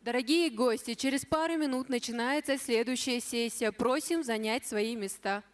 Дорогие гости, через пару минут начинается следующая сессия. Просим занять свои места.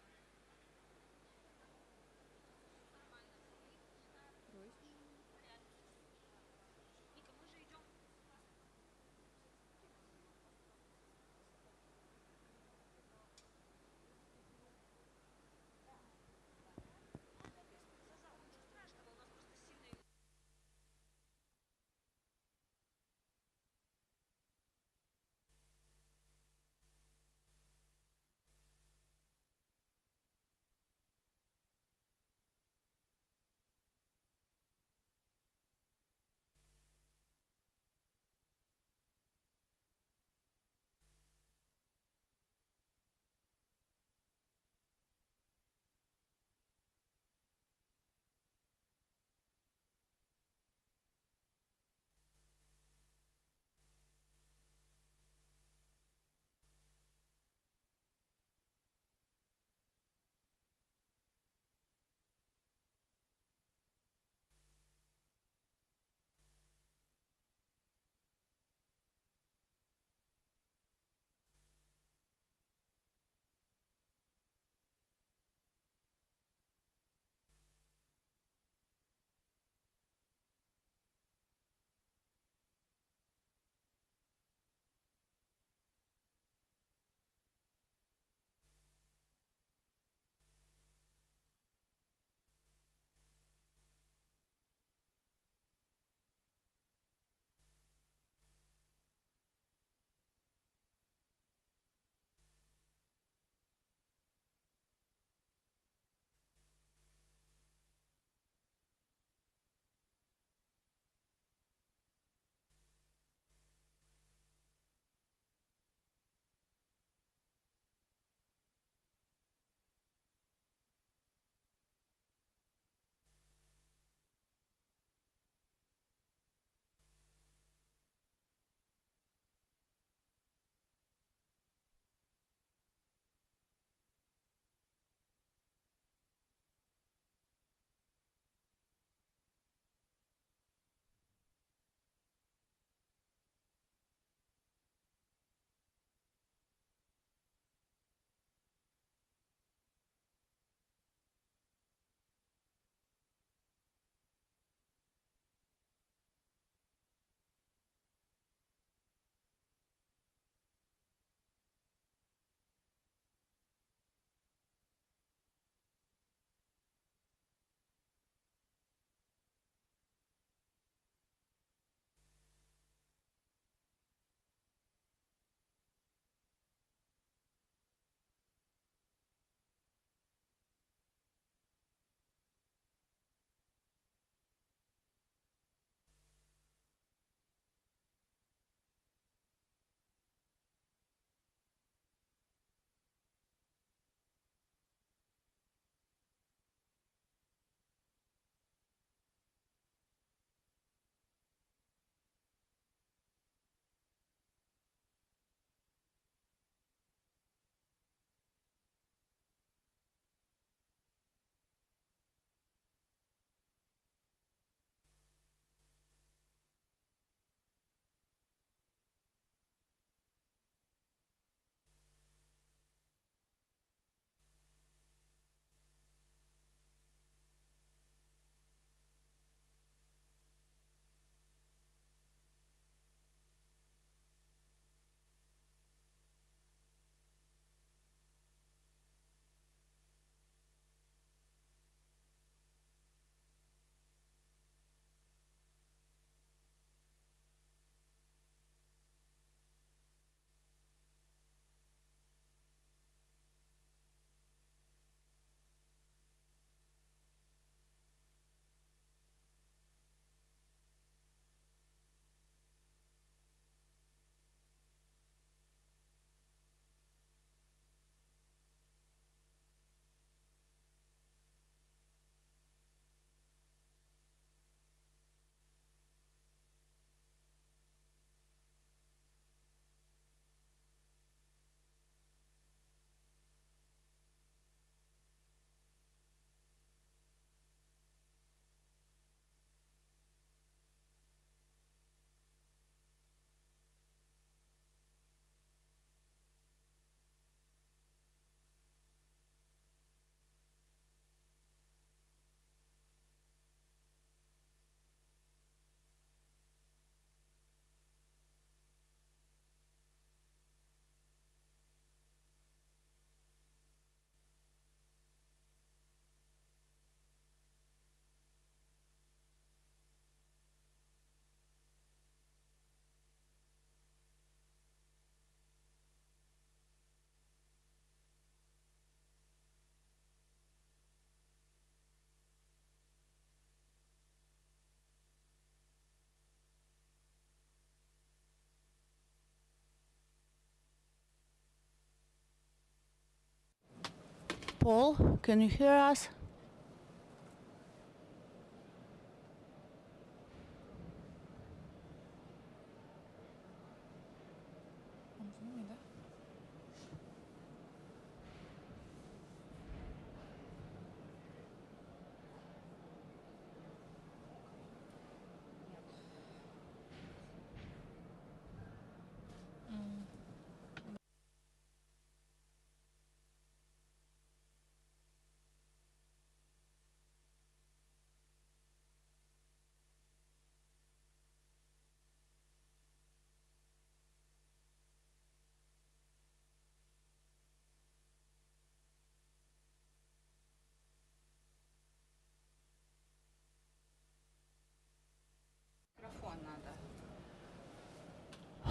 Paul, can you hear us?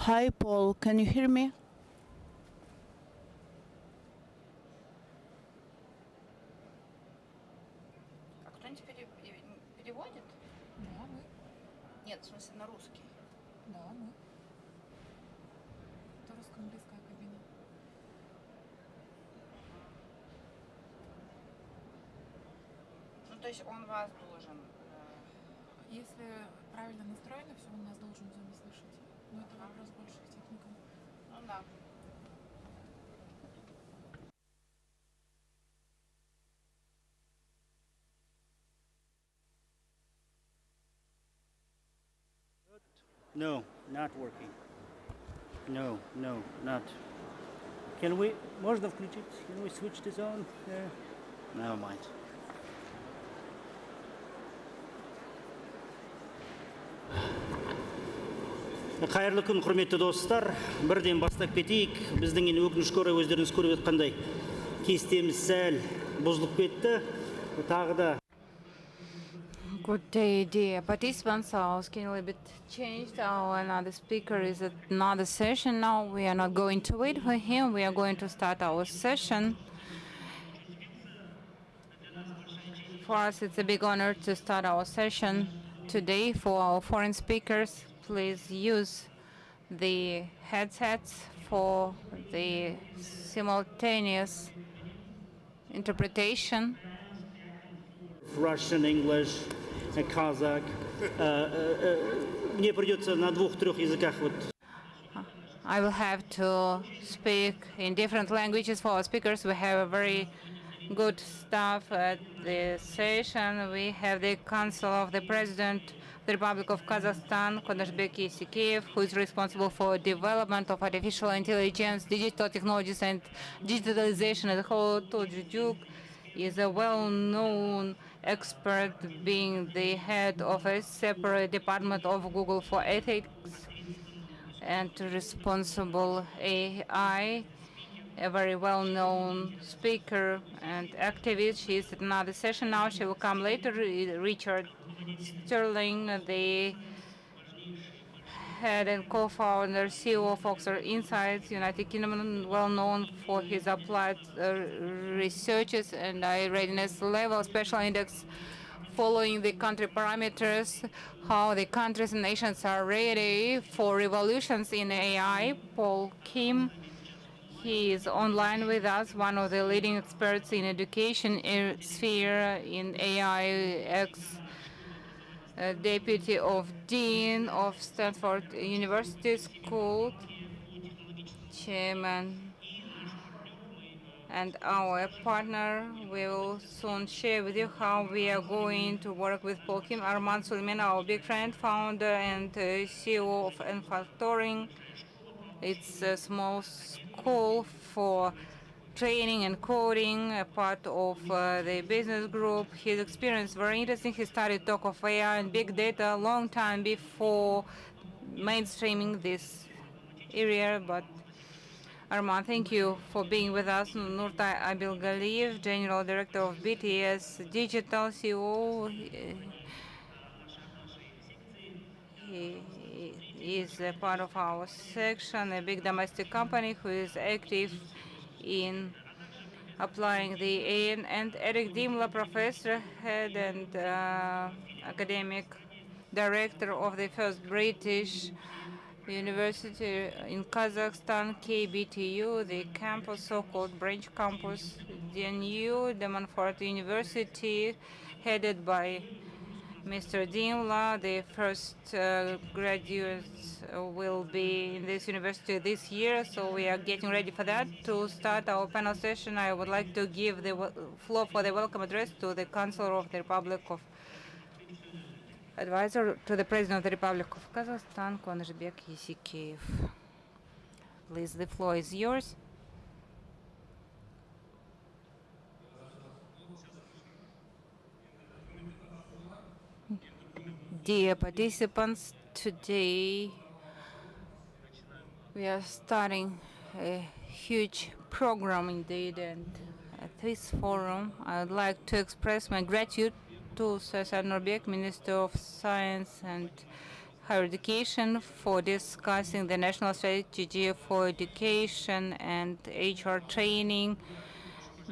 Hi, Paul, can you hear me? Кто-нибудь переводит? Да, мы. Нет, в смысле на русский. Да, мы. Это русско-английская кабина. Ну, то есть он вас должен... Если правильно настроено, все, он нас должен в зуме слышать. Но это вопрос больше к техникам. Ну да. No, not working. No, not. Can we, можно включить? Can we switch this on? Yeah. Never mind. Қайырлы күн, құрметті достар. Бірден бастап кетейік. Біздің енді өкінішке орай өздеріңіз көріп жатқандай кестеміз сәл бұзылып кетті. Тағы да Good day, dear participants. Our schedule a bit changed. Our another speaker is at another session now. We are not going to wait for him. We are going to start our session. For us, it's a big honor to start our session today. For our foreign speakers, please use the headsets for the simultaneous interpretation. Russian, English, Kazakh. Мне придется на 2-3 языках вот. I will have to speak in different languages for our speakers. We have a very good staff at the session. We have the Council of the President of the Republic of Kazakhstan, Konashbek Isikeyev, who is responsible for development of artificial intelligence, digital technologies, and digitalization as a whole. Tojujuk is a well-known expert, being the head of a separate department of Google for ethics and responsible AI, a very well-known speaker and activist. She's at another session now. She will come later. Richard Sterling, the head and co-founder, CEO of Oxford Insights, United Kingdom, well known for his applied researches and readiness level special index following the country parameters, how the countries and nations are ready for revolutions in AI. Paul Kim, he is online with us, one of the leading experts in education sphere in AI, deputy of dean of Stanford University School, chairman, and our partner will soon share with you how we are going to work with Paul Kim. Armand Suleiman, our big friend, founder and CEO of Factoring. It's a small school for training and coding, a part of the business group. His experience is very interesting. He started talk of AI and big data a long time before mainstreaming this area, but Arman, thank you for being with us. Nurtay Abilgaliyev, General Director of BTS Digital CEO. He is a part of our section, a big domestic company who is active in applying the EN, and Eric Dimla, professor, head and academic director of the first British university in Kazakhstan, KBTU, the campus, so-called branch campus, the new Demonfort University, headed by Mr. Dimla. The first graduates will be in this university this year, so we are getting ready for that. To start our panel session, I would like to give the floor for the welcome address to the Chancellor of the Republic of Advisor to the President of the Republic of Kazakhstan, Konashbek Yesikeyev. Please, the floor is yours. Dear participants, today we are starting a huge program indeed, and at this forum I would like to express my gratitude to Sir Nurbek, Minister of Science and Higher Education, for discussing the national strategy for education and HR training.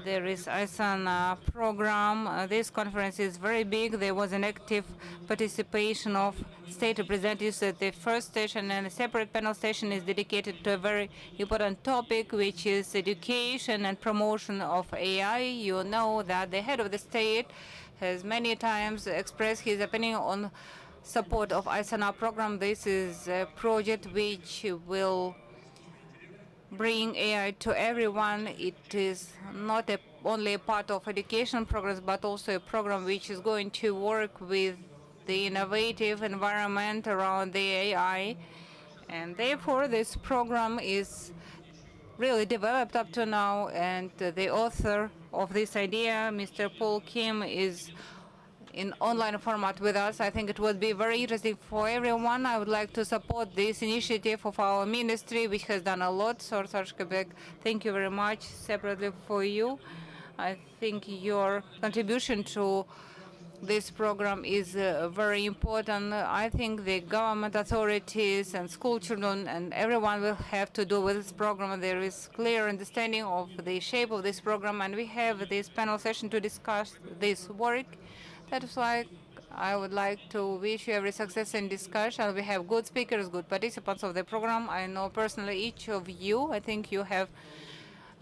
There is ISANA program. This conference is very big. There was an active participation of state representatives at the first session, and a separate panel session is dedicated to a very important topic, which is education and promotion of AI. You know that the head of the state has many times expressed his opinion on support of ISANA program. This is a project which will bring AI to everyone. It is not only a part of education programs, but also a program which is going to work with the innovative environment around the AI. And therefore, this program is really developed up to now, and the author of this idea, Mr. Paul Kim, is in online format with us. I think it would be very interesting for everyone. I would like to support this initiative of our ministry, which has done a lot. So, Sarshkebek, thank you very much. Separately for you, I think your contribution to this program is very important. I think the government authorities and school children and everyone will have to do with this program. There is clear understanding of the shape of this program, and we have this panel session to discuss this work. That is why I would like to wish you every success in discussion. We have good speakers, good participants of the program. I know personally each of you. I think you have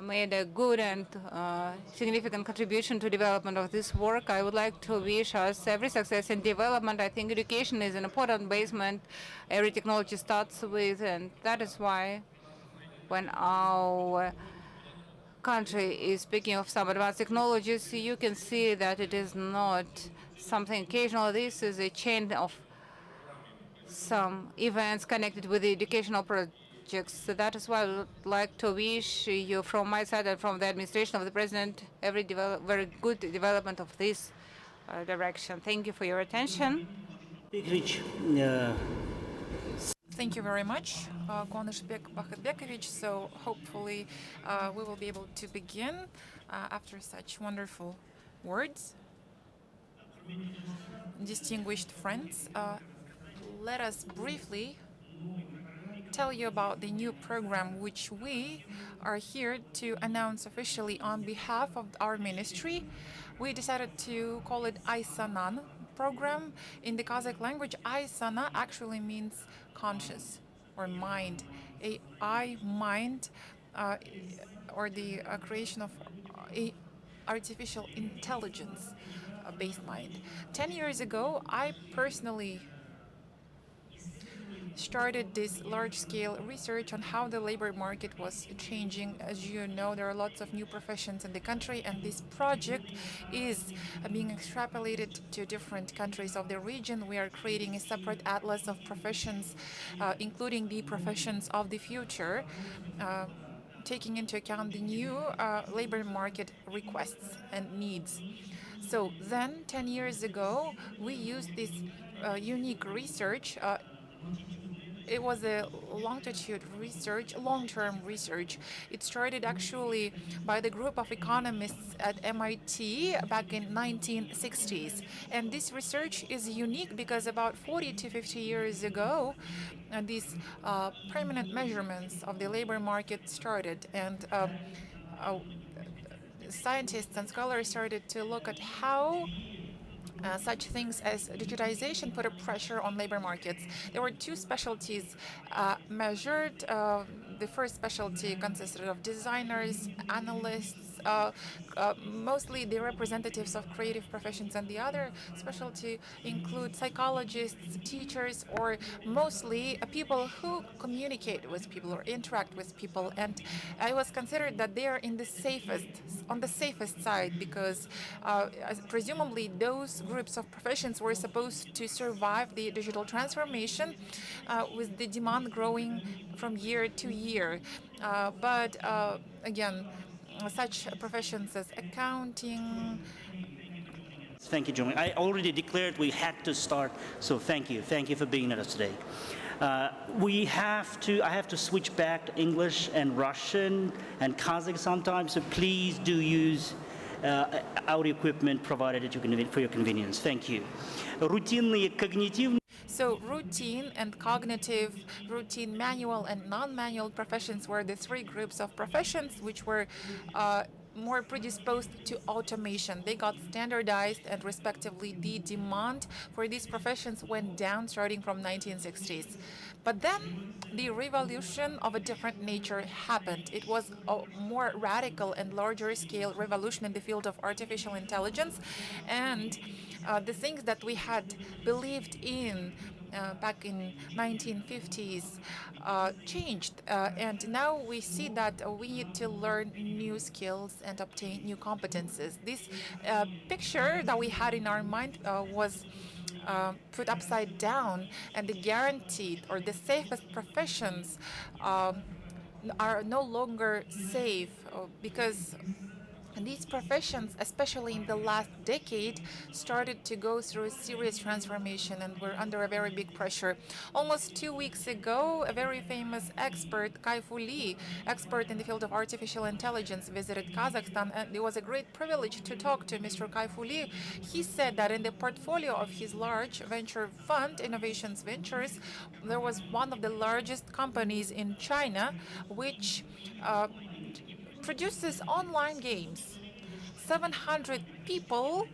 made a good and significant contribution to development of this work. I would like to wish us every success in development. I think education is an important basement every technology starts with, and that is why when our country is speaking of some advanced technologies, you can see that it is not something occasional. This is a chain of some events connected with the educational projects. So that is why I would like to wish you from my side and from the administration of the President every very good development of this direction. Thank you for your attention. Thank you very much, Konashbek Bakhatbekovich. So hopefully we will be able to begin after such wonderful words. Distinguished friends, let us briefly tell you about the new program which we are here to announce officially on behalf of our ministry. We decided to call it ISANAN program. In the Kazakh language, ISANA actually means conscious or mind, AI mind, or the creation of a artificial intelligence based mind. 10 years ago, I personally started this large-scale research on how the labor market was changing. As you know, there are lots of new professions in the country, and this project is being extrapolated to different countries of the region. We are creating a separate atlas of professions, including the professions of the future, taking into account the new labor market requests and needs. So then, 10 years ago, we used this unique research. It was a longitude research, long-term research. It started actually by the group of economists at MIT back in 1960s. And this research is unique because about 40 to 50 years ago, these permanent measurements of the labor market started. And scientists and scholars started to look at how Such things as digitization put a pressure on labor markets. There were two specialties measured. The first specialty consisted of designers, analysts, mostly the representatives of creative professions, and the other specialty include psychologists, teachers, or mostly people who communicate with people or interact with people. And I was considered that they are on the safest side because presumably those groups of professions were supposed to survive the digital transformation with the demand growing from year to year. But again, such professions as accounting. Thank you, Jung. I already declared we had to start, so thank you. Thank you for being with us today. I have to switch back to English and Russian and Kazakh sometimes, so please do use audio equipment provided for your convenience. Thank you. Routine cognitive. So routine and cognitive, routine manual and non-manual professions were the three groups of professions which were more predisposed to automation. They got standardized and respectively the demand for these professions went down starting from 1960s. But then the revolution of a different nature happened. It was a more radical and larger scale revolution in the field of artificial intelligence, and the things that we had believed in back in 1950s changed, and now we see that we need to learn new skills and obtain new competences. This picture that we had in our mind was put upside down, and the guaranteed or the safest professions are no longer safe because these professions, especially in the last decade, started to go through a serious transformation and were under a very big pressure. Almost 2 weeks ago, a very famous expert, Kai-Fu Lee, expert in the field of artificial intelligence, visited Kazakhstan, and it was a great privilege to talk to Mr. Kai-Fu Lee. He said that in the portfolio of his large venture fund, Innovations Ventures, there was one of the largest companies in China which produces online games. 700 people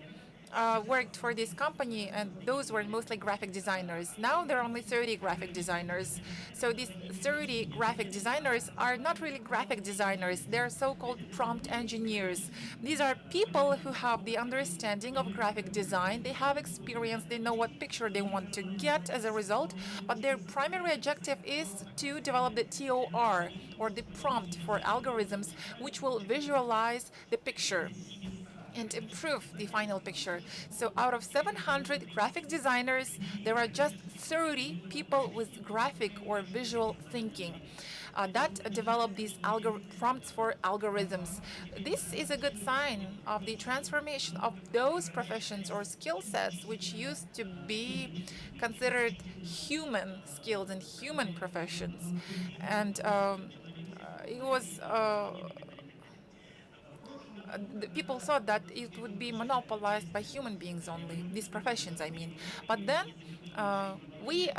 worked for this company, and those were mostly graphic designers. Now there are only 30 graphic designers. So these 30 graphic designers are not really graphic designers. They're so-called prompt engineers. These are people who have the understanding of graphic design. They have experience. They know what picture they want to get as a result. But their primary objective is to develop the TOR, or the prompt for algorithms, which will visualize the picture and improve the final picture. So out of 700 graphic designers, there are just 30 people with graphic or visual thinking that develop these prompts for algorithms. This is a good sign of the transformation of those professions or skill sets which used to be considered human skills and human professions. And it was the people thought that it would be monopolized by human beings only, these professions, I mean. But then we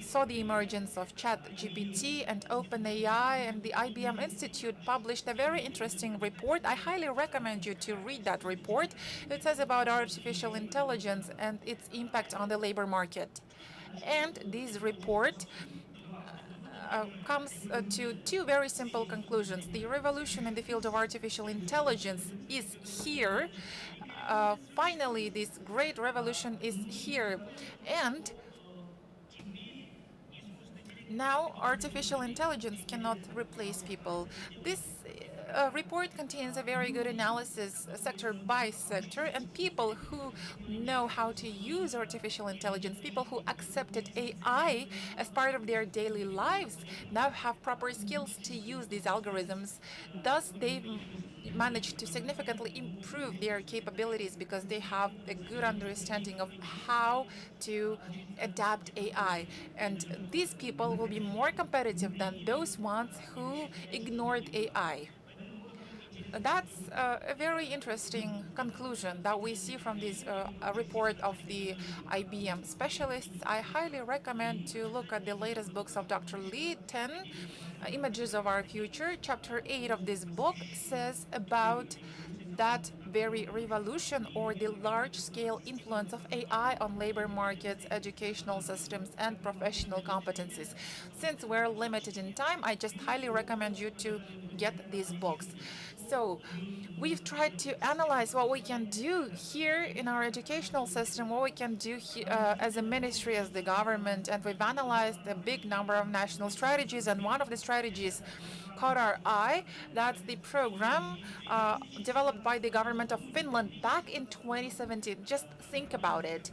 saw the emergence of ChatGPT and OpenAI, and the IBM Institute published a very interesting report. I highly recommend you to read that report. It says about artificial intelligence and its impact on the labor market. And this report comes to two very simple conclusions. The revolution in the field of artificial intelligence is here. Finally, this great revolution is here. And now artificial intelligence cannot replace people. This report contains a very good analysis sector by sector, and people who know how to use artificial intelligence, people who accepted AI as part of their daily lives, now have proper skills to use these algorithms. Thus, they managed to significantly improve their capabilities because they have a good understanding of how to adapt AI. And these people will be more competitive than those ones who ignored AI. That's a very interesting conclusion that we see from this report of the IBM specialists. I highly recommend to look at the latest books of Dr. Lee, 10 Images of Our Future. Chapter 8 of this book says about that very revolution or the large-scale influence of AI on labor markets, educational systems, and professional competencies. Since we're limited in time, I just highly recommend you to get these books. So we've tried to analyze what we can do here in our educational system, what we can do as a ministry, as the government, and we've analyzed a big number of national strategies, and one of the strategies caught our eye. That's the program developed by the government of Finland back in 2017. Just think about it.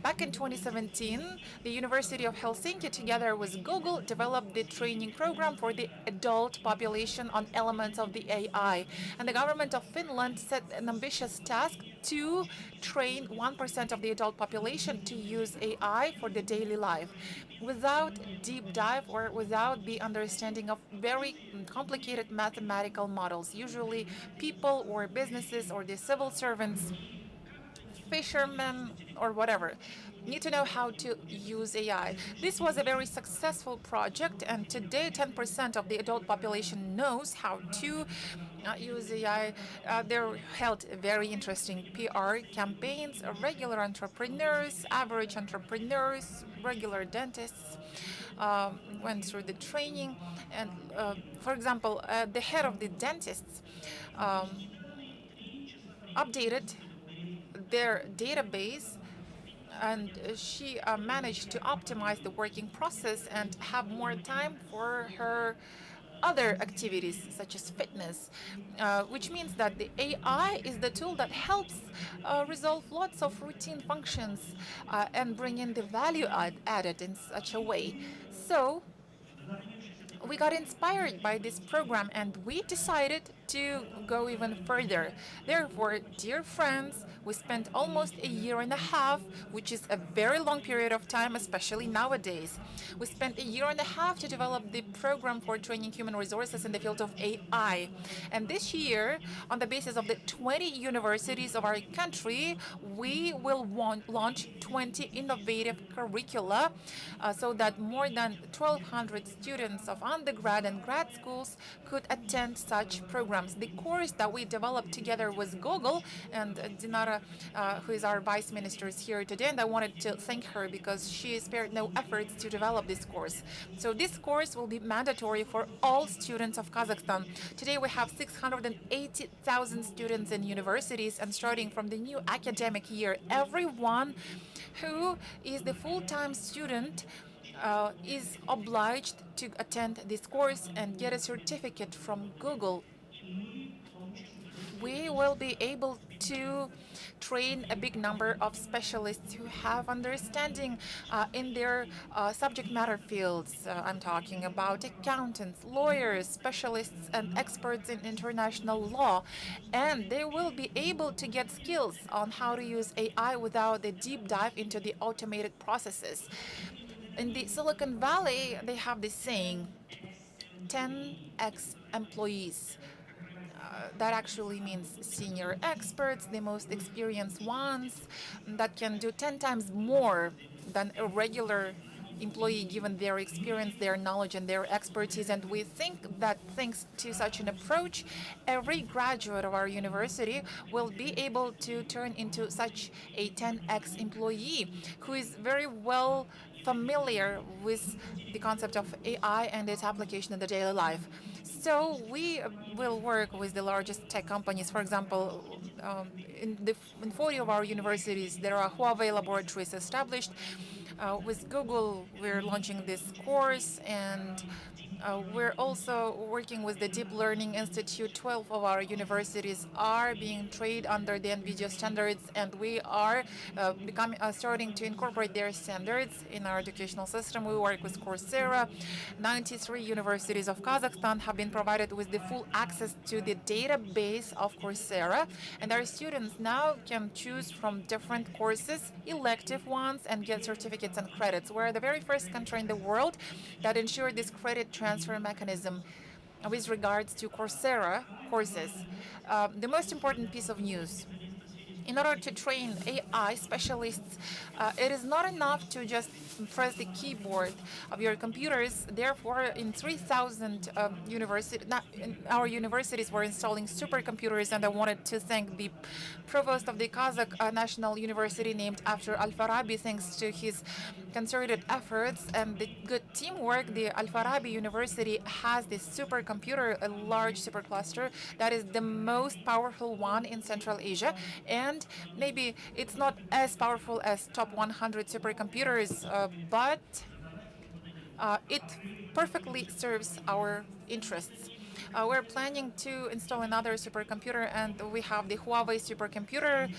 Back in 2017, the University of Helsinki, together with Google, developed the training program for the adult population on elements of the AI. And the government of Finland set an ambitious task to train 1% of the adult population to use AI for the daily life without deep dive or without the understanding of very complicated mathematical models. Usually people or businesses or the civil servants, fishermen or whatever, need to know how to use AI. This was a very successful project, and today 10% of the adult population knows how to use AI. They're held very interesting PR campaigns. Regular entrepreneurs, average entrepreneurs, regular dentists went through the training. And for example, the head of the dentists updated their database, and she managed to optimize the working process and have more time for her other activities such as fitness, which means that the AI is the tool that helps resolve lots of routine functions and bring in the value added in such a way. So we got inspired by this program and we decided to go even further. Therefore, dear friends, we spent almost a year and a half, which is a very long period of time, especially nowadays. We spent a year and a half to develop the program for training human resources in the field of AI. And this year, on the basis of the 20 universities of our country, we will launch 20 innovative curricula so that more than 1,200 students of undergrad and grad schools could attend such programs. The course that we developed together with Google, and Dinara, who is our vice minister, is here today, and I wanted to thank her because she spared no efforts to develop this course. So this course will be mandatory for all students of Kazakhstan. Today we have 680,000 students in universities, and starting from the new academic year, everyone who is the full-time student is obliged to attend this course and get a certificate from Google. We will be able to train a big number of specialists who have understanding in their subject matter fields. I'm talking about accountants, lawyers, specialists, and experts in international law. And they will be able to get skills on how to use AI without a deep dive into the automated processes. In the Silicon Valley, they have this saying, 10x employees. That actually means senior experts, the most experienced ones that can do 10 times more than a regular employee given their experience, their knowledge, and their expertise. And we think that thanks to such an approach, every graduate of our university will be able to turn into such a 10x employee who is very well familiar with the concept of AI and its application in the daily life. So we will work with the largest tech companies. For example, in 40 of our universities, there are Huawei laboratories established. With Google, we're launching this course, and we're also working with the Deep Learning Institute. 12 of our universities are being trained under the NVIDIA standards, and we are starting to incorporate their standards in our educational system. We work with Coursera. 93 universities of Kazakhstan have been provided with the full access to the database of Coursera, and our students now can choose from different courses, elective ones, and get certificates and credits. We're the very first country in the world that ensured this credit transfer mechanism with regards to Coursera courses. The most important piece of news: In order to train AI specialists, it is not enough to just press the keyboard of your computers. Therefore, in 3,000 our universities were installing supercomputers, and I wanted to thank the provost of the Kazakh National University, named after Al-Farabi. Thanks to his concerted efforts and the good teamwork, the Al-Farabi University has this supercomputer, a large supercluster that is the most powerful one in Central Asia. And maybe it's not as powerful as top 100 supercomputers, but it perfectly serves our interests. We're planning to install another supercomputer, and we have the Huawei supercomputer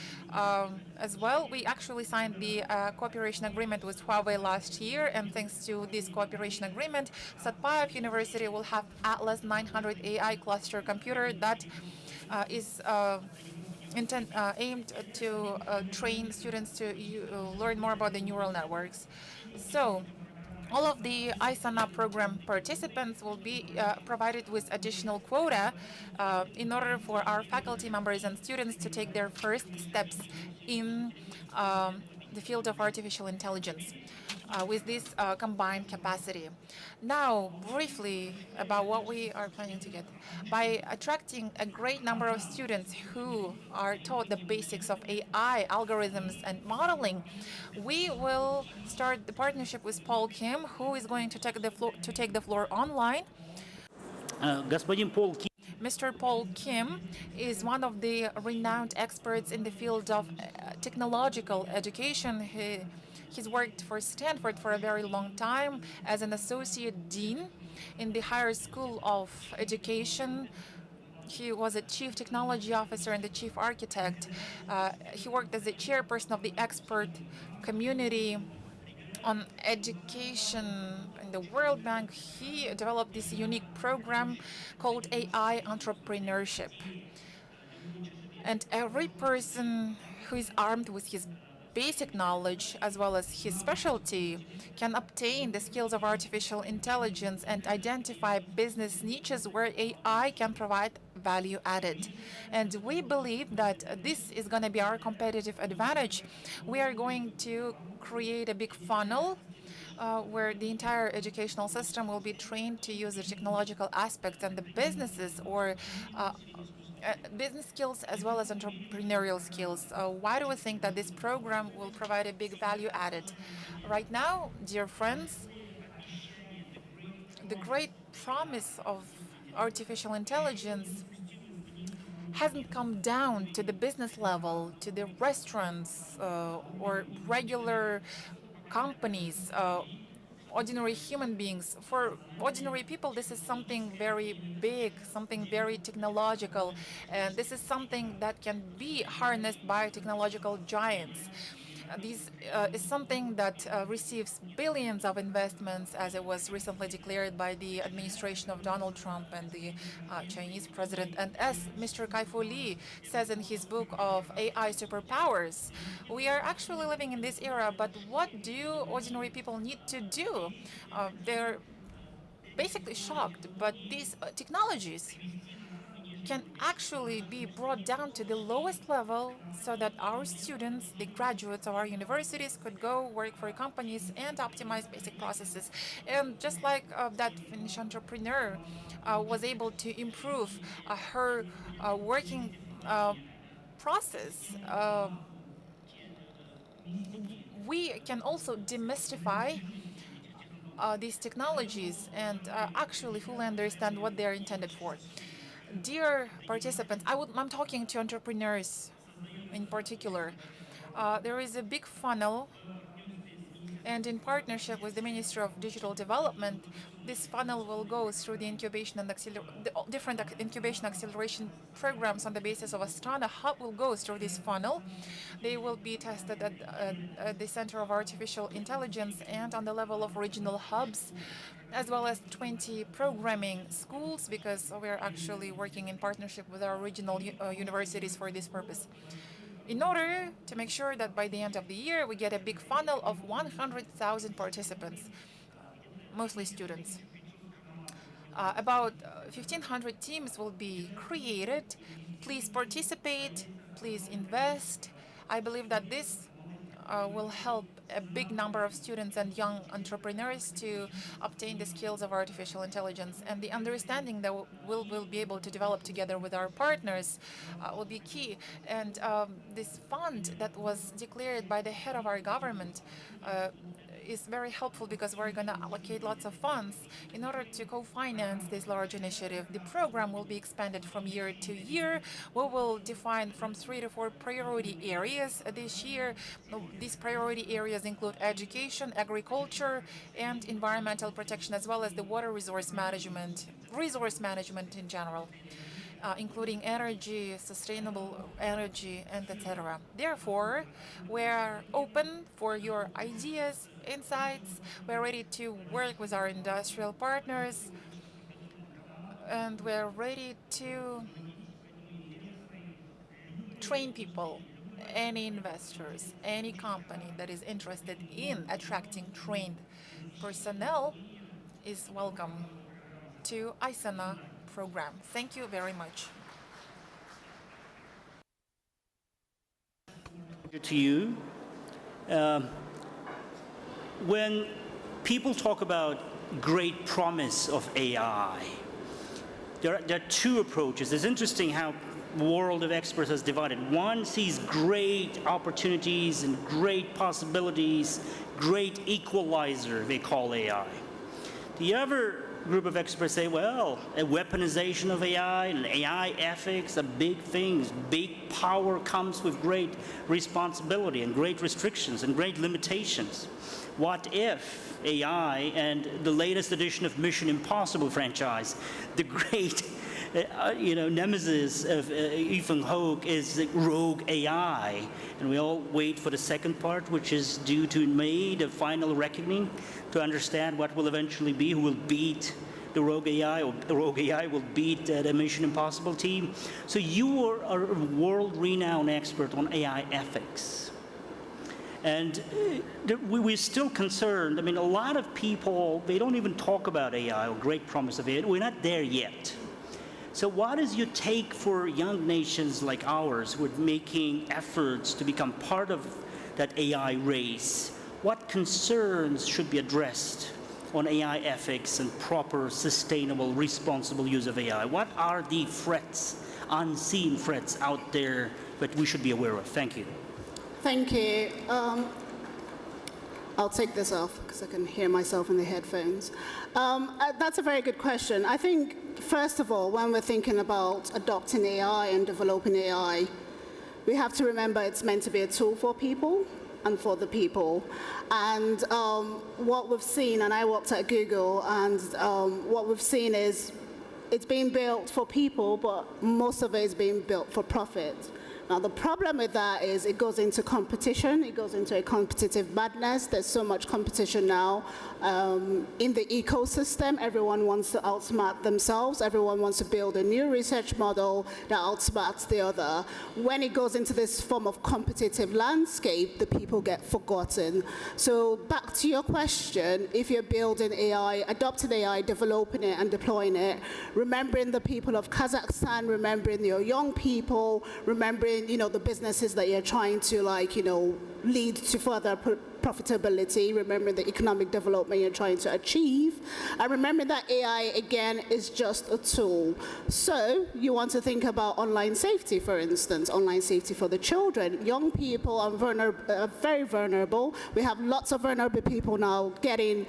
as well. We actually signed the cooperation agreement with Huawei last year, and thanks to this cooperation agreement, Satpayev University will have Atlas 900 AI cluster computer that is aimed to train students to learn more about the neural networks. So all of the ISANA program participants will be provided with additional quota in order for our faculty members and students to take their first steps in the field of artificial intelligence with this combined capacity. Now, briefly about what we are planning to get. By attracting a great number of students who are taught the basics of AI, algorithms, and modeling, we will start the partnership with Paul Kim, who is going to take the floor online. Господин Пол Ки- Mr. Paul Kim is one of the renowned experts in the field of technological education. He's worked for Stanford for a very long time as an associate dean in the Higher School of Education. He was a chief technology officer and the chief architect. He worked as the chairperson of the expert community on education in the World Bank. He developed this unique program called AI entrepreneurship. And every person who is armed with his basic knowledge as well as his specialty can obtain the skills of artificial intelligence and identify business niches where AI can provide value added. And we believe that this is going to be our competitive advantage. We are going to create a big funnel where the entire educational system will be trained to use the technological aspects, and the businesses or business skills as well as entrepreneurial skills. Why do we think that this program will provide a big value added? Right now, dear friends, the great promise of artificial intelligence hasn't come down to the business level, to the restaurants or regular companies, ordinary human beings. For ordinary people, this is something very big, something very technological, and this is something that can be harnessed by technological giants. This is something that receives billions of investments, as it was recently declared by the administration of Donald Trump and the Chinese president. And as Mr. Kai-Fu Lee says in his book of AI superpowers, we are actually living in this era, but what do ordinary people need to do? They're basically shocked, but these technologies can actually be brought down to the lowest level so that our students, the graduates of our universities, could go work for companies and optimize basic processes. And just like that Finnish entrepreneur was able to improve her working process, we can also demystify these technologies and actually fully understand what they are intended for. Dear participants, I'm talking to entrepreneurs in particular. There is a big funnel, and in partnership with the Ministry of Digital Development, this funnel will go through the incubation and different incubation acceleration programs on the basis of Astana. Hub will go through this funnel. They will be tested at the Center of Artificial Intelligence and on the level of regional hubs, as well as 20 programming schools, because we are actually working in partnership with our regional universities for this purpose, in order to make sure that by the end of the year we get a big funnel of 100,000 participants, mostly students. About 1,500 teams will be created. Please participate, please invest, I believe that this will help a big number of students and young entrepreneurs to obtain the skills of artificial intelligence, and the understanding that we'll be able to develop together with our partners will be key. And this fund that was declared by the head of our government is very helpful, because we're going to allocate lots of funds in order to co-finance this large initiative. The program will be expanded from year to year. We will define from 3 to 4 priority areas this year. These priority areas include education, agriculture, and environmental protection, as well as the water resource management in general. Including energy, sustainable energy, and etc. Therefore, we're open for your ideas, insights. We're ready to work with our industrial partners, and we're ready to train people. Any investors, any company that is interested in attracting trained personnel is welcome to ISANA program. Thank you very much. To you, when people talk about great promise of AI, there are two approaches. It's interesting how the world of experts has divided. One sees great opportunities and great possibilities, great equalizer, they call AI. The other group of experts say, well, a weaponization of AI and AI ethics are big things. Big power comes with great responsibility and great restrictions and great limitations. What if AI and the latest edition of Mission Impossible franchise, the great nemesis of Ethan Hawke is rogue AI, and we all wait for the second part, which is due to May, the final reckoning, to understand what will eventually be, who will beat the rogue AI, or the rogue AI will beat the Mission Impossible team. So you are a world-renowned expert on AI ethics. And we're still concerned. I mean, a lot of people, they don't even talk about AI or great promise of AI. We're not there yet. So what is your take for young nations like ours who are making efforts to become part of that AI race? What concerns should be addressed on AI ethics and proper, sustainable, responsible use of AI? What are the threats, unseen threats out there that we should be aware of? Thank you. Thank you. I'll take this off because I can hear myself in the headphones. That's a very good question. I think, first of all, when we're thinking about adopting AI and developing AI, we have to remember it's meant to be a tool for people and for the people. And what we've seen, and I worked at Google, and what we've seen is it's being built for people, but most of it is being built for profit. Now, the problem with that is it goes into competition. It goes into a competitive madness. There's so much competition now in the ecosystem. Everyone wants to outsmart themselves. Everyone wants to build a new research model that outsmarts the other. When it goes into this form of competitive landscape, the people get forgotten. So back to your question, if you're building AI, adopting AI, developing it and deploying it, remembering the people of Kazakhstan, remembering your young people, remembering the businesses that you're trying to lead to further profitability, remembering the economic development you're trying to achieve, and remembering that AI, again, is just a tool. So you want to think about online safety, for instance, online safety for the children. Young people are very vulnerable. We have lots of vulnerable people now getting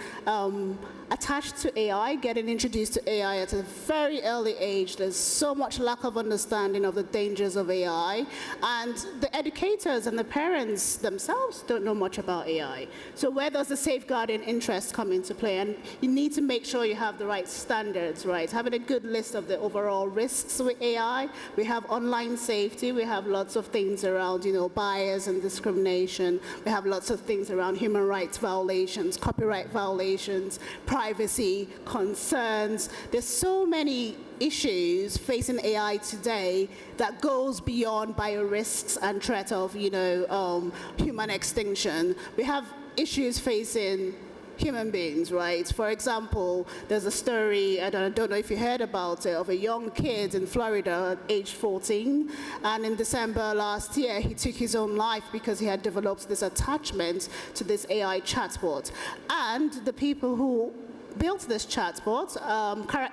attached to AI, getting introduced to AI at a very early age. There's so much lack of understanding of the dangers of AI, and the educators and the parents themselves don't know much about AI. So where does the safeguarding interest come into play? And you need to make sure you have the right standards, right? Having a good list of the overall risks with AI. We have online safety. We have lots of things around, bias and discrimination. We have lots of things around human rights violations, copyright violations, privacy concerns. There's so many issues facing AI today that goes beyond biorisks and threat of, human extinction. We have issues facing human beings, right? For example, there's a story, I don't know if you heard about it, of a young kid in Florida, age 14, and in December last year, he took his own life because he had developed this attachment to this AI chatbot. And the people who built this chatbot,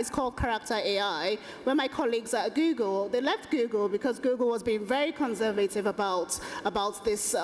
it's called Character AI, where my colleagues at Google, they left Google because Google was being very conservative about this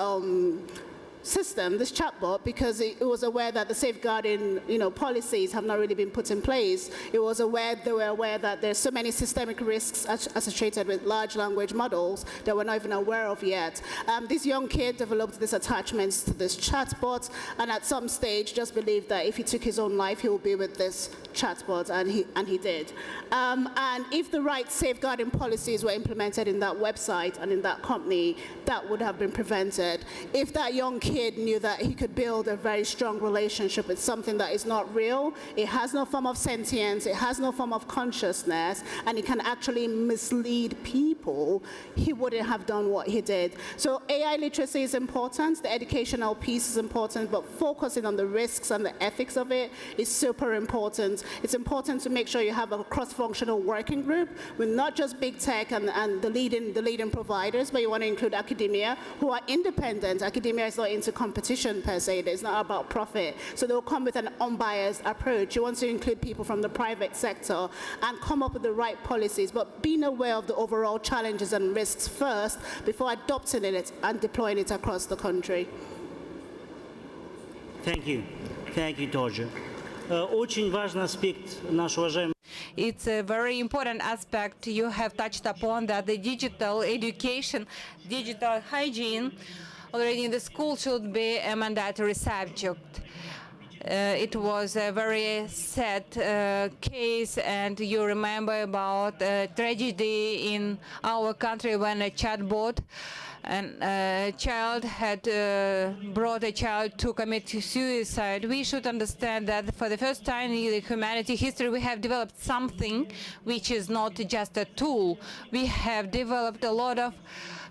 system, this chatbot, because it was aware that the safeguarding, policies have not really been put in place. They were aware that there's so many systemic risks associated with large language models that we're not even aware of yet. This young kid developed this attachment to this chatbot, and at some stage just believed that if he took his own life, he would be with this chatbot, and he did. And if the right safeguarding policies were implemented in that website and in that company, that would have been prevented. If that young kid knew that he could build a very strong relationship with something that is not real, it has no form of sentience, it has no form of consciousness, and it can actually mislead people, he wouldn't have done what he did. So AI literacy is important, the educational piece is important, but focusing on the risks and the ethics of it is super important. It's important to make sure you have a cross-functional working group with not just big tech and the leading providers, but you want to include academia, who are independent. Academia is not into competition per se, it's not about profit. So they'll come with an unbiased approach. You want to include people from the private sector and come up with the right policies, but being aware of the overall challenges and risks first before adopting it and deploying it across the country. Thank you. Thank you, Torja. Очень важный аспект, наш уважаемый. It's a very important aspect you have touched upon, that the digital education, digital hygiene already in the school should be a mandatory subject. It was a very sad case, and you remember about a tragedy in our country when a chatbot and a child had brought a child to commit suicide. We should understand that for the first time in the humanity history we have developed something which is not just a tool. We have developed a lot of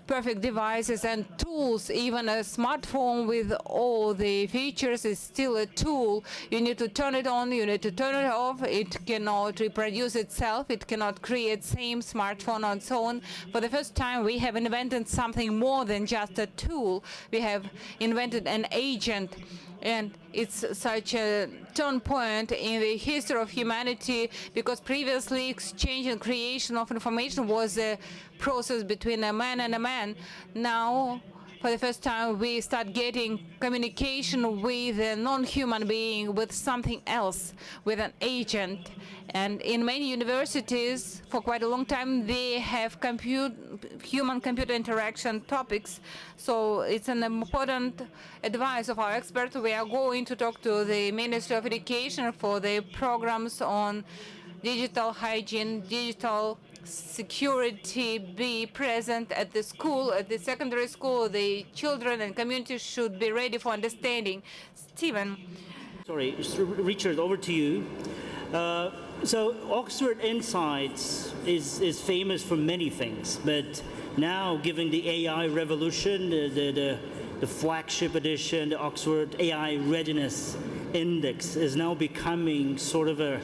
perfect devices and tools. Even a smartphone with all the features is still a tool. You need to turn it on, you need to turn it off. It cannot reproduce itself, it cannot create same smartphone and so on. For the first time we have invented something more than just a tool. We have invented an agent, and it's such a turn point in the history of humanity, because previously exchange and creation of information was a process between a man and a man. Now, for the first time, we start getting communication with a non-human being, with something else, with an agent. And in many universities, for quite a long time, they have human-computer interaction topics. So it's an important advice of our experts. We are going to talk to the Ministry of Education for the programs on digital hygiene, digital security, be present at the school, at the secondary school. The children and community should be ready for understanding. Stephen. Sorry, Richard, over to you. So Oxford Insights is famous for many things, but now, given the AI revolution, the flagship edition, the Oxford AI Readiness Index, is now becoming sort of a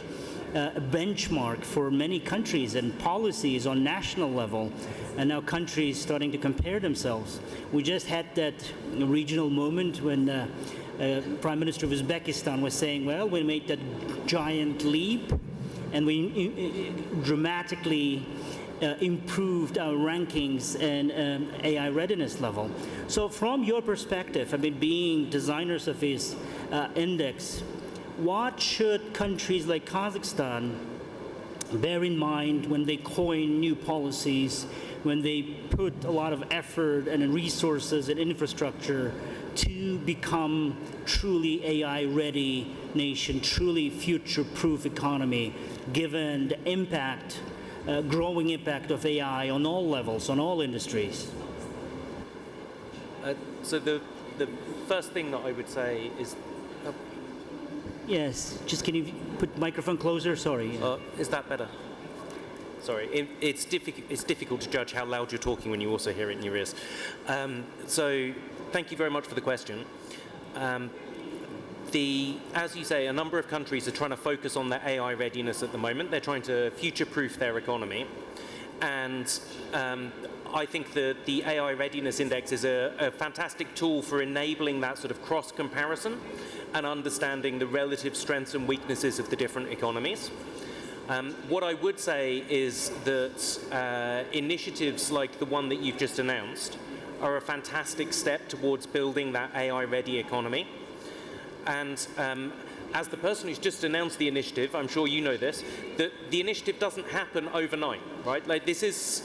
benchmark for many countries and policies on national level, and now countries starting to compare themselves. We just had that regional moment when Prime Minister of Uzbekistan was saying, well, we made that giant leap and we dramatically improved our rankings and AI readiness level. So from your perspective, I mean, being designers of this index, what should countries like Kazakhstan bear in mind when they coin new policies, when they put a lot of effort and resources and infrastructure to become truly AI-ready nation, truly future-proof economy, given the impact, growing impact of AI on all levels, on all industries? So the first thing that I would say is... Yes, just can you put the microphone closer? Sorry. Is that better? Sorry, it's difficult to judge how loud you're talking when you also hear it in your ears. So thank you very much for the question. as you say, a number of countries are trying to focus on their AI readiness at the moment. They're trying to future-proof their economy. And I think that the AI Readiness Index is a fantastic tool for enabling that sort of cross-comparison and understanding the relative strengths and weaknesses of the different economies. What I would say is that initiatives like the one that you've just announced are a fantastic step towards building that AI-ready economy. And as the person who's just announced the initiative, I'm sure you know this, that the initiative doesn't happen overnight, right? Like this is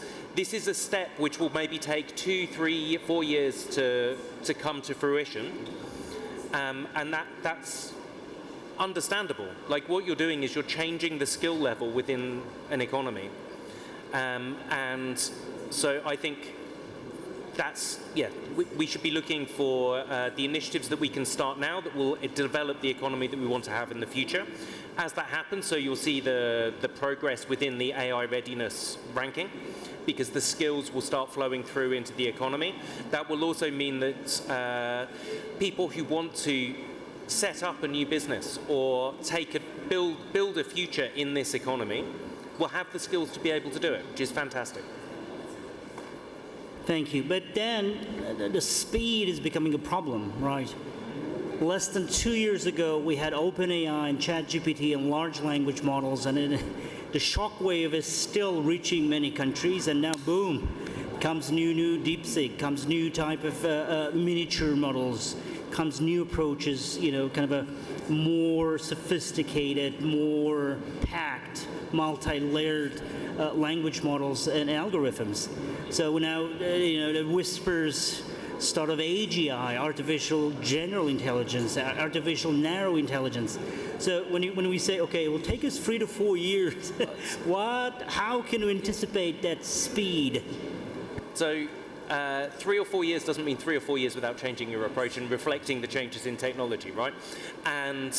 a step which will maybe take 2, 3, 4 years to come to fruition, and that's understandable. Like what you're doing is you're changing the skill level within an economy, and so I think that's, yeah, we should be looking for the initiatives that we can start now that will develop the economy that we want to have in the future. As that happens, so you'll see the progress within the AI readiness ranking, because the skills will start flowing through into the economy. That will also mean that people who want to set up a new business or build a future in this economy will have the skills to be able to do it, which is fantastic. Thank you. But then the speed is becoming a problem, right? Less than 2 years ago, we had OpenAI and ChatGPT and large language models, and the shockwave is still reaching many countries, and now boom, comes new DeepSeek, comes new type of miniature models, comes new approaches, you know, kind of a more sophisticated, more packed, multi-layered language models and algorithms. So now, you know, the whispers start of AGI, artificial general intelligence, artificial narrow intelligence. So when we say, okay, it will take us 3 to 4 years, how can we anticipate that speed? So 3 or 4 years doesn't mean 3 or 4 years without changing your approach and reflecting the changes in technology, right? And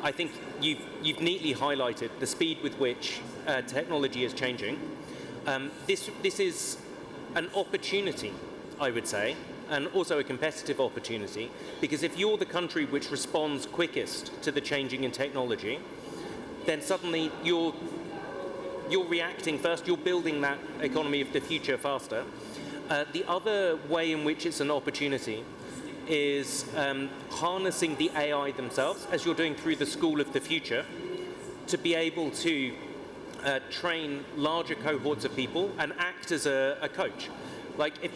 I think you've neatly highlighted the speed with which technology is changing. This is an opportunity, I would say, and also a competitive opportunity, because if you're the country which responds quickest to the changing in technology, then suddenly you're reacting first, you're building that economy of the future faster. The other way in which it's an opportunity is harnessing the AI themselves, as you're doing through the School of the Future, to be able to train larger cohorts of people and act as a coach. Like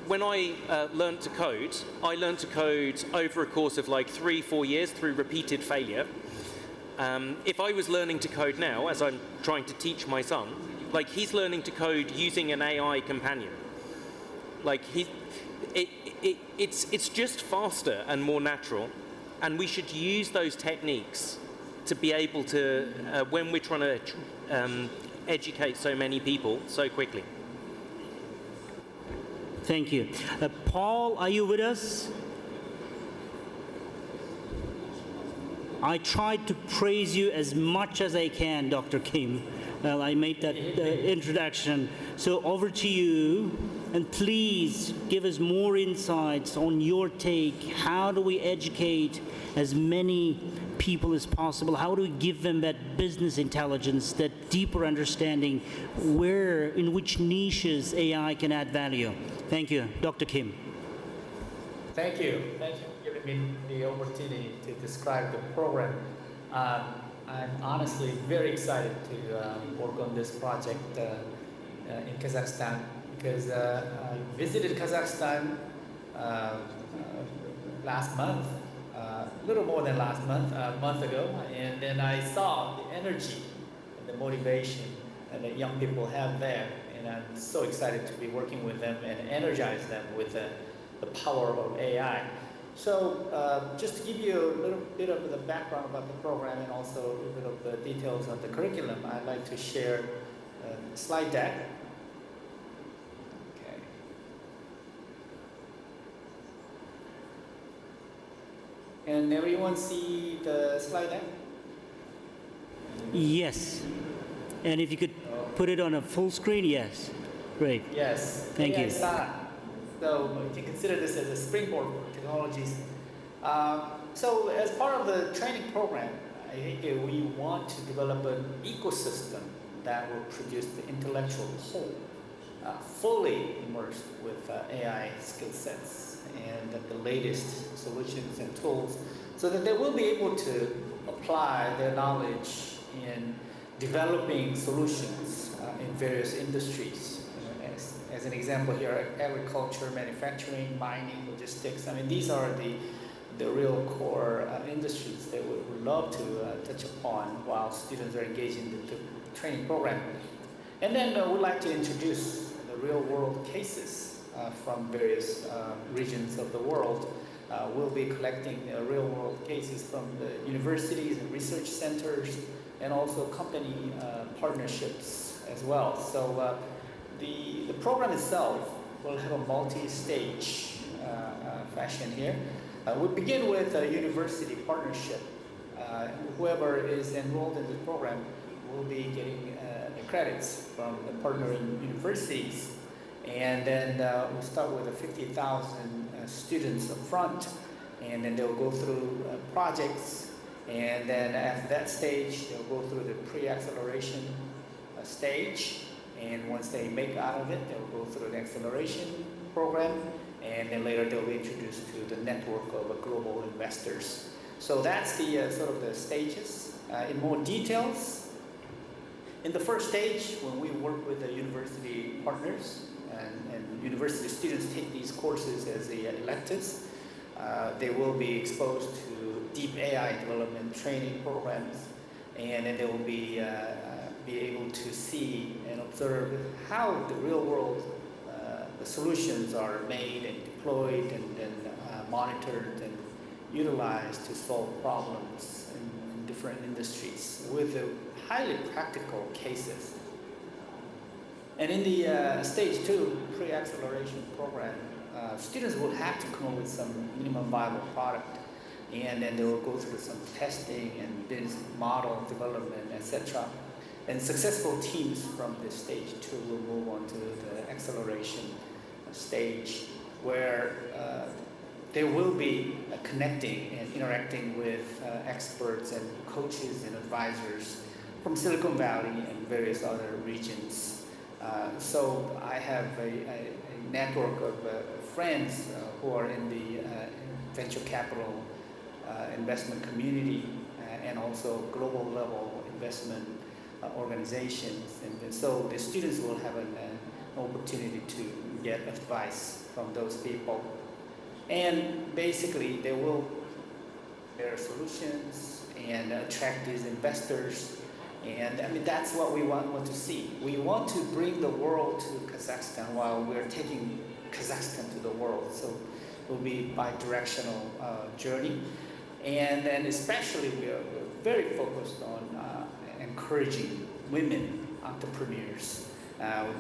when I learned to code, I learned to code over a course of like 3-4 years through repeated failure. If I was learning to code now, as I'm trying to teach my son, like he's learning to code using an AI companion. Like it's just faster and more natural, and we should use those techniques to be able to, when we're trying to educate so many people so quickly. Thank you. Paul, are you with us? I tried to praise you as much as I can, Dr. Kim. Well, I made that introduction. So over to you, and please give us more insights on your take. How do we educate as many people as possible? How do we give them that business intelligence, that deeper understanding in which niches AI can add value? Thank you. Dr. Kim. Thank you. Thank you for giving me the opportunity to describe the program. I'm honestly very excited to work on this project in Kazakhstan, because I visited Kazakhstan last month, a little more than last month, a month ago, and then I saw the energy and the motivation that the young people have there, and I'm so excited to be working with them and energize them with the power of AI. So just to give you a little bit of the background about the program and also a little bit of the details of the curriculum, I'd like to share a slide deck. Okay. Can everyone see the slide deck? Yes. And if you could put it on a full screen, yes. Great. Yes. Thank you. So you can consider this as a springboard for technologies. So as part of the training program, I think we want to develop an ecosystem that will produce the intellectual whole, fully immersed with AI skill sets and the latest solutions and tools, so that they will be able to apply their knowledge in developing solutions in various industries. As an example here, agriculture, manufacturing, mining, logistics. I mean, these are the real core industries that we would love to touch upon while students are engaged in the training program. And then we'd like to introduce the real world cases from various regions of the world. We'll be collecting real world cases from the universities and research centers and also company partnerships as well. So the program itself will have a multi-stage fashion here. We begin with a university partnership. Whoever is enrolled in the program will be getting the credits from the partnering universities. And then we'll start with 50,000 students up front, and then they'll go through projects. And then after that stage, they'll go through the pre-acceleration stage. And once they make out of it, they'll go through the acceleration program. And then later they'll be introduced to the network of global investors. So that's the sort of the stages. In more details, in the first stage, when we work with the university partners and university students take these courses as the electives, they will be exposed to deep AI development training programs, and then they will be able to see and observe how the real world the solutions are made and deployed and then monitored and utilized to solve problems in different industries with highly practical cases. And in the stage 2 pre-acceleration program, students will have to come up with some minimum viable product, and then they will go through some testing and business model development, etc. And successful teams from this stage 2 will move on to the acceleration stage, where they will be connecting and interacting with experts and coaches and advisors from Silicon Valley and various other regions. So I have a network of friends who are in the venture capital investment community and also global level investment organizations. And so the students will have an opportunity to get advice from those people. And basically they will their solutions and attract these investors. And I mean, that's what we want to see. We want to bring the world to Kazakhstan while we're taking Kazakhstan to the world. So it will be bi-directional journey. And then especially we're very focused on encouraging women entrepreneurs.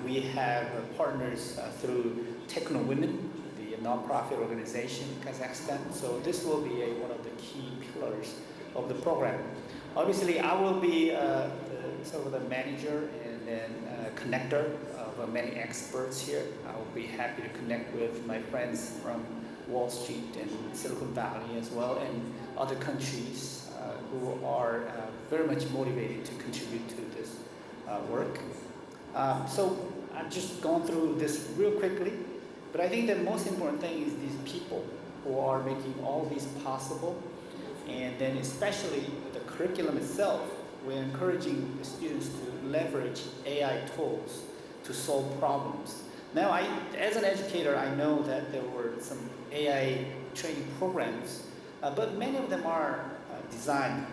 We have partners through Techno Women, the nonprofit organization in Kazakhstan. So this will be one of the key pillars of the program. Obviously, I will be sort of the manager and then connector of many experts here. I will be happy to connect with my friends from Wall Street and Silicon Valley as well, and other countries who are very much motivated to contribute to this work. So I've just gone through this real quickly, but I think the most important thing is these people who are making all these possible, and then especially the curriculum itself. We're encouraging the students to leverage AI tools to solve problems. Now, as an educator, I know that there were some AI training programs, but many of them are designed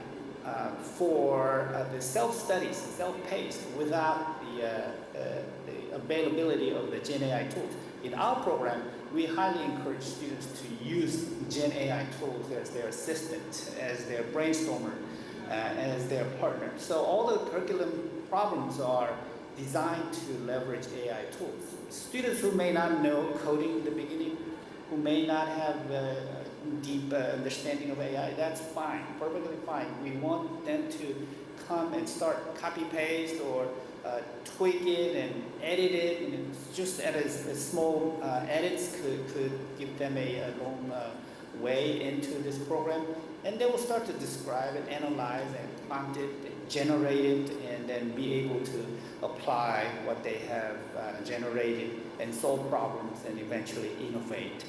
for the self-studies, self-paced, without the availability of the Gen AI tools. In our program, we highly encourage students to use Gen AI tools as their assistant, as their brainstormer, as their partner. So all the curriculum problems are designed to leverage AI tools. Students who may not know coding in the beginning, who may not have a deep understanding of AI, that's fine, perfectly fine. We want them to come and start copy-paste or tweak it and edit it, and just at a small edits could give them a way into this program, and they will start to describe and analyze and prompt it, and generate it, and then be able to apply what they have generated and solve problems and eventually innovate.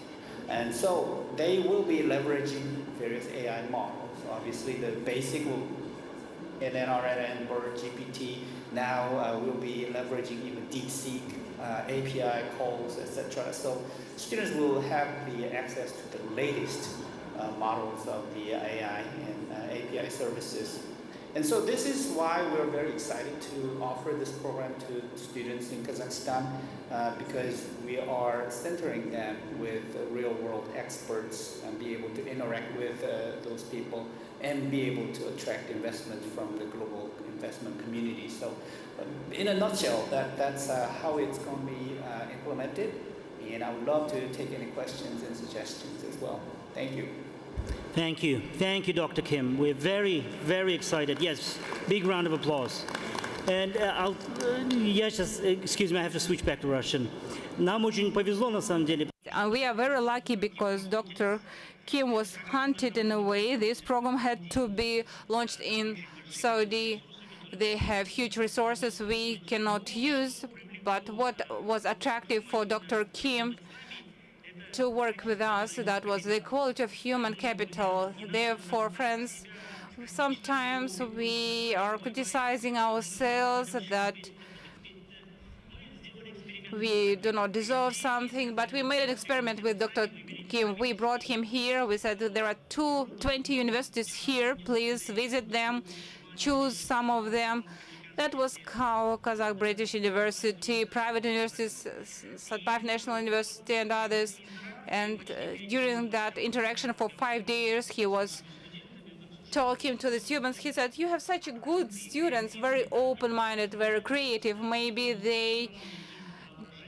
And so they will be leveraging various AI models. Obviously, the basic will NNRN, BERT, GPT. Now we'll be leveraging even DeepSeek, API calls, etc. So students will have the access to the latest models of the AI and API services. And so this is why we're very excited to offer this program to students in Kazakhstan, because we are centering them with real-world experts and be able to interact with those people and be able to attract investment from the global investment community. So in a nutshell, that's how it's going to be implemented. And I would love to take any questions and suggestions as well. Thank you. Thank you. Thank you, Dr. Kim. We're very, very excited. Yes, big round of applause. And excuse me, I have to switch back to Russian. Нам очень повезло, на самом деле. We are very lucky because Dr. Kim was hunted in a way. This program had to be launched in Saudi. They have huge resources we cannot use. But what was attractive for Dr. Kim to work with us, that was the quality of human capital. Therefore, friends, sometimes we are criticizing ourselves that we do not deserve something, but we made an experiment with Dr. Kim. We brought him here. We said that there are 20 universities here. Please visit them, choose some of them. That was Kazakh British University, private universities, Satpav National University, and others. And during that interaction for 5 days, he was talking to the students. He said, "You have such good students, very open-minded, very creative. Maybe they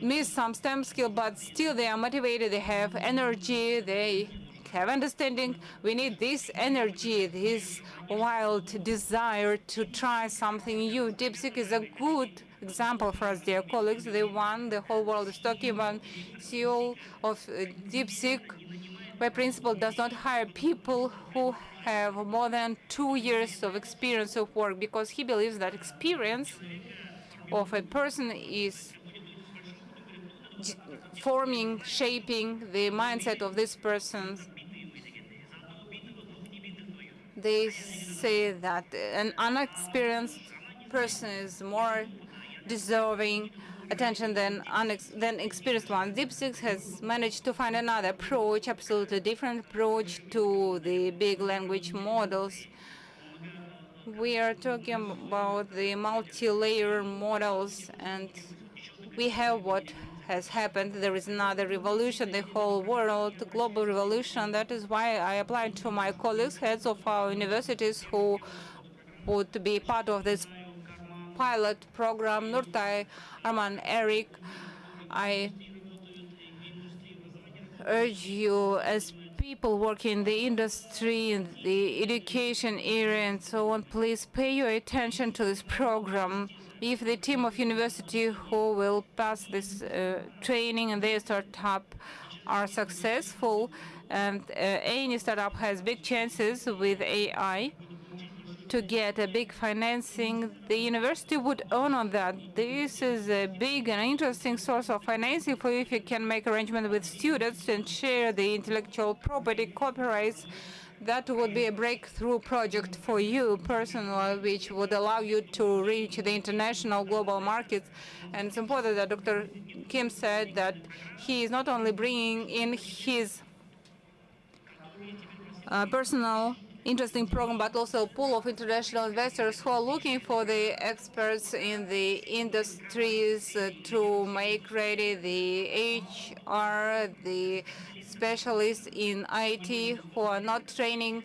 miss some STEM skill, but still they are motivated. They have energy. They have understanding. We need this energy, this wild desire to try something new. DeepSeek is a good example for us, dear colleagues. The one the whole world is talking about. CEO of DeepSeek, by principle, does not hire people who have more than 2 years of experience of work, because he believes that experience of a person is forming, shaping the mindset of this person. They say that an unexperienced person is more deserving attention than experienced one. DeepSeek has managed to find another approach, absolutely different approach to the big language models. We are talking about the multi-layer models, and we have what has happened. There is another revolution, the whole world, global revolution. That is why I applied to my colleagues, heads of our universities, who would be part of this pilot program, Nurtai, Arman, Eric. I urge you, as people working in the industry, in the education area, and so on, please pay your attention to this program. If the team of university who will pass this training and their startup are successful, and any startup has big chances with AI to get a big financing, the university would earn on that. This is a big and interesting source of financing for you if you can make arrangements with students and share the intellectual property copyrights. That would be a breakthrough project for you personally, which would allow you to reach the international global markets. And it's important that Dr. Kim said that he is not only bringing in his personal interesting program, but also a pool of international investors who are looking for the experts in the industries to make ready the HR, the specialists in IT who are not training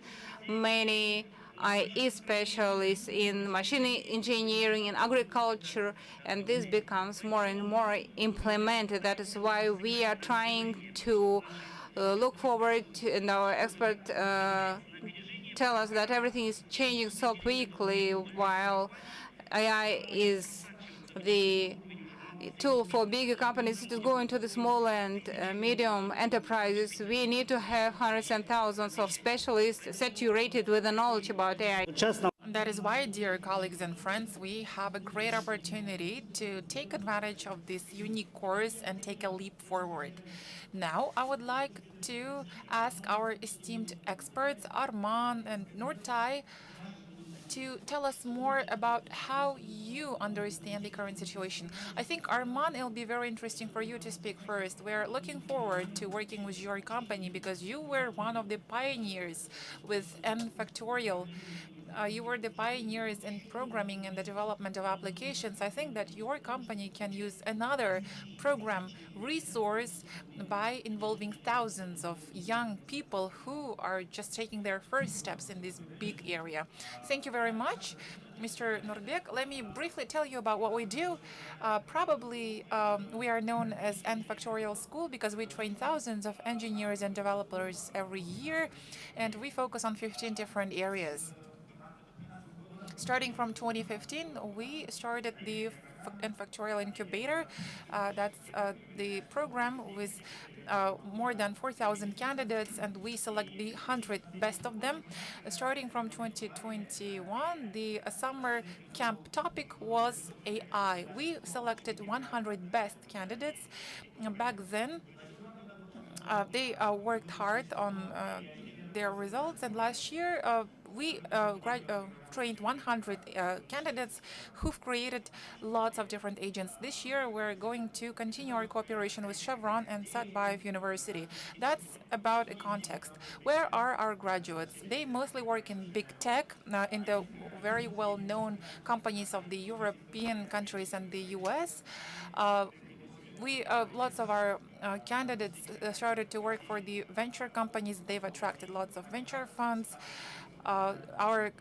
many IE specialists in machine engineering, in agriculture, and this becomes more and more implemented. That is why we are trying to look forward to, and our experts tell us that everything is changing so quickly, while AI is the tool for bigger companies to go into the small and medium enterprises. We need to have hundreds and thousands of specialists saturated with the knowledge about AI. That is why, dear colleagues and friends, we have a great opportunity to take advantage of this unique course and take a leap forward. Now, I would like to ask our esteemed experts, Arman and Nurtai, to tell us more about how you understand the current situation. I think, Arman, it'll be very interesting for you to speak first. We're looking forward to working with your company because you were one of the pioneers with N factorial. You were the pioneers in programming and the development of applications. I think that your company can use another program resource by involving thousands of young people who are just taking their first steps in this big area. Thank you very much, Mr. Nurbek. Let me briefly tell you about what we do. Probably we are known as N Factorial School because we train thousands of engineers and developers every year, and we focus on 15 different areas. Starting from 2015, we started the N Factorial Incubator. That's the program with more than 4,000 candidates, and we select the 100 best of them. Starting from 2021, the summer camp topic was AI. We selected 100 best candidates. Back then, they worked hard on their results, and last year we trained 100 candidates who've created lots of different agents. This year we're going to continue our cooperation with Chevron and Satbayev University. That's about a context. Where are our graduates? They mostly work in big tech, in the very well-known companies of the European countries and the US. Lots of our candidates started to work for the venture companies. They've attracted lots of venture funds. Our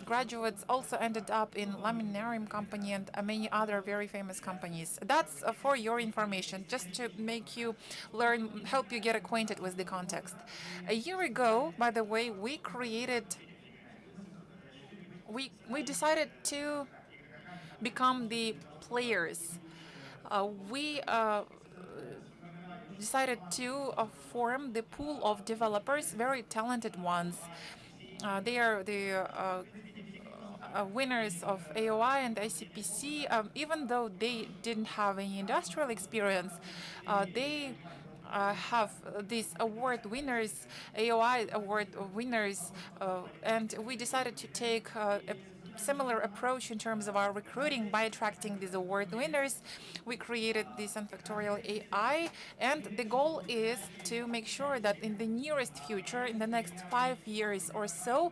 graduates also ended up in Laminarium company and many other very famous companies. That's for your information, just to make you learn, help you get acquainted with the context. A year ago, by the way, we decided to become the players. We decided to form the pool of developers, very talented ones. They are the winners of AOI and ICPC. Even though they didn't have any industrial experience, they have these award winners, AOI award winners, and we decided to take a similar approach in terms of our recruiting by attracting these award winners. We created this N Factorial AI, and the goal is to make sure that in the nearest future, in the next 5 years or so,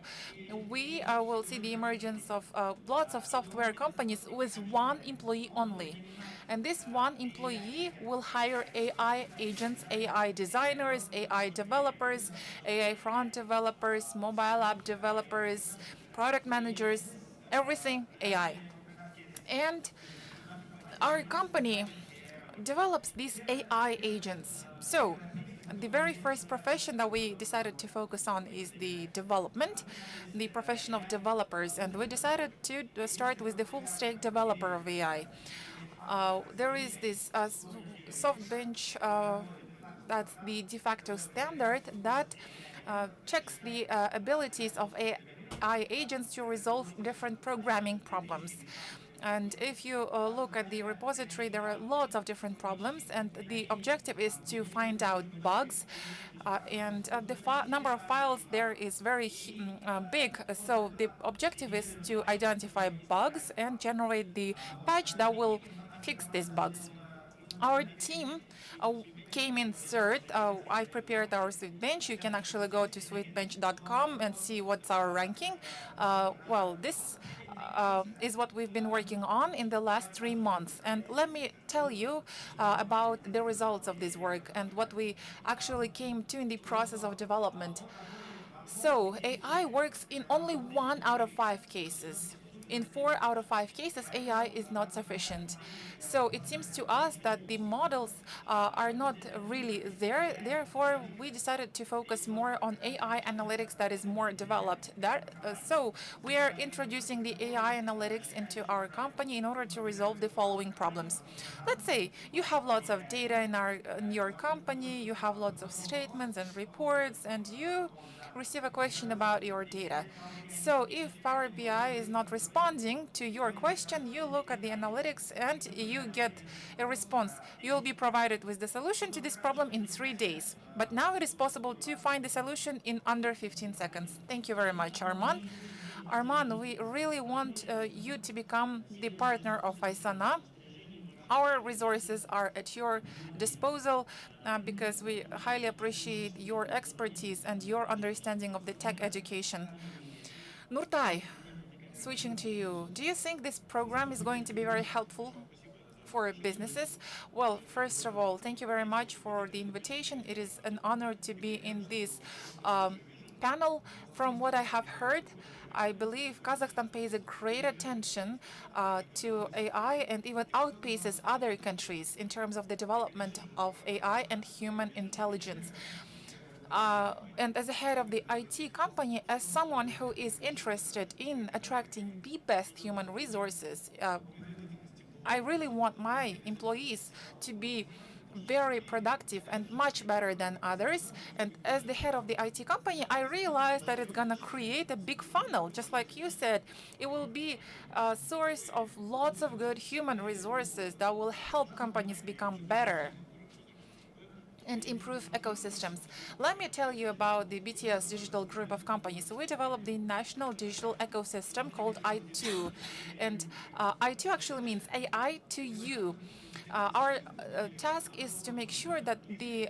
we will see the emergence of lots of software companies with one employee only. And this one employee will hire AI agents, AI designers, AI developers, AI front developers, mobile app developers, product managers, everything AI. And our company develops these AI agents. So the very first profession that we decided to focus on is the development, the profession of developers. And we decided to start with the full stack developer of AI. There is this soft bench, that's the de facto standard that checks the abilities of AI agents to resolve different programming problems. And if you look at the repository, there are lots of different problems, and the objective is to find out bugs. And the number of files there is very big, so the objective is to identify bugs and generate the patch that will fix these bugs. Our team came in third. I prepared our sweet bench. You can actually go to sweetbench.com and see what's our ranking. Well, this is what we've been working on in the last 3 months. And let me tell you about the results of this work and what we actually came to in the process of development. So AI works in only 1 out of 5 cases. in 4 out of 5 cases, AI is not sufficient. So it seems to us that the models are not really there. Therefore, we decided to focus more on AI analytics that is more developed. So we are introducing the AI analytics into our company in order to resolve the following problems. Let's say you have lots of data in your company, you have lots of statements and reports, and you receive a question about your data. So if Power BI is not responding to your question, you look at the analytics and you get a response. You'll be provided with the solution to this problem in 3 days. But now it is possible to find the solution in under 15 seconds. Thank you very much, Arman. Arman, we really want you to become the partner of Faisana. Our resources are at your disposal because we highly appreciate your expertise and your understanding of the tech education. Nurtai, switching to you, do you think this program is going to be very helpful for businesses? Well, first of all, thank you very much for the invitation. It is an honor to be in this panel. From what I have heard, I believe Kazakhstan pays a great attention to AI and even outpaces other countries in terms of the development of AI and human intelligence. And as a head of the IT company, as someone who is interested in attracting the best human resources, I really want my employees to be very productive and much better than others. And as the head of the IT company, I realized that it's gonna create a big funnel. Just like you said, it will be a source of lots of good human resources that will help companies become better and improve ecosystems. Let me tell you about the BTS digital group of companies. So we developed the national digital ecosystem called I2. And I2 actually means AI to you. Our task is to make sure that the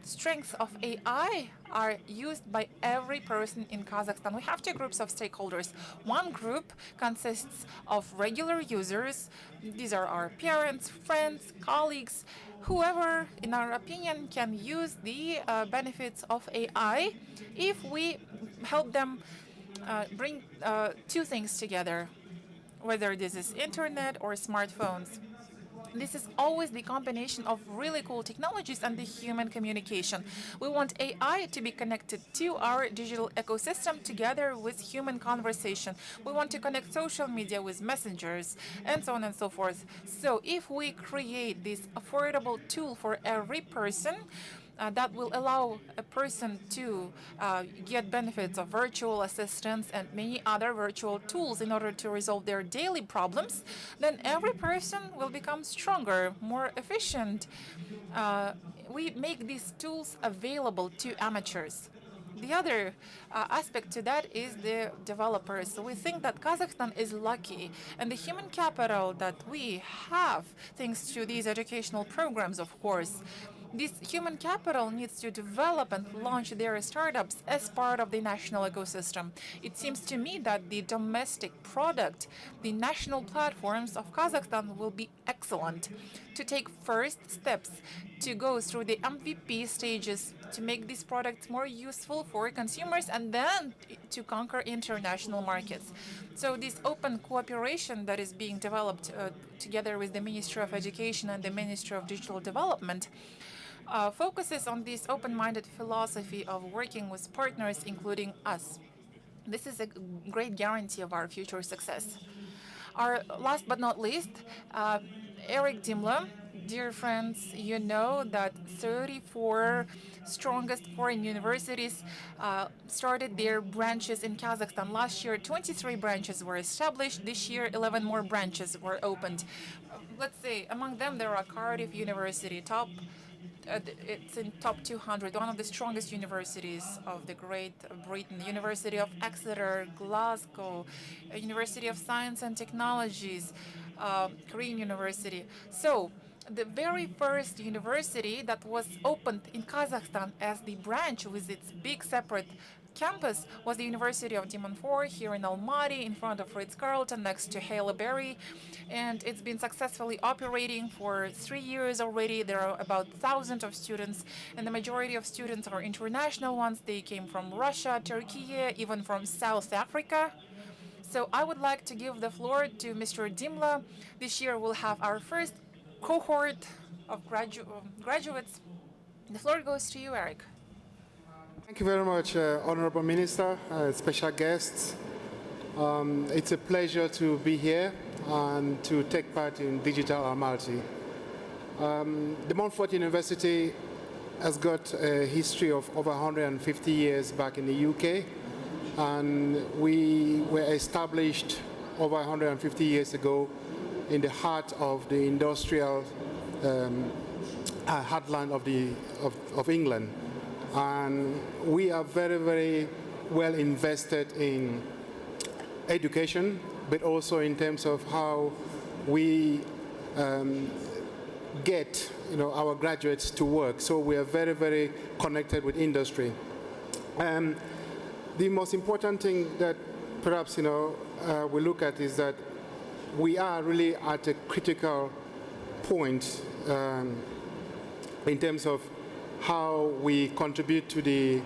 strengths of AI are used by every person in Kazakhstan. We have two groups of stakeholders. One group consists of regular users. These are our parents, friends, colleagues, whoever, in our opinion, can use the benefits of AI if we help them bring two things together, whether this is internet or smartphones. This is always the combination of really cool technologies and the human communication. We want AI to be connected to our digital ecosystem together with human conversation. We want to connect social media with messengers and so on and so forth. So if we create this affordable tool for every person, that will allow a person to get benefits of virtual assistants and many other virtual tools in order to resolve their daily problems, then every person will become stronger, more efficient. We make these tools available to amateurs. The other aspect to that is the developers. So we think that Kazakhstan is lucky, and the human capital that we have, thanks to these educational programs, of course, this human capital needs to develop and launch their startups as part of the national ecosystem. It seems to me that the domestic product, the national platforms of Kazakhstan will be excellent to take first steps to go through the MVP stages to make these products more useful for consumers and then to conquer international markets. So this open cooperation that is being developed together with the Ministry of Education and the Ministry of Digital Development focuses on this open-minded philosophy of working with partners, including us. This is a great guarantee of our future success. Our last but not least, Eric Dimla, dear friends, you know that 34 strongest foreign universities started their branches in Kazakhstan. Last year, 23 branches were established. This year, 11 more branches were opened. Let's say among them there are Cardiff University, it's in top 200, one of the strongest universities of the Great Britain, University of Exeter, Glasgow, University of Science and Technologies, Korean University. So the very first university that was opened in Kazakhstan as the branch with its big separate campus was the University of Demon 4 here in Almaty, in front of Ritz-Carlton, next to Haile Berry. And it's been successfully operating for 3 years already. There are about 1,000 of students, and the majority of students are international ones. They came from Russia, Turkey, even from South Africa. So I would like to give the floor to Mr. Dimla. This year we'll have our first cohort of graduates. The floor goes to you, Eric. Thank you very much, Honorable Minister, special guests. It's a pleasure to be here and to take part in Digital Almaty. The Montfort University has got a history of over 150 years back in the UK, and we were established over 150 years ago in the heart of the industrial heartland of England. And we are very, very well invested in education, but also in terms of how we get our graduates to work. So we are very, very connected with industry. The most important thing that perhaps we look at is that we are really at a critical point in terms of how we contribute to the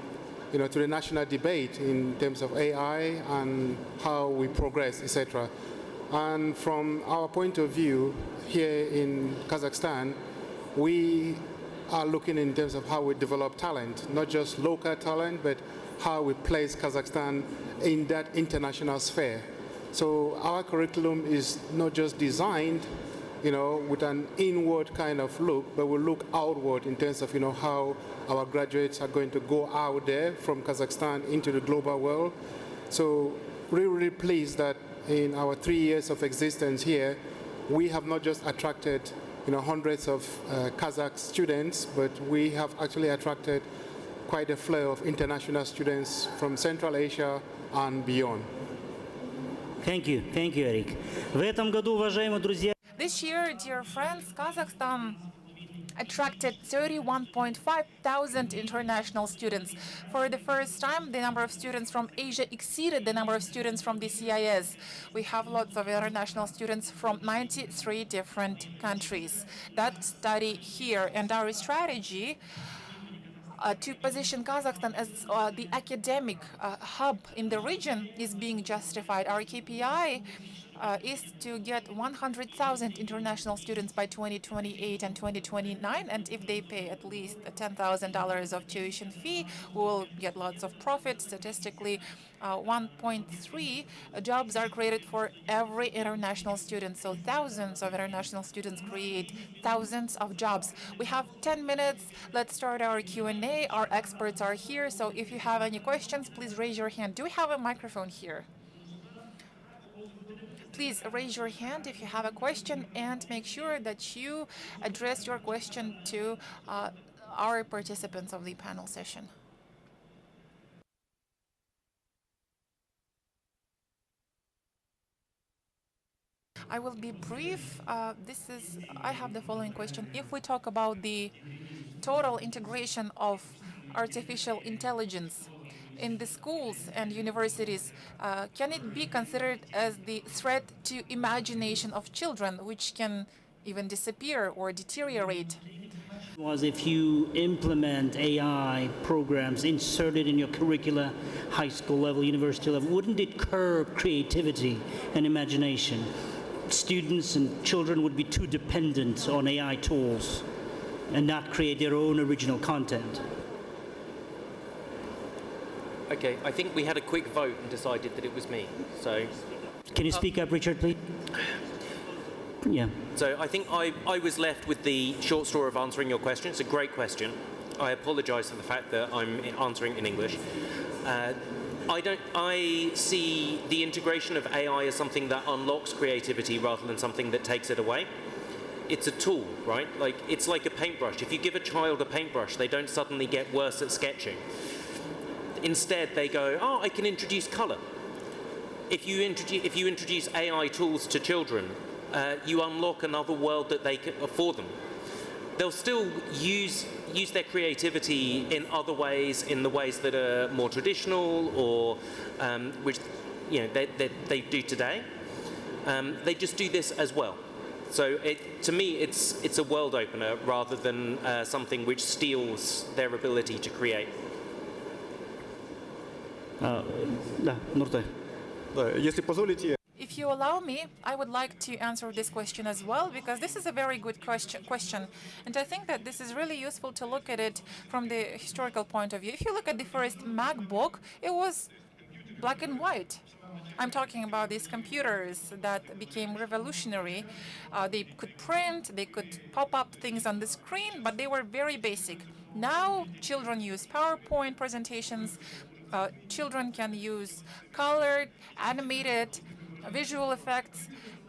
to the national debate in terms of AI and how we progress, etc. And from our point of view here in Kazakhstan, we are looking in terms of how we develop talent, not just local talent, but how we place Kazakhstan in that international sphere. So our curriculum is not just designed with an inward kind of look, but we look outward in terms of, how our graduates are going to go out there from Kazakhstan into the global world. So really, really pleased that in our 3 years of existence here, we have not just attracted, hundreds of Kazakh students, but we have actually attracted quite a flow of international students from Central Asia and beyond. Thank you, Eric. В этом году, уважаемые друзья, This year, dear friends, Kazakhstan attracted 31,500 international students. For the first time, the number of students from Asia exceeded the number of students from the CIS. We have lots of international students from 93 different countries that study here. And our strategy to position Kazakhstan as the academic hub in the region is being justified. Our KPI is to get 100,000 international students by 2028 and 2029, and if they pay at least $10,000 of tuition fee, we'll get lots of profit. Statistically, 1.3 jobs are created for every international student, so thousands of international students create thousands of jobs. We have 10 minutes. Let's start our Q&A. Our experts are here, so if you have any questions, please raise your hand. Do we have a microphone here? Please raise your hand if you have a question, and make sure that you address your question to our participants of the panel session. I will be brief. I have the following question. If we talk about the total integration of artificial intelligence in the schools and universities, can it be considered as the threat to imagination of children, which can even disappear or deteriorate? Was if you implement AI programs inserted in your curricula, high school level, university level, wouldn't it curb creativity and imagination? Students and children would be too dependent on AI tools and not create their own original content. Okay, I think we had a quick vote and decided that it was me. So, can you speak up, Richard, please? Yeah. So I think I was left with the short straw of answering your question. It's a great question. I apologize for the fact that I'm answering in English. I see the integration of AI as something that unlocks creativity rather than something that takes it away. It's a tool, right? It's like a paintbrush. If you give a child a paintbrush, they don't suddenly get worse at sketching. Instead, they go, oh, I can introduce color. If you introduce AI tools to children, you unlock another world that they can for them. They'll still use their creativity in other ways, in the ways that are more traditional or which they do today. They just do this as well. So to me, it's a world opener rather than something which steals their ability to create. Да, Нуртай. Если позволите, If you allow me, I would like to answer this question as well, because this is a very good question. And I think that this is really useful to look at it from the historical point of view. If you look at the first MacBook, it was black and white. I'm talking about these computers that became revolutionary. They could print, they could pop up things on the screen, but they were very basic. Now, children use PowerPoint presentations. Children can use colored, animated, visual effects.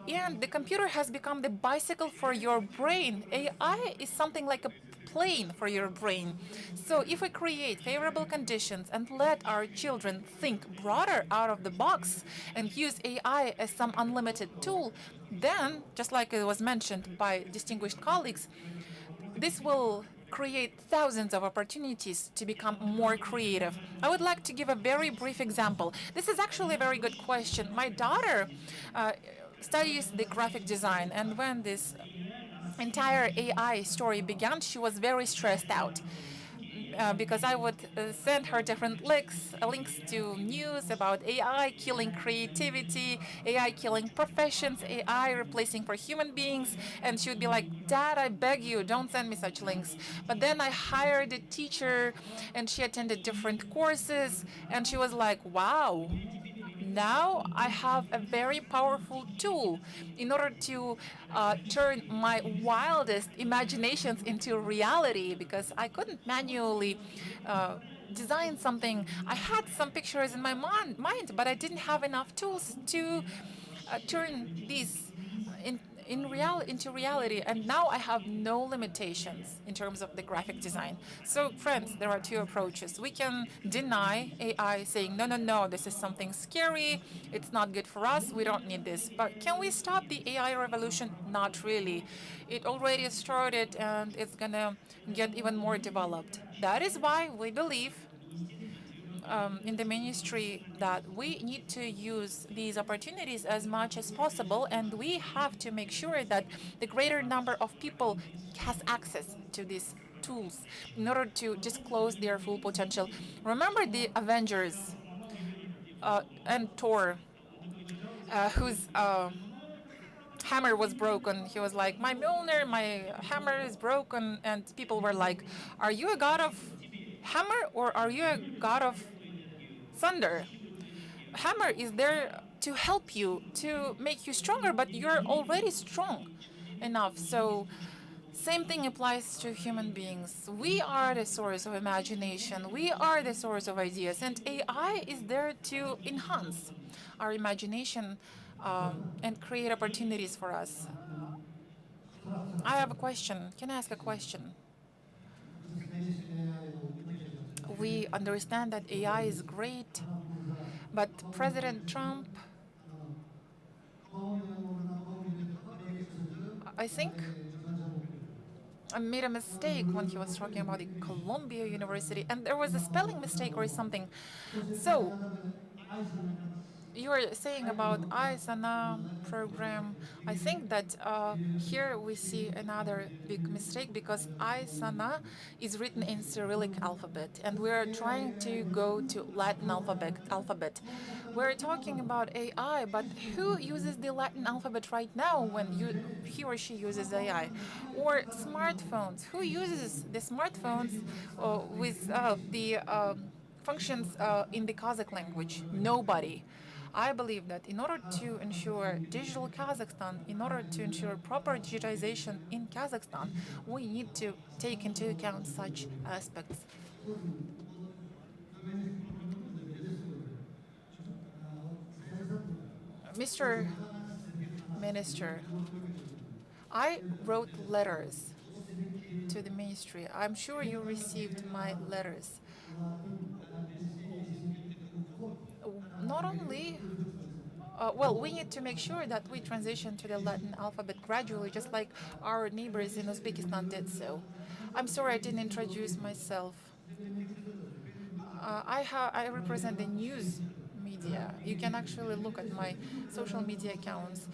And the computer has become the bicycle for your brain. AI is something like a plane for your brain. So if we create favorable conditions and let our children think broader out of the box and use AI as some unlimited tool, then, just like it was mentioned by distinguished colleagues, this will create thousands of opportunities to become more creative. I would like to give a very brief example. This is actually a very good question. My daughter studies the graphic design, and when this entire AI story began, she was very stressed out. Because I would send her different links to news about AI killing creativity, AI killing professions, AI replacing for human beings, and she would be like, "Dad, I beg you, don't send me such links." But then I hired a teacher, and she attended different courses, and she was like, "Wow, now I have a very powerful tool in order to turn my wildest imaginations into reality, because I couldn't manually design something. I had some pictures in my mind, but I didn't have enough tools to turn these into reality, and now I have no limitations in terms of the graphic design. So friends, there are two approaches. We can deny AI, saying, no, no, no, this is something scary, it's not good for us, we don't need this. But can we stop the AI revolution? Not really. It already started, and it's gonna get even more developed. That is why we believe in the ministry that we need to use these opportunities as much as possible, and we have to make sure that the greater number of people has access to these tools in order to disclose their full potential. Remember the Avengers and Thor, whose hammer was broken. He was like, "My Mjolnir, my hammer is broken," and people were like, "Are you a god of hammer or are you a god of thunder?" Hammer is there to help you, to make you stronger, but you're already strong enough. So same thing applies to human beings. We are the source of imagination. We are the source of ideas, and AI is there to enhance our imagination and create opportunities for us. I have a question. Can I ask a question? We understand that AI is great, but President Trump, I think, made a mistake when he was talking about the Columbia University, and there was a spelling mistake or something. So you were saying about ISANA program. I think that here we see another big mistake, because ISANA is written in Cyrillic alphabet, and we are trying to go to Latin alphabet. We're talking about AI, but who uses the Latin alphabet right now when he or she uses AI? Or smartphones. Who uses the smartphones with the functions in the Kazakh language? Nobody. I believe that in order to ensure digital Kazakhstan, in order to ensure proper digitization in Kazakhstan, we need to take into account such aspects. Mr. Minister, I wrote letters to the ministry. I'm sure you received my letters. Not only well, we need to make sure that we transition to the Latin alphabet gradually, just like our neighbors in Uzbekistan did so. I'm sorry I didn't introduce myself. I represent the news media. You can actually look at my social media accounts.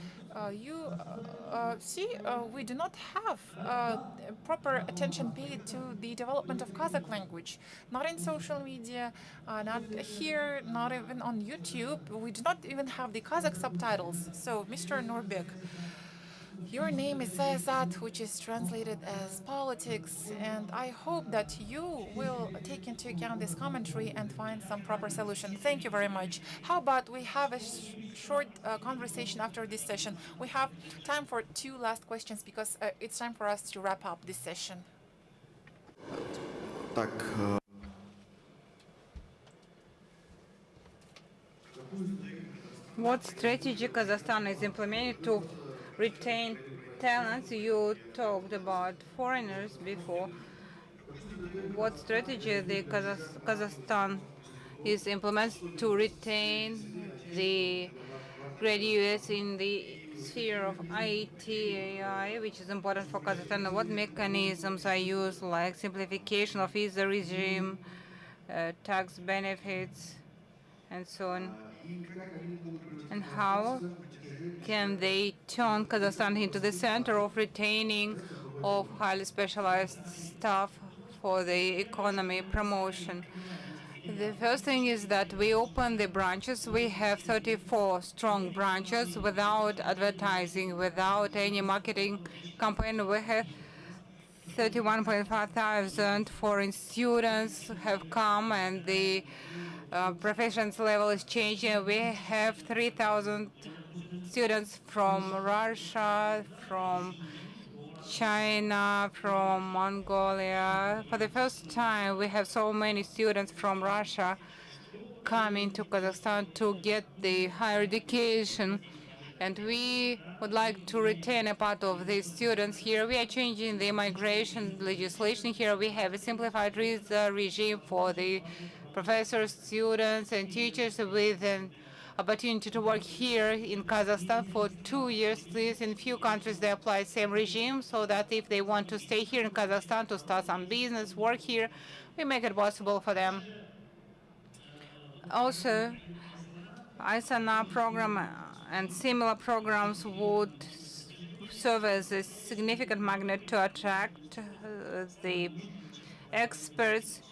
We do not have proper attention paid to the development of Kazakh language. Not in social media, not here, not even on YouTube. We do not even have the Kazakh subtitles. So, Mr. Norbek, your name is Sayasat, which is translated as politics, and I hope that you will take into account this commentary and find some proper solution. Thank you very much. How about we have a short conversation after this session? We have time for two last questions because it's time for us to wrap up this session. What strategy Kazakhstan is implementing to retain talents? You talked about foreigners before. What strategy the Kazakhstan is implementing to retain the graduates in the sphere of IT, AI, which is important for Kazakhstan? What mechanisms are used, like simplification of visa regime, tax benefits, and so on? And how can they turn Kazakhstan into the center of retaining of highly specialized staff for the economy promotion? The first thing is that we open the branches. We have 34 strong branches without advertising, without any marketing campaign. We have 31.5 thousand foreign students have come, and the professions level is changing. We have 3,000 students from Russia, from China, from Mongolia. For the first time, we have so many students from Russia coming to Kazakhstan to get the higher education. And we would like to retain a part of these students here. We are changing the immigration legislation here. We have a simplified visa regime for the professors, students, and teachers with an opportunity to work here in Kazakhstan for 2 years. This in few countries they apply same regime, so that if they want to stay here in Kazakhstan to start some business, work here, we make it possible for them. Also, ISANA program and similar programs would serve as a significant magnet to attract the experts.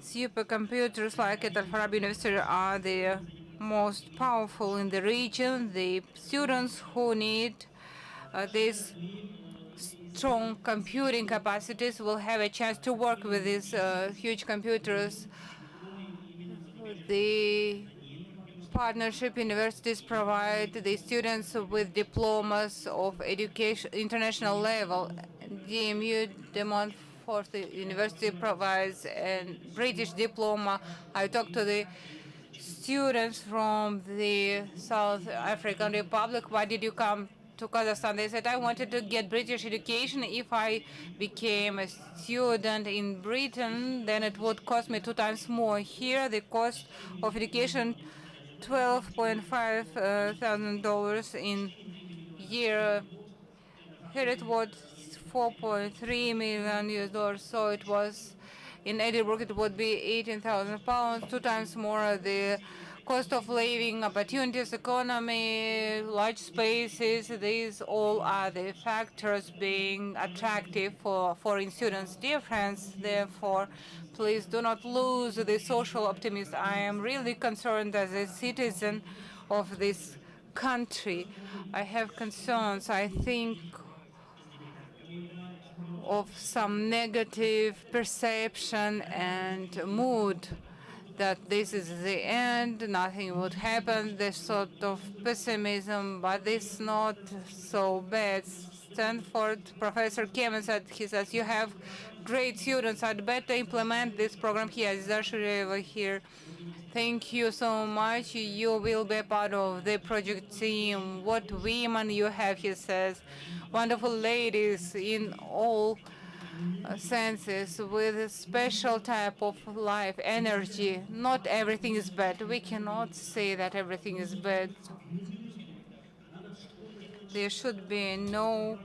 Supercomputers like at Al-Farabi University are the most powerful in the region. The students who need these strong computing capacities will have a chance to work with these huge computers. The partnership universities provide the students with diplomas of education international level. DMU, De Montfort University, provides a British diploma. I talked to the students from the South African Republic. Why did you come to Kazakhstan? They said, I wanted to get British education. If I became a student in Britain, then it would cost me 2 times more. Here, the cost of education $12.5 thousand in year. Here it was 4.3 million US dollars. So it was in Edinburgh it would be 18,000 pounds, 2 times more. The cost of living, opportunities, economy, large spaces, these all are the factors being attractive for foreign students. Dear friends, therefore, please do not lose the social optimism. I am really concerned as a citizen of this country. I have concerns. I think of some negative perception and mood that this is the end, nothing would happen, this sort of pessimism, but it's not so bad. Stanford professor Kevin said, he says, you have great students, I'd better implement this program here. Zashuri over here. Thank you so much. You will be a part of the project team. What women you have, he says. Wonderful ladies in all senses with a special type of life, energy. Not everything is bad. We cannot say that everything is bad. There should be no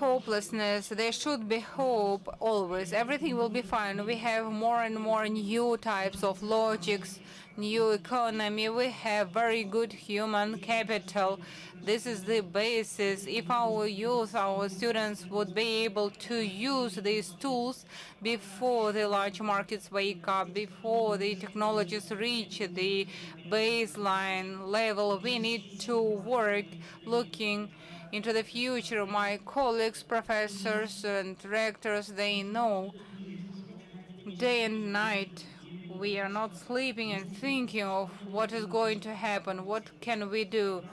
hopelessness. There should be hope always. Everything will be fine. We have more and more new types of logics, new economy. We have very good human capital. This is the basis. If our youth, our students would be able to use these tools before the large markets wake up, before the technologies reach the baseline level, we need to work looking into the future. My colleagues, professors and rectors, they know day and night we are not sleeping and thinking of what is going to happen, what can we do,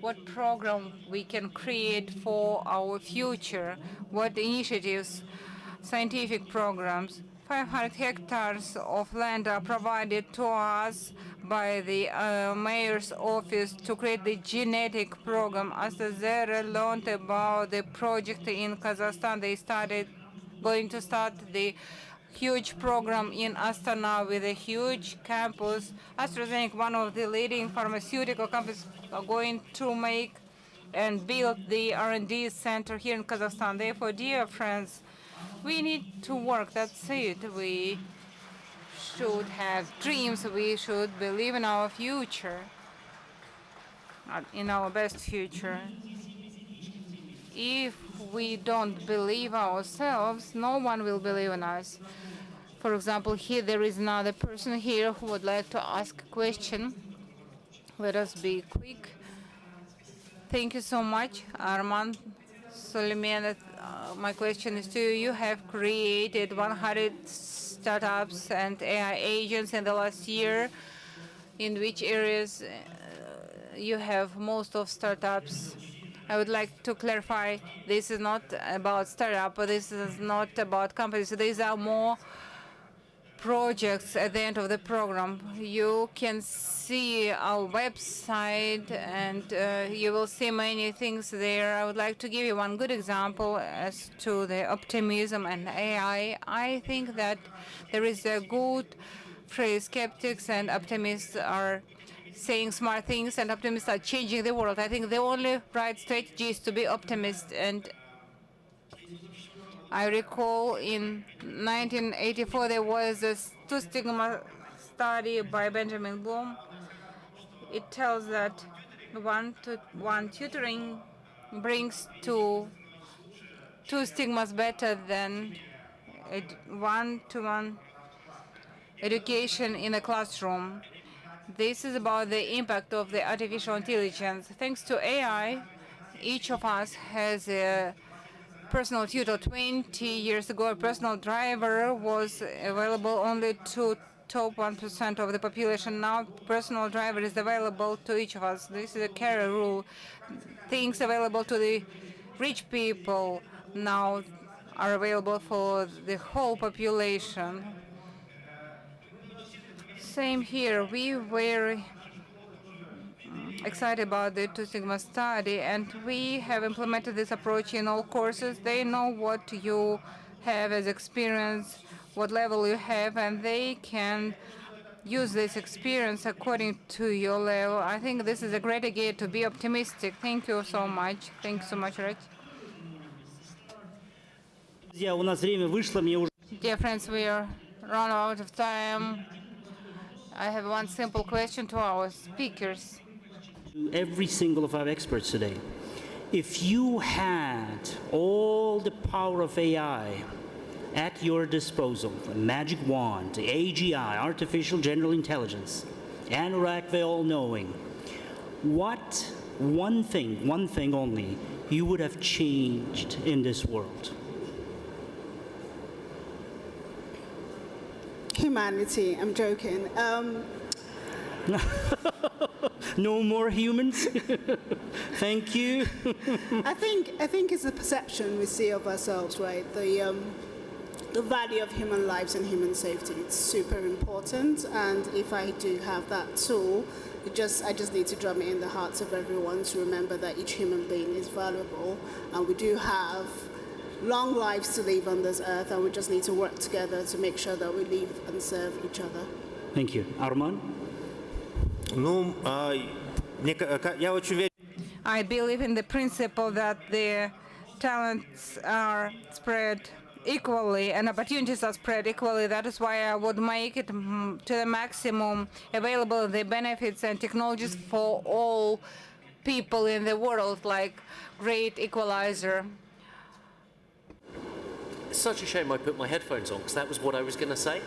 what program we can create for our future, what initiatives, scientific programs. 500 hectares of land are provided to us by the mayor's office to create the genetic program. After they learned about the project in Kazakhstan, they going to start the huge program in Astana with a huge campus. AstraZeneca, one of the leading pharmaceutical companies, are going to make and build the R&D center here in Kazakhstan. Therefore, dear friends, we need to work. That's it. We should have dreams. We should believe in our future, in our best future. If we don't believe ourselves, no one will believe in us. For example, here there is another person here who would like to ask a question. Let us be quick. Thank you so much, Arman Suleiman. My question is to you. You have created 100 startups and AI agents in the last year. In which areas you have most of startups? I would like to clarify, this is not about startup, this is not about companies. These are more projects at the end of the program. You can see our website and you will see many things there. I would like to give you one good example as to the optimism and AI. I think that there is a good phrase, skeptics and optimists are saying smart things and optimists are changing the world. I think the only right strategy is to be optimist. And I recall in 1984 there was a two-stigma study by Benjamin Bloom. It tells that one tutoring brings two stigmas better than one-to-one education in a classroom. This is about the impact of the artificial intelligence. Thanks to AI, each of us has a personal tutor. 20 years ago, a personal driver was available only to top 1% of the population. Now, personal driver is available to each of us. This is a carrier rule. Things available to the rich people now are available for the whole population. Same here. We were excited about the Two Sigma study, and we have implemented this approach in all courses. They know what you have as experience, what level you have, and they can use this experience according to your level. I think this is a great idea to be optimistic. Thank you so much. Thank you so much, Rich. Dear friends, we are run out of time. I have one simple question to our speakers. Every single of our experts today. If you had all the power of AI at your disposal, a magic wand, AGI, artificial general intelligence, Anurag, the all-knowing, what one thing only, you would have changed in this world? Humanity. I'm joking. No more humans? Thank you. I think it's the perception we see of ourselves, right? The value of human lives and human safety. It's super important, and if I do have that tool, I just need to drum it in the hearts of everyone to remember that each human being is valuable, and we do have long lives to live on this earth, and we just need to work together to make sure that we live and serve each other. Thank you. Arman? I believe in the principle that the talents are spread equally and opportunities are spread equally. That is why I would make it to the maximum available the benefits and technologies for all people in the world, like great equalizer. It's such a shame I put my headphones on, because that was what I was going to say.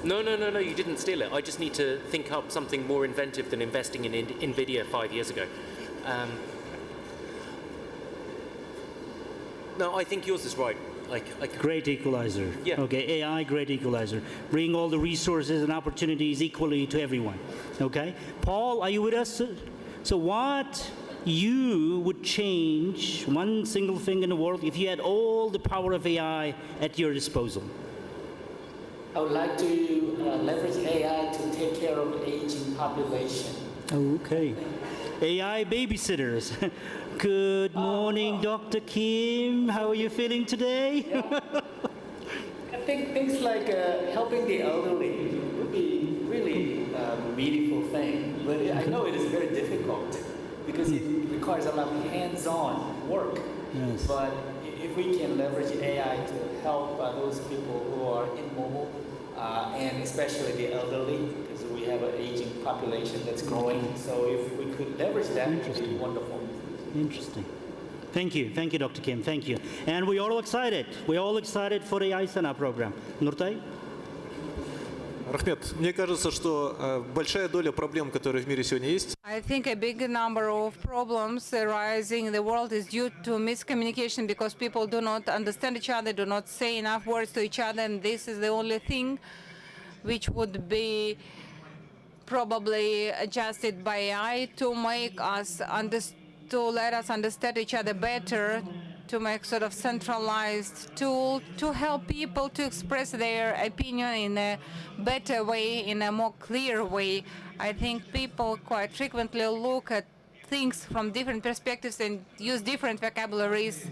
No, you didn't steal it. I just need to think up something more inventive than investing in NVIDIA 5 years ago. No, I think yours is right. Great equalizer. Yeah. Okay, AI, great equalizer. Bring all the resources and opportunities equally to everyone. Okay? Paul, are you with us? So what you would change one single thing in the world if you had all the power of AI at your disposal? I would like to leverage AI to take care of the aging population. Okay. AI babysitters. Good morning, Dr. Kim. How are you feeling today? I think things like helping the elderly would be really a meaningful thing, but I know it is very difficult because it requires a lot of hands-on work. Yes. But if we can leverage AI to help those people who are immobile, and especially the elderly, because we have an aging population that's growing. So if we could leverage that, it would be wonderful. Interesting. Thank you, Dr. Kim, thank you. And we're all excited. We're all excited for the ISANA program. Nurtay? Рахмет, мне кажется, что большая доля проблем, которые в мире сегодня есть. I think a big number of problems arising in the world is due to miscommunication because people do not understand each other, do not say enough words to each other, and this is the only thing which would be probably adjusted by AI to make us to let us understand each other better, to make sort of centralized tool to help people to express their opinion in a better way, in a more clear way. I think people quite frequently look at things from different perspectives and use different vocabularies,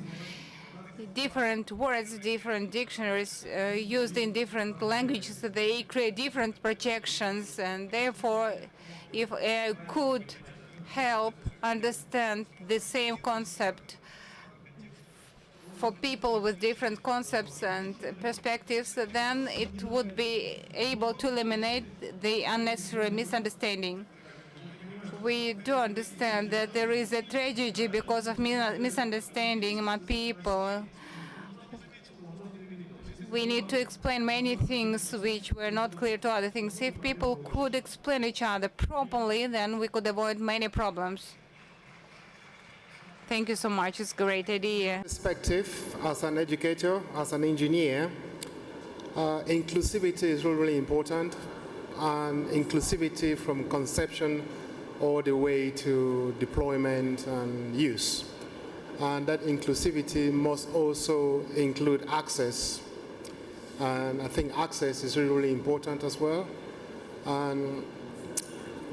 different words, different dictionaries used in different languages. They create different projections, and therefore, if AI could help understand the same concept for people with different concepts and perspectives, then it would be able to eliminate the unnecessary misunderstanding. We do understand that there is a tragedy because of misunderstanding among people. We need to explain many things which were not clear to other things. If people could explain each other properly, then we could avoid many problems. Thank you so much. It's a great idea. Perspective, as an educator, as an engineer, inclusivity is really, really important, and inclusivity from conception all the way to deployment and use. And that inclusivity must also include access. And I think access is really, really important as well. And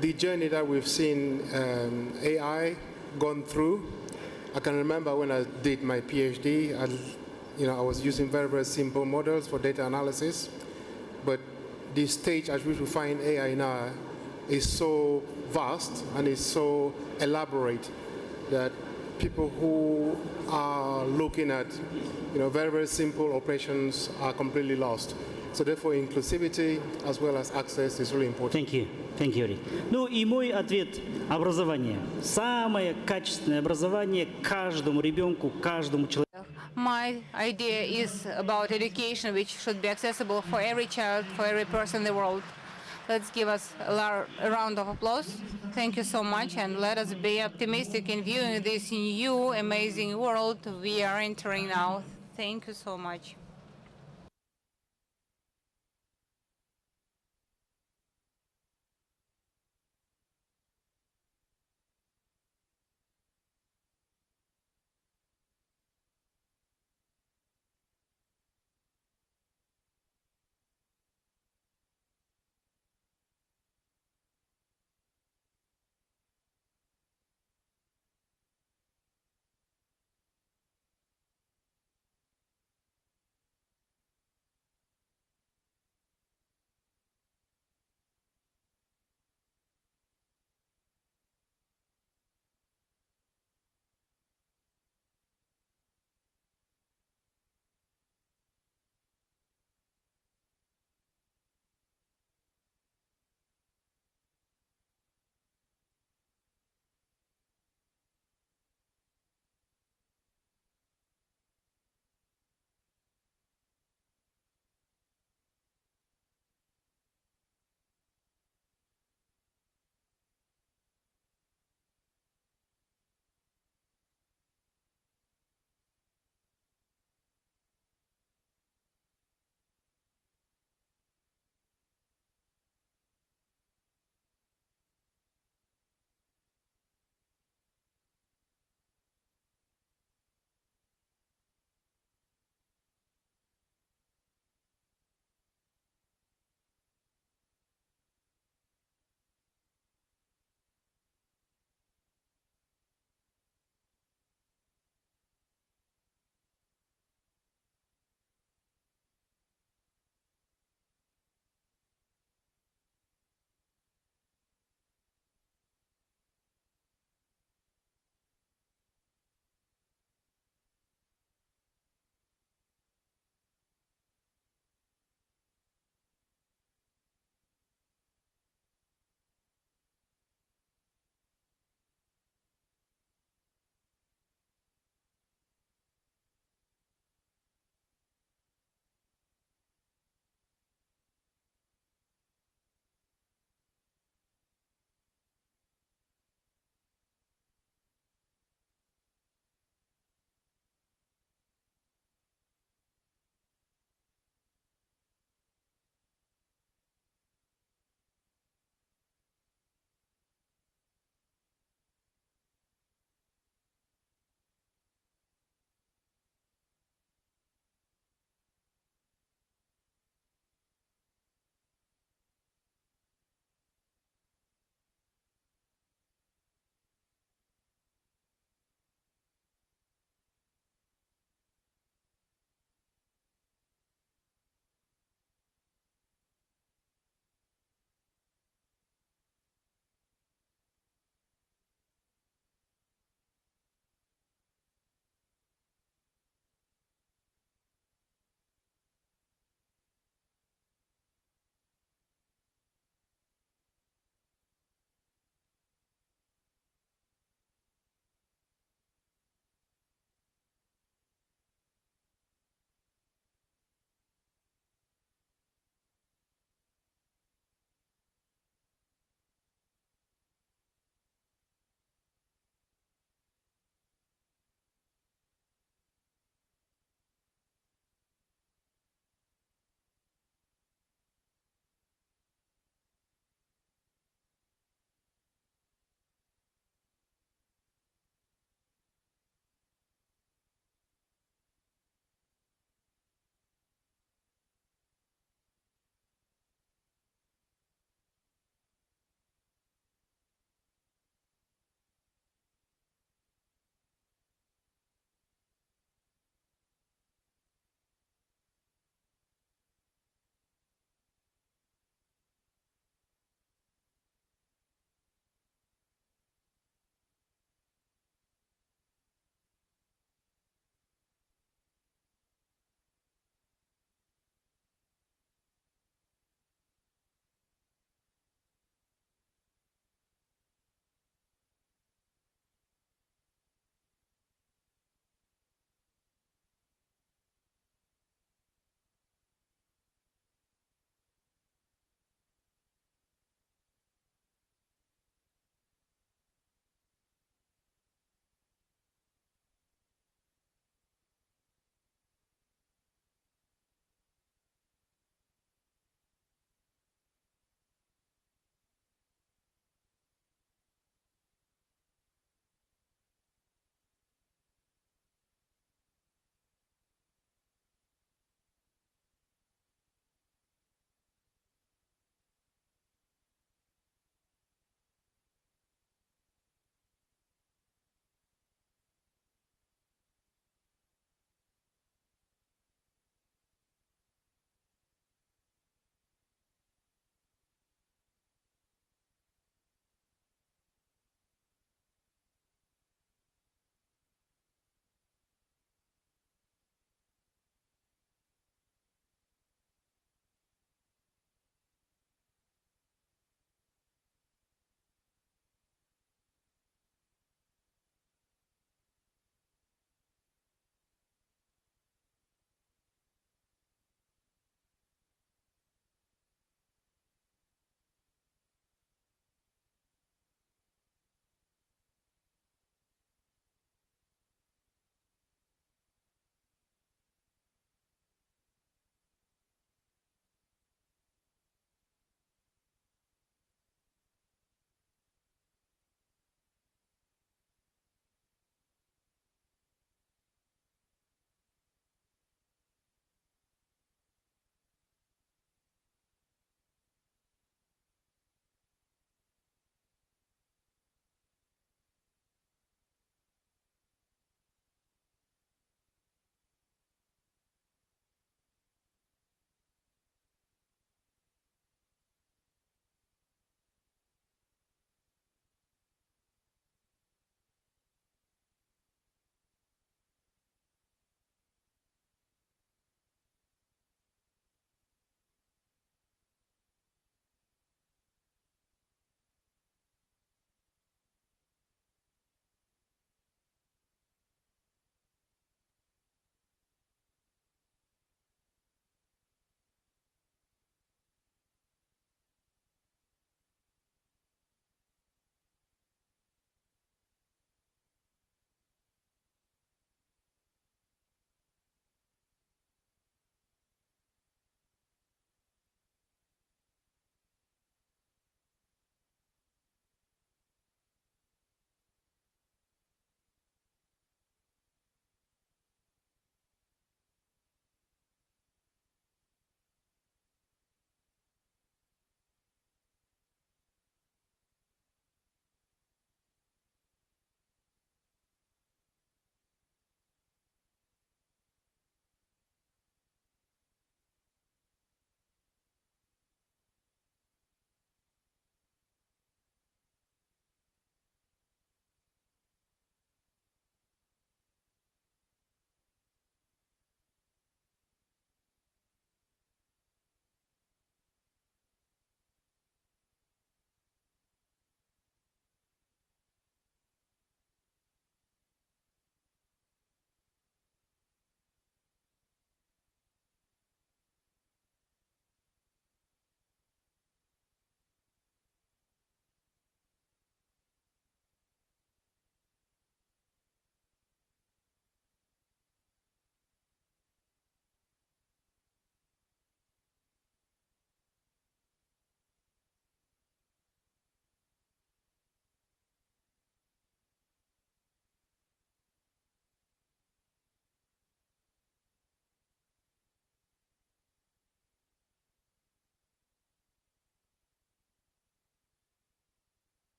the journey that we've seen AI gone through, I can remember when I did my PhD, I was using very, very simple models for data analysis. But the stage at which we find AI now is so vast and is so elaborate that people who are looking at very, very simple operations are completely lost. So therefore, inclusivity as well as access is really important. Thank you. Thank you, Yuri. Ну и мой ответ – образование. Самое качественное образование каждому ребенку, каждому человеку. My idea is about education, which should be accessible for every child, for every person in the world. Let's give us a round of applause. Thank you so much, and let us be optimistic in viewing this new, amazing world we are entering now. Thank you so much.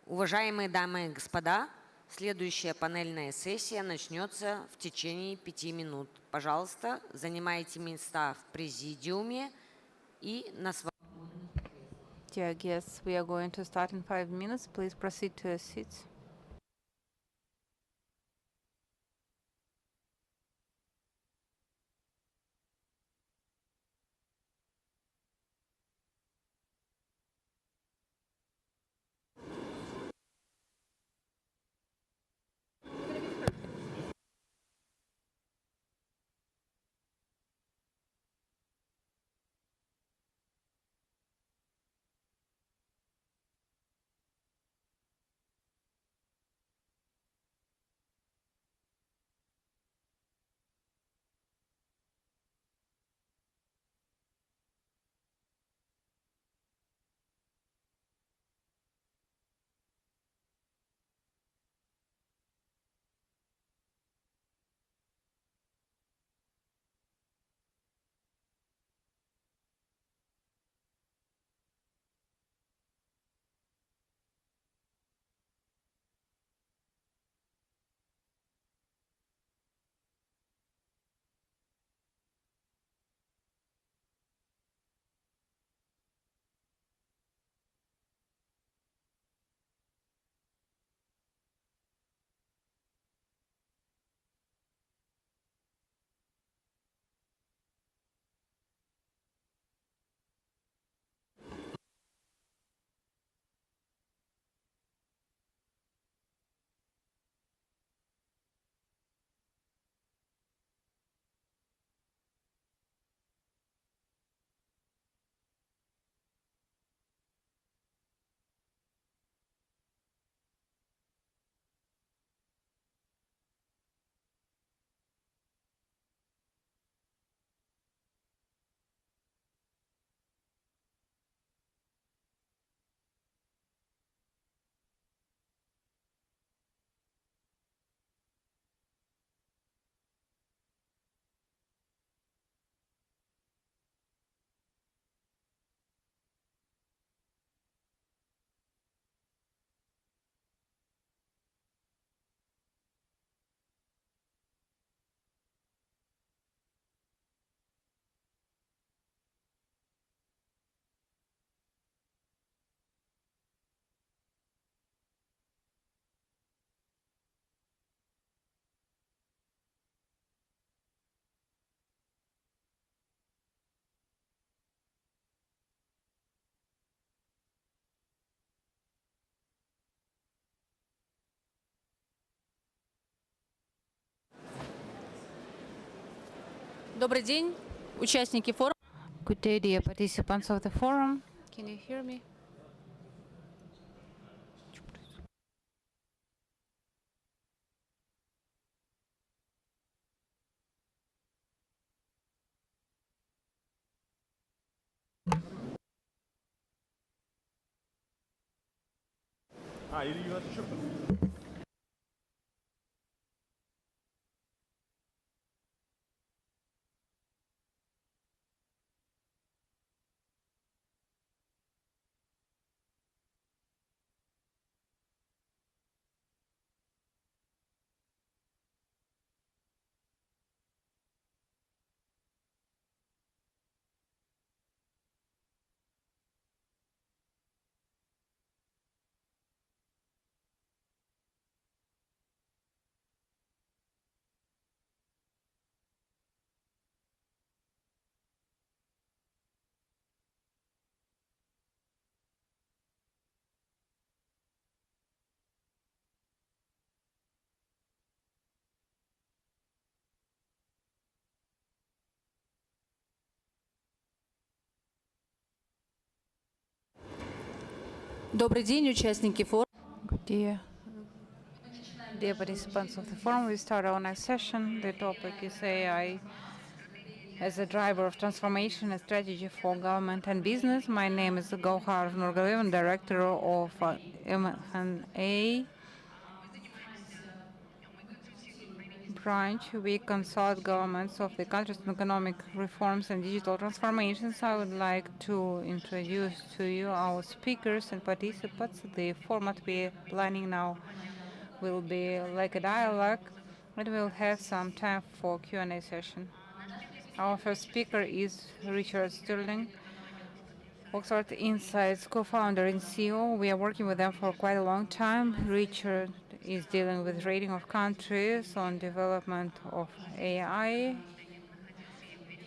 Уважаемые дамы и господа, следующая панельная сессия начнется в течение 5 минут. Пожалуйста, занимайте места в президиуме и на своем. Dear guests, we are going to start in 5 minutes. Please proceed to your seats. Добрый день, участники форума. Good day, dear participants of the forum. Can you hear me? Добрый день, участники форума. Dear participants of the forum, we start our next session. The topic is AI as a driver of transformation and strategy for government and business. My name is Gauhar Nurgaliev, Director of M&A branch, we consult governments of the countries on economic reforms and digital transformations. I would like to introduce to you our speakers and participants. The format we're planning now will be like a dialogue, and we'll have some time for Q&A session. Our first speaker is Richard Sterling, Oxford Insights co-founder and CEO. We are working with them for quite a long time. Richard is dealing with rating of countries on development of AI.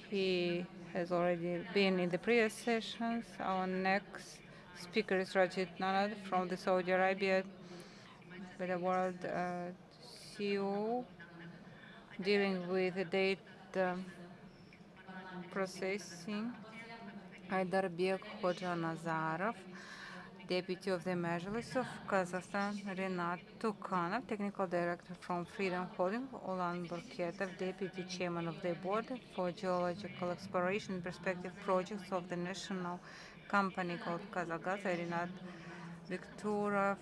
He has already been in the previous sessions. Our next speaker is Rajit Nanad from the Saudi Arabia, with the world CEO, dealing with the data processing. Aydarbek Hojanazarov, Deputy of the Majlis of Kazakhstan, Renat Tukanov, Technical Director from Freedom Holding, Ulan Burketov, Deputy Chairman of the Board for Geological Exploration and Perspective Projects of the national company called Kazakhstan, Renat Viktorov,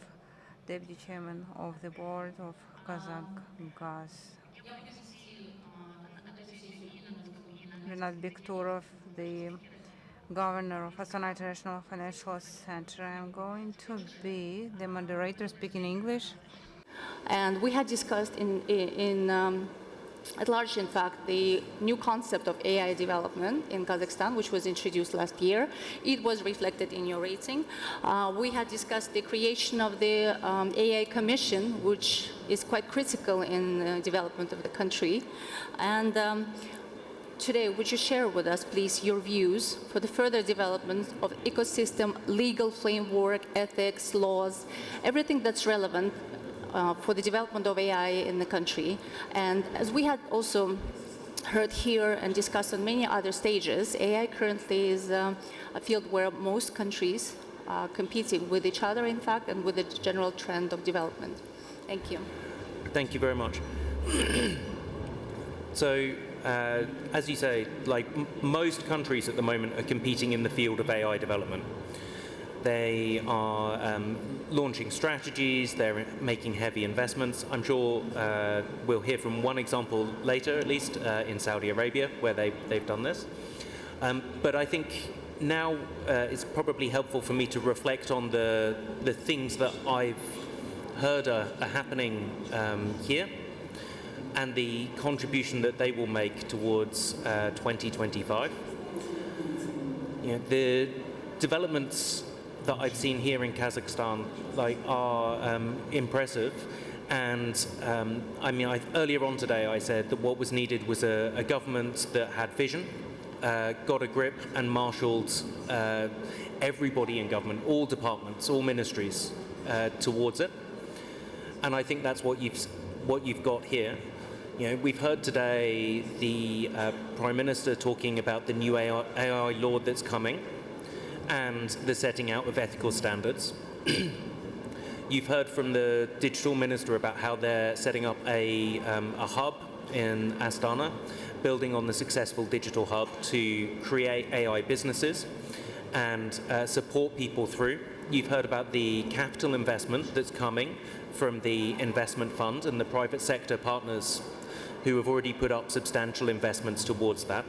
Deputy Chairman of the Board of Kazakhgas. Renat Viktorov, the Governor of Astana International Financial Center. I'm going to be the moderator speaking English. And we had discussed at large, in fact, the new concept of AI development in Kazakhstan, which was introduced last year. It was reflected in your rating. We had discussed the creation of the AI Commission, which is quite critical in the development of the country. And today, would you share with us, please, your views for the further development of ecosystem, legal framework, ethics, laws, everything that's relevant for the development of AI in the country? And as we had also heard here and discussed on many other stages, AI currently is a field where most countries are competing with each other, in fact, and with the general trend of development. Thank you. Thank you very much. So, as you say, like most countries at the moment are competing in the field of AI development. They are launching strategies, they're making heavy investments. I'm sure we'll hear from one example later, at least, in Saudi Arabia, where they've done this. But I think now it's probably helpful for me to reflect on the things that I've heard are happening here, and the contribution that they will make towards 2025. You know, the developments that I've seen here in Kazakhstan are impressive, and I mean, earlier on today I said that what was needed was a government that had vision, got a grip, and marshaled everybody in government, all departments, all ministries towards it. And I think that's what you've got here. You know, we've heard today the Prime Minister talking about the new AI law that's coming and the setting out of ethical standards. You've heard from the Digital Minister about how they're setting up a hub in Astana, building on the successful digital hub to create AI businesses and support people through. You've heard about the capital investment that's coming from the investment fund and the private sector partners who have already put up substantial investments towards that.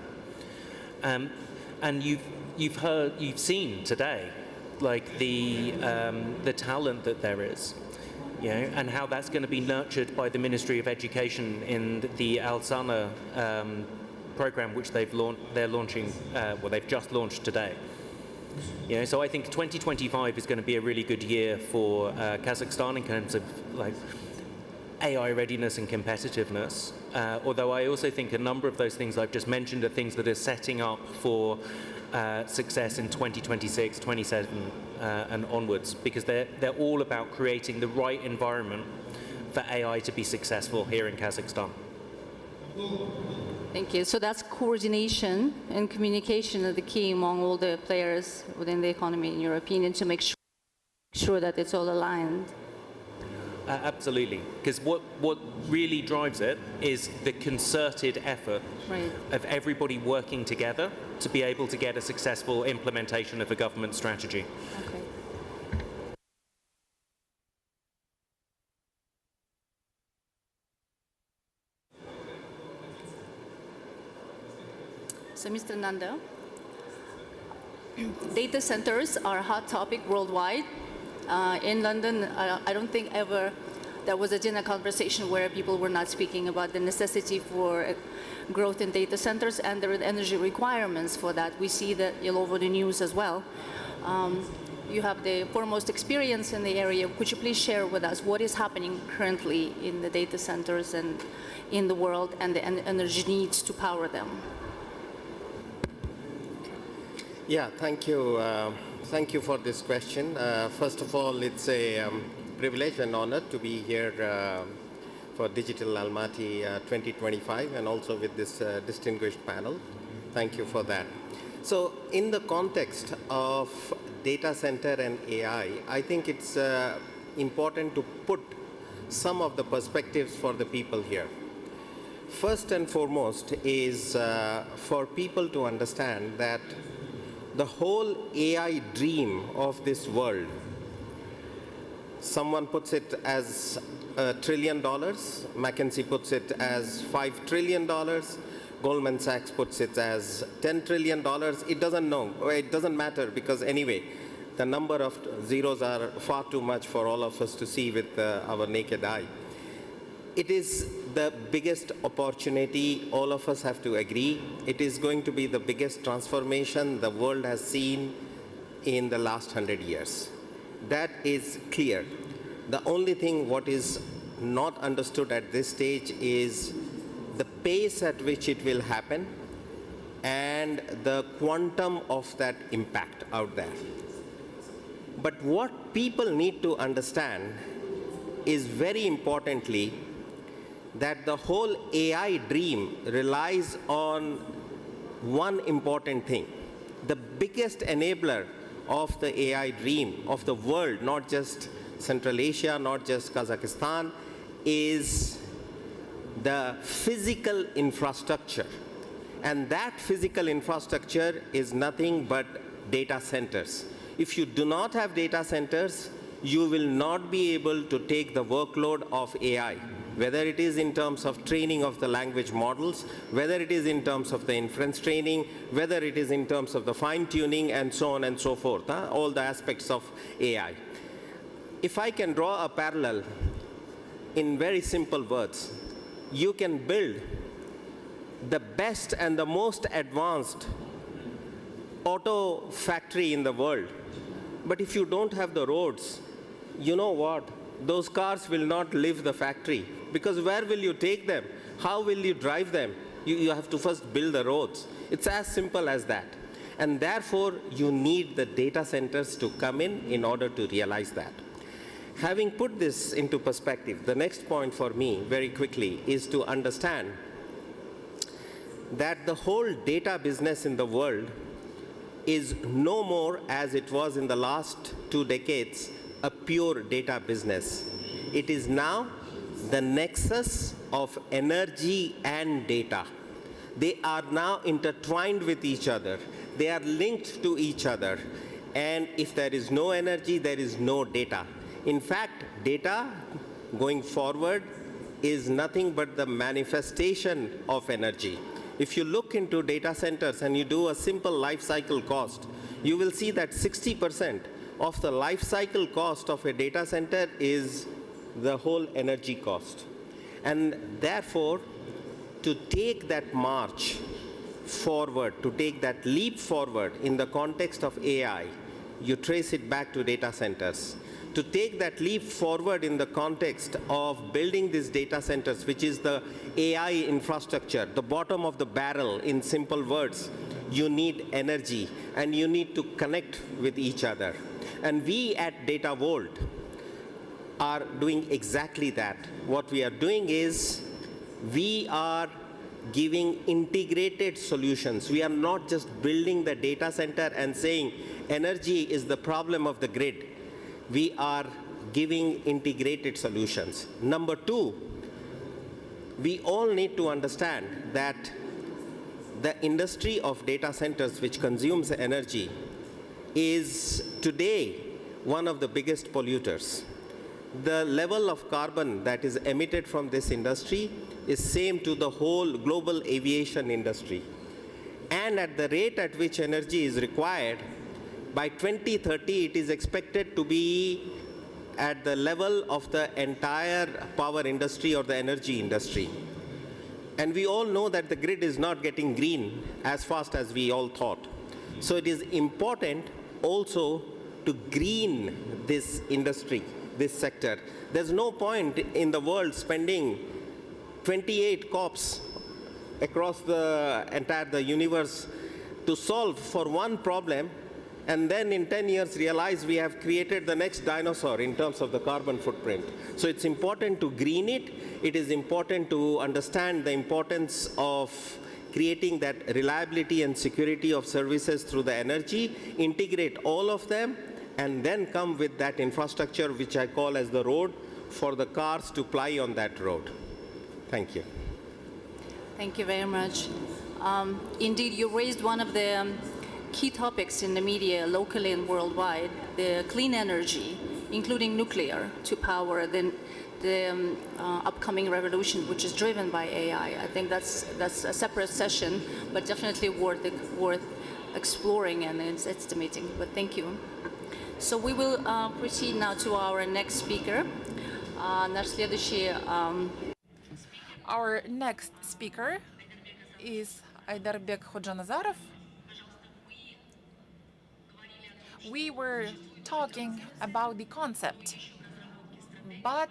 And you've seen today, like the talent that there is, you know, and how that's going to be nurtured by the Ministry of Education in the Al Sana program, which they're launching. Well, they've just launched today. You know, so I think 2025 is going to be a really good year for Kazakhstan in terms of like AI readiness and competitiveness. Although I also think a number of those things I've just mentioned are things that are setting up for success in 2026, 27, and onwards, because they're all about creating the right environment for AI to be successful here in Kazakhstan. Thank you. So that's coordination and communication are the key among all the players within the economy, in your opinion, to make sure that it's all aligned. Absolutely, because what really drives it is the concerted effort of everybody working together to be able to get a successful implementation of a government strategy. Okay. So Mr. Nanda, data centers are a hot topic worldwide. In London, I don't think ever there was a dinner conversation where people were not speaking about the necessity for growth in data centers and the energy requirements for that. We see that all over the news as well. You have the foremost experience in the area. Could you please share with us what is happening currently in the data centers and in the world and the energy needs to power them? Yeah, thank you. Thank you for this question. First of all, it's a privilege and honor to be here for Digital Almaty 2025 and also with this distinguished panel. Thank you for that. So in the context of data center and AI, I think it's important to put some of the perspectives for the people here. First and foremost is for people to understand that the whole AI dream of this world, someone puts it as $1 trillion, McKinsey puts it as $5 trillion, Goldman Sachs puts it as $10 trillion. It doesn't matter, because anyway, the number of zeros are far too much for all of us to see with our naked eye. It is the biggest opportunity, all of us have to agree. It is going to be the biggest transformation the world has seen in the last 100 years. That is clear. The only thing what is not understood at this stage is the pace at which it will happen and the quantum of that impact out there. But what people need to understand is, very importantly, that the whole AI dream relies on one important thing. The biggest enabler of the AI dream of the world, not just Central Asia, not just Kazakhstan, is the physical infrastructure. And that physical infrastructure is nothing but data centers. If you do not have data centers, you will not be able to take the workload of AI, whether it is in terms of training of the language models, whether it is in terms of the inference training, whether it is in terms of the fine-tuning, and so on and so forth, all the aspects of AI. If I can draw a parallel in very simple words, you can build the best and the most advanced auto factory in the world, but if you don't have the roads, you know what? Those cars will not leave the factory, because where will you take them? How will you drive them? You have to first build the roads. It's as simple as that. And therefore, you need the data centers to come in order to realize that. Having put this into perspective, the next point for me, very quickly, is to understand that the whole data business in the world is no more, as it was in the last 2 decades, a pure data business. It is now the nexus of energy and data. They are now intertwined with each other. They are linked to each other. And if there is no energy, there is no data. In fact, data going forward is nothing but the manifestation of energy. If you look into data centers and you do a simple life cycle cost, you will see that 60% of the life cycle cost of a data center is the whole energy cost. And therefore, to take that march forward, to take that leap forward in the context of AI, you trace it back to data centers. To take that leap forward in the context of building these data centers, which is the AI infrastructure, the bottom of the barrel, in simple words, you need energy and you need to connect with each other. And we at Data Vault are doing exactly that. What we are doing is we are giving integrated solutions. We are not just building the data center and saying energy is the problem of the grid. We are giving integrated solutions. Number two, we all need to understand that the industry of data centers, which consumes energy, is today one of the biggest polluters. The level of carbon that is emitted from this industry is same to the whole global aviation industry. and at the rate at which energy is required, by 2030 it is expected to be at the level of the entire power industry or the energy industry. And we all know that the grid is not getting green as fast as we all thought. So it is important also to green this industry, this sector. There's no point in the world spending 28 COPs across the entire universe to solve for one problem, and then in 10 years realize we have created the next dinosaur in terms of the carbon footprint. So it's important to green it. It is important to understand the importance of creating that reliability and security of services through the energy, integrate all of them, and then come with that infrastructure which I call as the road for the cars to ply on that road. Thank you. Thank you very much. Indeed, you raised one of the key topics in the media locally and worldwide, the clean energy, including nuclear, to power the upcoming revolution, which is driven by AI. I think that's a separate session, but definitely worth exploring and estimating. But thank you. So we will proceed now to our next speaker. Our next speaker is Aydarbek Hojanazarov. We were talking about the concept, but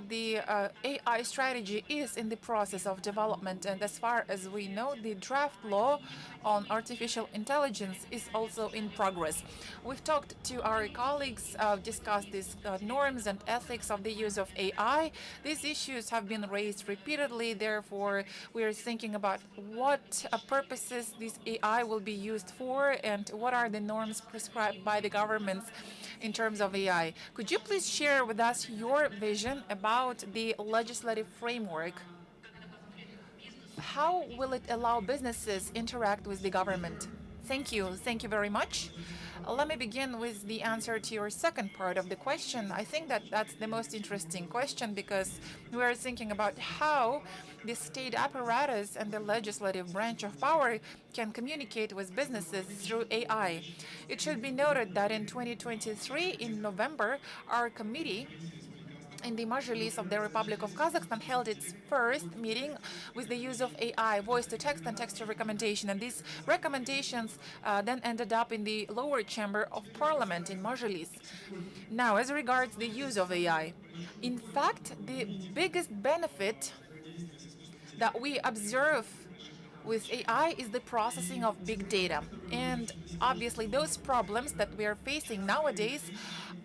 the AI strategy is in the process of development, and as far as we know, the draft law on artificial intelligence is also in progress. We've talked to our colleagues, discussed these norms and ethics of the use of AI. These issues have been raised repeatedly, therefore we are thinking about what purposes this AI will be used for and what are the norms prescribed by the governments in terms of AI. Could you please share with us your vision about the legislative framework? How will it allow businesses interact with the government? Thank you. Thank you very much. Let me begin with the answer to your second part of the question. I think that that's the most interesting question because we are thinking about how the state apparatus and the legislative branch of power can communicate with businesses through AI. It should be noted that in 2023, in November, our committee in the Majlis of the Republic of Kazakhstan held its first meeting with the use of AI, voice-to-text and text-to-recommendation. And these recommendations then ended up in the lower chamber of parliament in Majlis. Now, as regards the use of AI, in fact, the biggest benefit that we observe with AI is the processing of big data. And obviously, those problems that we are facing nowadays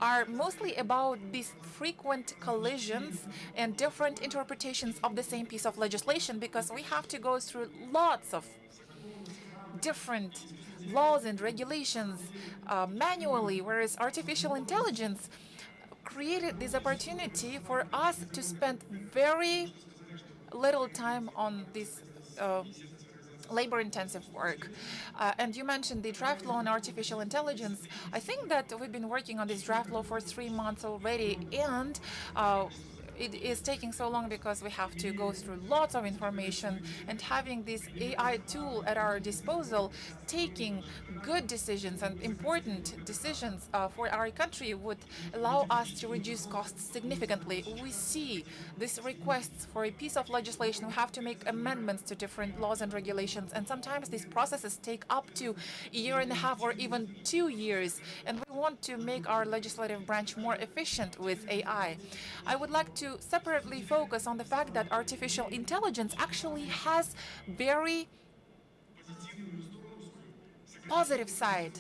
are mostly about these frequent collisions and different interpretations of the same piece of legislation, because we have to go through lots of different laws and regulations manually, whereas artificial intelligence created this opportunity for us to spend very little time on this labor-intensive work. And you mentioned the draft law on artificial intelligence. I think that we've been working on this draft law for 3 months already, and it is taking so long because we have to go through lots of information, and having this AI tool at our disposal, taking good decisions and important decisions for our country would allow us to reduce costs significantly. We see these requests for a piece of legislation. We have to make amendments to different laws and regulations, and sometimes these processes take up to a year and a half or even 2 years, and we want to make our legislative branch more efficient with AI. I would like to separately focus on the fact that artificial intelligence actually has very positive side.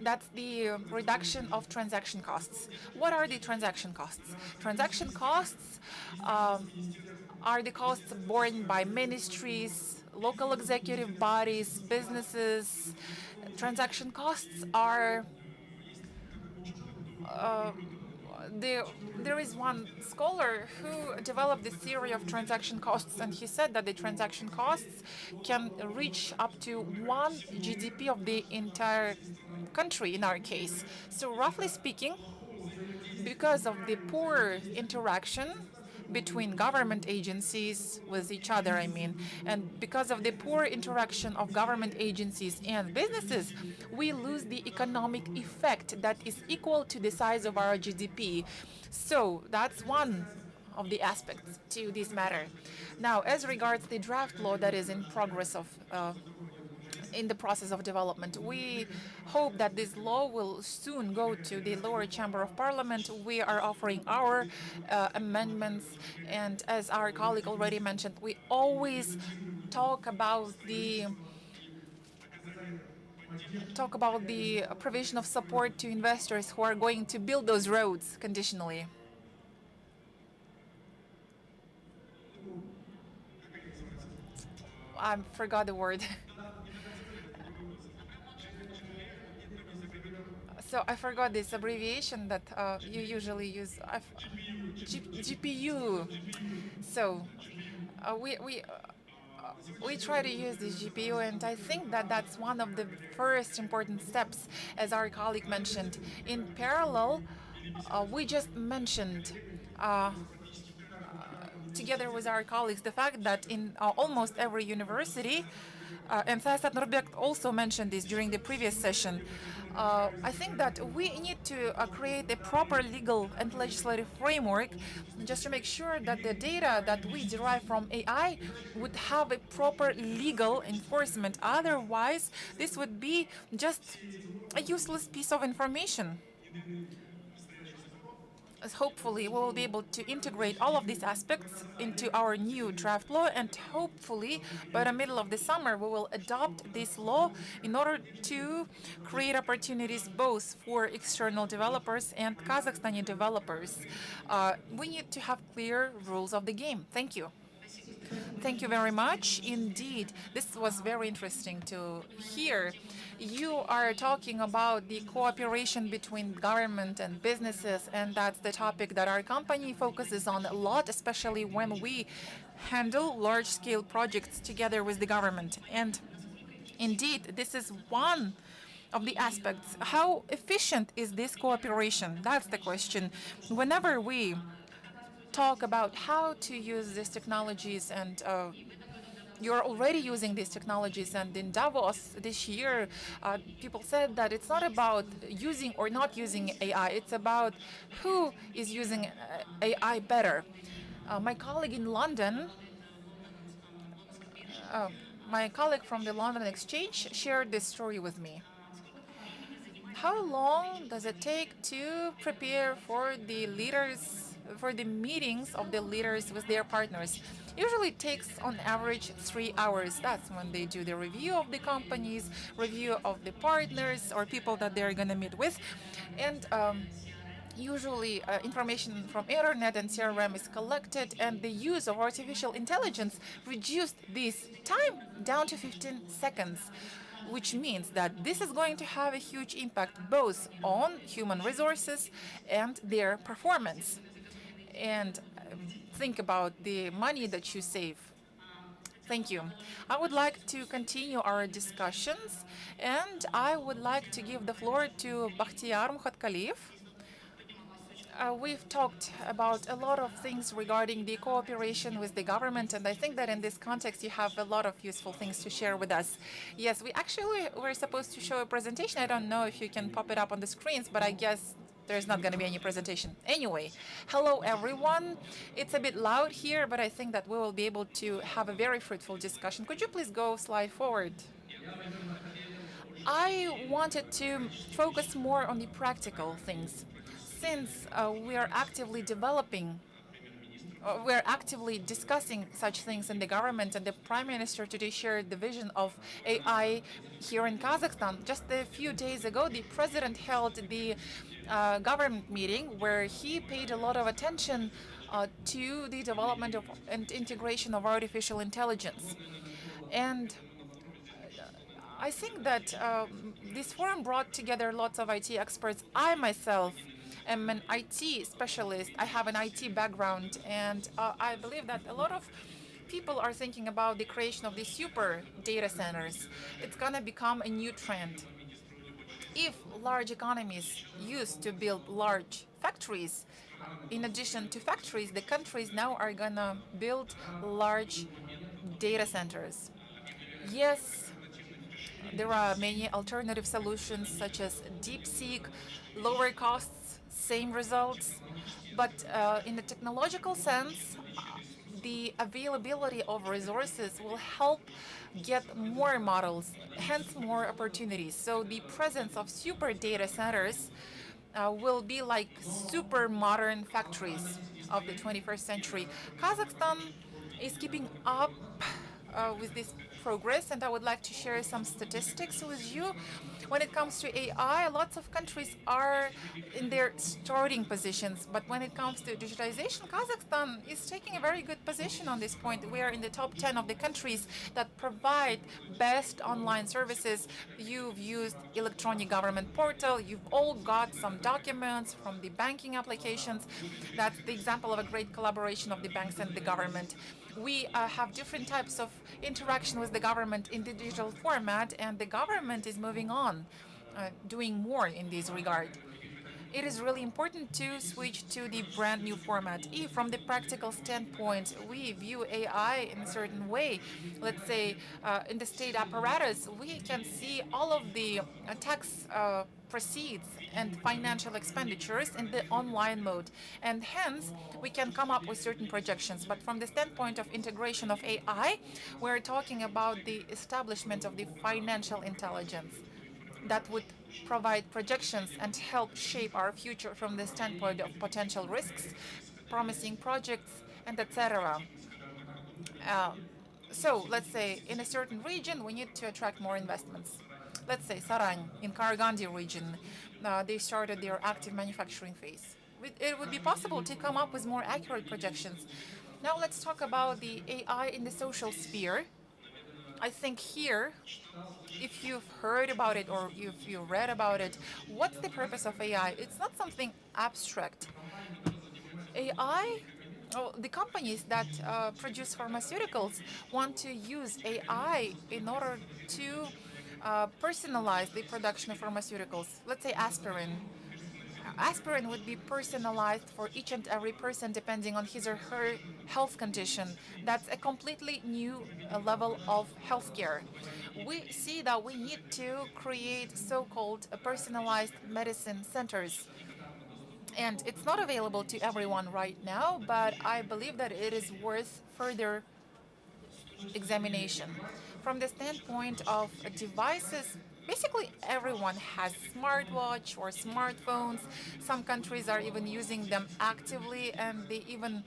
That's the reduction of transaction costs. What are the transaction costs? Transaction costs are the costs borne by ministries, local executive bodies, businesses. Transaction costs are there is one scholar who developed the theory of transaction costs, and he said that the transaction costs can reach up to 1 GDP of the entire country in our case. So roughly speaking, because of the poor interaction between government agencies with each other, I mean. And because of the poor interaction of government agencies and businesses, we lose the economic effect that is equal to the size of our GDP. So that's one of the aspects to this matter. Now, as regards the draft law that is in progress of in the process of development, we hope that this law will soon go to the lower chamber of parliament. We are offering our amendments, and as our colleague already mentioned, we always talk about the provision of support to investors who are going to build those roads conditionally. I forgot the word. So I forgot this abbreviation that you usually use. GPU. So we try to use this GPU, and I think that that's one of the first important steps, as our colleague mentioned. In parallel, we just mentioned together with our colleagues the fact that in almost every university, and Sayasat Nurbek also mentioned this during the previous session, I think that we need to create a proper legal and legislative framework just to make sure that the data that we derive from AI would have a proper legal enforcement. Otherwise, this would be just a useless piece of information. Hopefully, we will be able to integrate all of these aspects into our new draft law, and hopefully, by the middle of the summer, we will adopt this law in order to create opportunities both for external developers and Kazakhstani developers. We need to have clear rules of the game. Thank you. Thank you very much. Indeed, this was very interesting to hear. You are talking about the cooperation between government and businesses, and that's the topic that our company focuses on a lot, especially when we handle large-scale projects together with the government. And indeed, this is one of the aspects. How efficient is this cooperation? That's the question. Whenever we talk about how to use these technologies, and you're already using these technologies, and in Davos this year, people said that it's not about using or not using AI, it's about who is using AI better. My colleague in London, my colleague from the London Exchange shared this story with me. How long does it take to prepare for the leaders, for the meetings of the leaders with their partners? Usually it takes on average 3 hours. That's when they do the review of the companies, review of the partners or people that they're going to meet with. And usually information from internet and CRM is collected, and the use of artificial intelligence reduced this time down to 15 seconds, which means that this is going to have a huge impact both on human resources and their performance. And think about the money that you save. Thank you. I would like to continue our discussions, and I would like to give the floor to Bakhtiar Mukhatkaliev. We've talked about a lot of things regarding the cooperation with the government, and I think that in this context you have a lot of useful things to share with us. Yes, we actually were supposed to show a presentation. I don't know if you can pop it up on the screens, but I guess there's not going to be any presentation. Anyway, hello everyone. It's a bit loud here, but I think that we will be able to have a very fruitful discussion. Could you please go slide forward? I wanted to focus more on the practical things. Since we are actively developing, we're actively discussing such things in the government, and the Prime Minister today shared the vision of AI here in Kazakhstan. Just a few days ago, the President held the government meeting where he paid a lot of attention to the development of and integration of artificial intelligence. And I think that this forum brought together lots of IT experts. I myself am an IT specialist. I have an IT background, and I believe that a lot of people are thinking about the creation of these super data centers. It's going to become a new trend. If large economies used to build large factories, in addition to factories, the countries now are gonna build large data centers. Yes, there are many alternative solutions such as DeepSeek, lower costs, same results. But in the technological sense, the availability of resources will help get more models, hence more opportunities. So the presence of super data centers will be like super modern factories of the 21st century. Kazakhstan is keeping up with this progress, and I would like to share some statistics with you. When it comes to AI, lots of countries are in their starting positions, but when it comes to digitization, Kazakhstan is taking a very good position on this point. We are in the top 10 of the countries that provide best online services. You've used electronic government portal, you've all got some documents from the banking applications. That's the example of a great collaboration of the banks and the government. We have different types of interaction with the government in the digital format, and the government is moving on, doing more in this regard. It is really important to switch to the brand new format. If from the practical standpoint we view AI in a certain way, let's say in the state apparatus, we can see all of the tax proceeds and financial expenditures in the online mode. And hence, we can come up with certain projections. But from the standpoint of integration of AI, we're talking about the establishment of the financial intelligence that would provide projections and help shape our future from the standpoint of potential risks, promising projects, and etc. So let's say in a certain region, we need to attract more investments. Let's say Sarang in Karagandi region, they started their active manufacturing phase. It would be possible to come up with more accurate projections. Now let's talk about the AI in the social sphere. I think here, if you've heard about it or if you read about it, what's the purpose of AI? It's not something abstract. AI, oh, the companies that produce pharmaceuticals want to use AI in order to personalize the production of pharmaceuticals. Let's say aspirin. Aspirin would be personalized for each and every person depending on his or her health condition. That's a completely new level of healthcare. We see that we need to create so-called personalized medicine centers. And it's not available to everyone right now, but I believe that it is worth further examination. From the standpoint of devices, basically everyone has smartwatch or smartphones. Some countries are even using them actively, and they even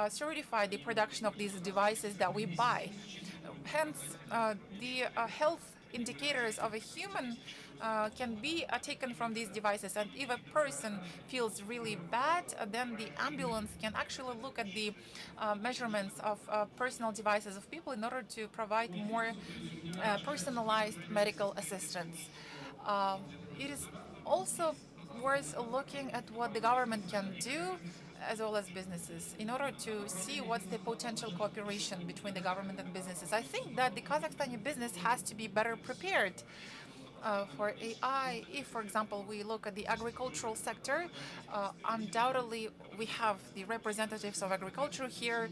certify the production of these devices that we buy. Hence, the health indicators of a human can be taken from these devices. And if a person feels really bad, then the ambulance can actually look at the measurements of personal devices of people in order to provide more personalized medical assistance. It is also worth looking at what the government can do as well as businesses in order to see what's the potential cooperation between the government and businesses. I think that the Kazakhstani business has to be better prepared for AI. If, for example, we look at the agricultural sector, undoubtedly we have the representatives of agriculture here,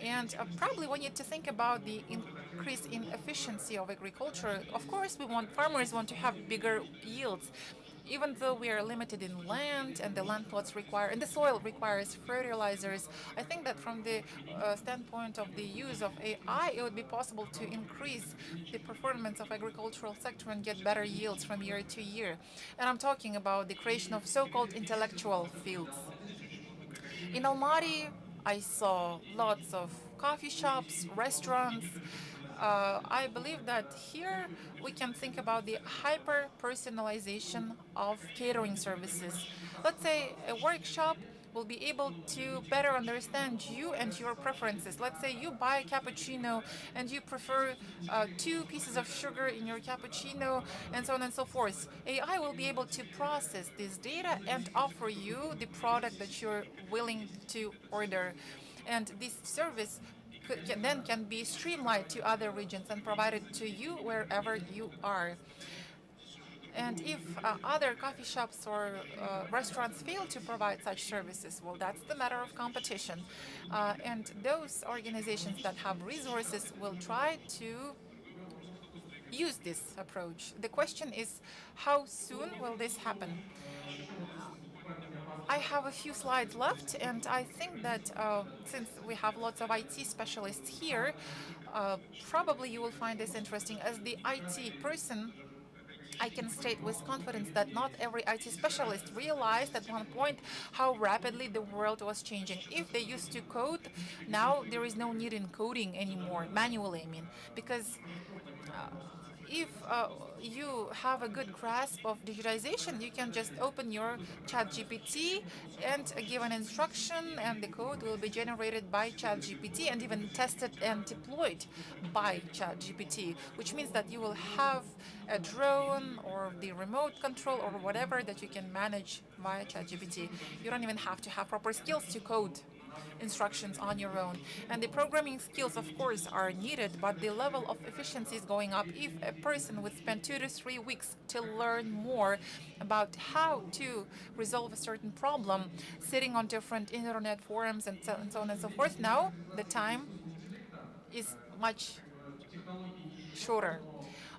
and probably we need to think about the increase in efficiency of agriculture. Of course, farmers want to have bigger yields. Even though we are limited in land and the land plots require, and the soil requires fertilizers, I think that from the standpoint of the use of AI, it would be possible to increase the performance of agricultural sector and get better yields from year to year. And I'm talking about the creation of so-called intellectual fields. In Almaty, I saw lots of coffee shops, restaurants. I believe that here we can think about the hyper-personalization of catering services. Let's say a workshop will be able to better understand you and your preferences. Let's say you buy a cappuccino and you prefer 2 pieces of sugar in your cappuccino, and so on and so forth. AI will be able to process this data and offer you the product that you're willing to order. And this service can be streamlined to other regions and provided to you wherever you are. And if other coffee shops or restaurants fail to provide such services, well, that's the matter of competition. And those organizations that have resources will try to use this approach. The question is, how soon will this happen? I have a few slides left, and I think that since we have lots of IT specialists here, probably you will find this interesting. As the IT person, I can state with confidence that not every IT specialist realized at one point how rapidly the world was changing. If they used to code, now there is no need in coding anymore, manually, I mean, because if you have a good grasp of digitization, you can just open your ChatGPT and give an instruction, and the code will be generated by ChatGPT and even tested and deployed by ChatGPT, which means that you will have a drone or the remote control or whatever that you can manage via ChatGPT. You don't even have to have proper skills to code instructions on your own. And the programming skills, of course, are needed, but the level of efficiency is going up. If a person would spend 2 to 3 weeks to learn more about how to resolve a certain problem, sitting on different internet forums and so on and so forth, now the time is much shorter.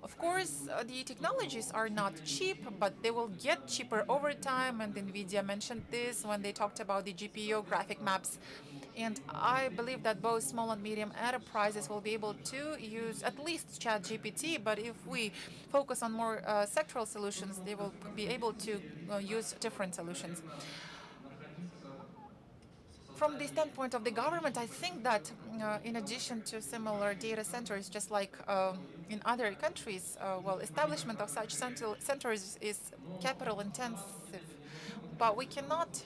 Of course, the technologies are not cheap, but they will get cheaper over time, and NVIDIA mentioned this when they talked about the GPU graphic maps. And I believe that both small and medium enterprises will be able to use at least ChatGPT, but if we focus on more sectoral solutions, they will be able to use different solutions. From the standpoint of the government, I think that in addition to similar data centers, just like in other countries, well, establishment of such centers is capital intensive, but we cannot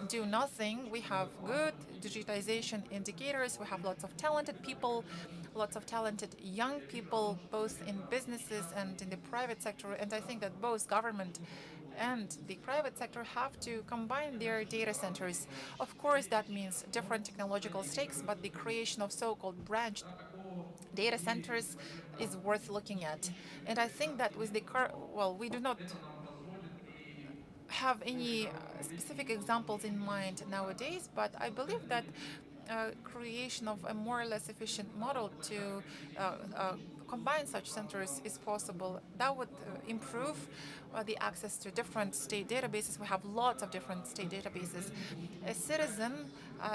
do nothing. We have good digitization indicators. We have lots of talented people, lots of talented young people, both in businesses and in the private sector. And I think that both government and the private sector have to combine their data centers. Of course, that means different technological stakes, but the creation of so-called branched data centers is worth looking at. And I think that with the well, we do not have any specific examples in mind nowadays, but I believe that creation of a more or less efficient model to combine such centers is possible. That would improve the access to different state databases. We have lots of different state databases. A citizen,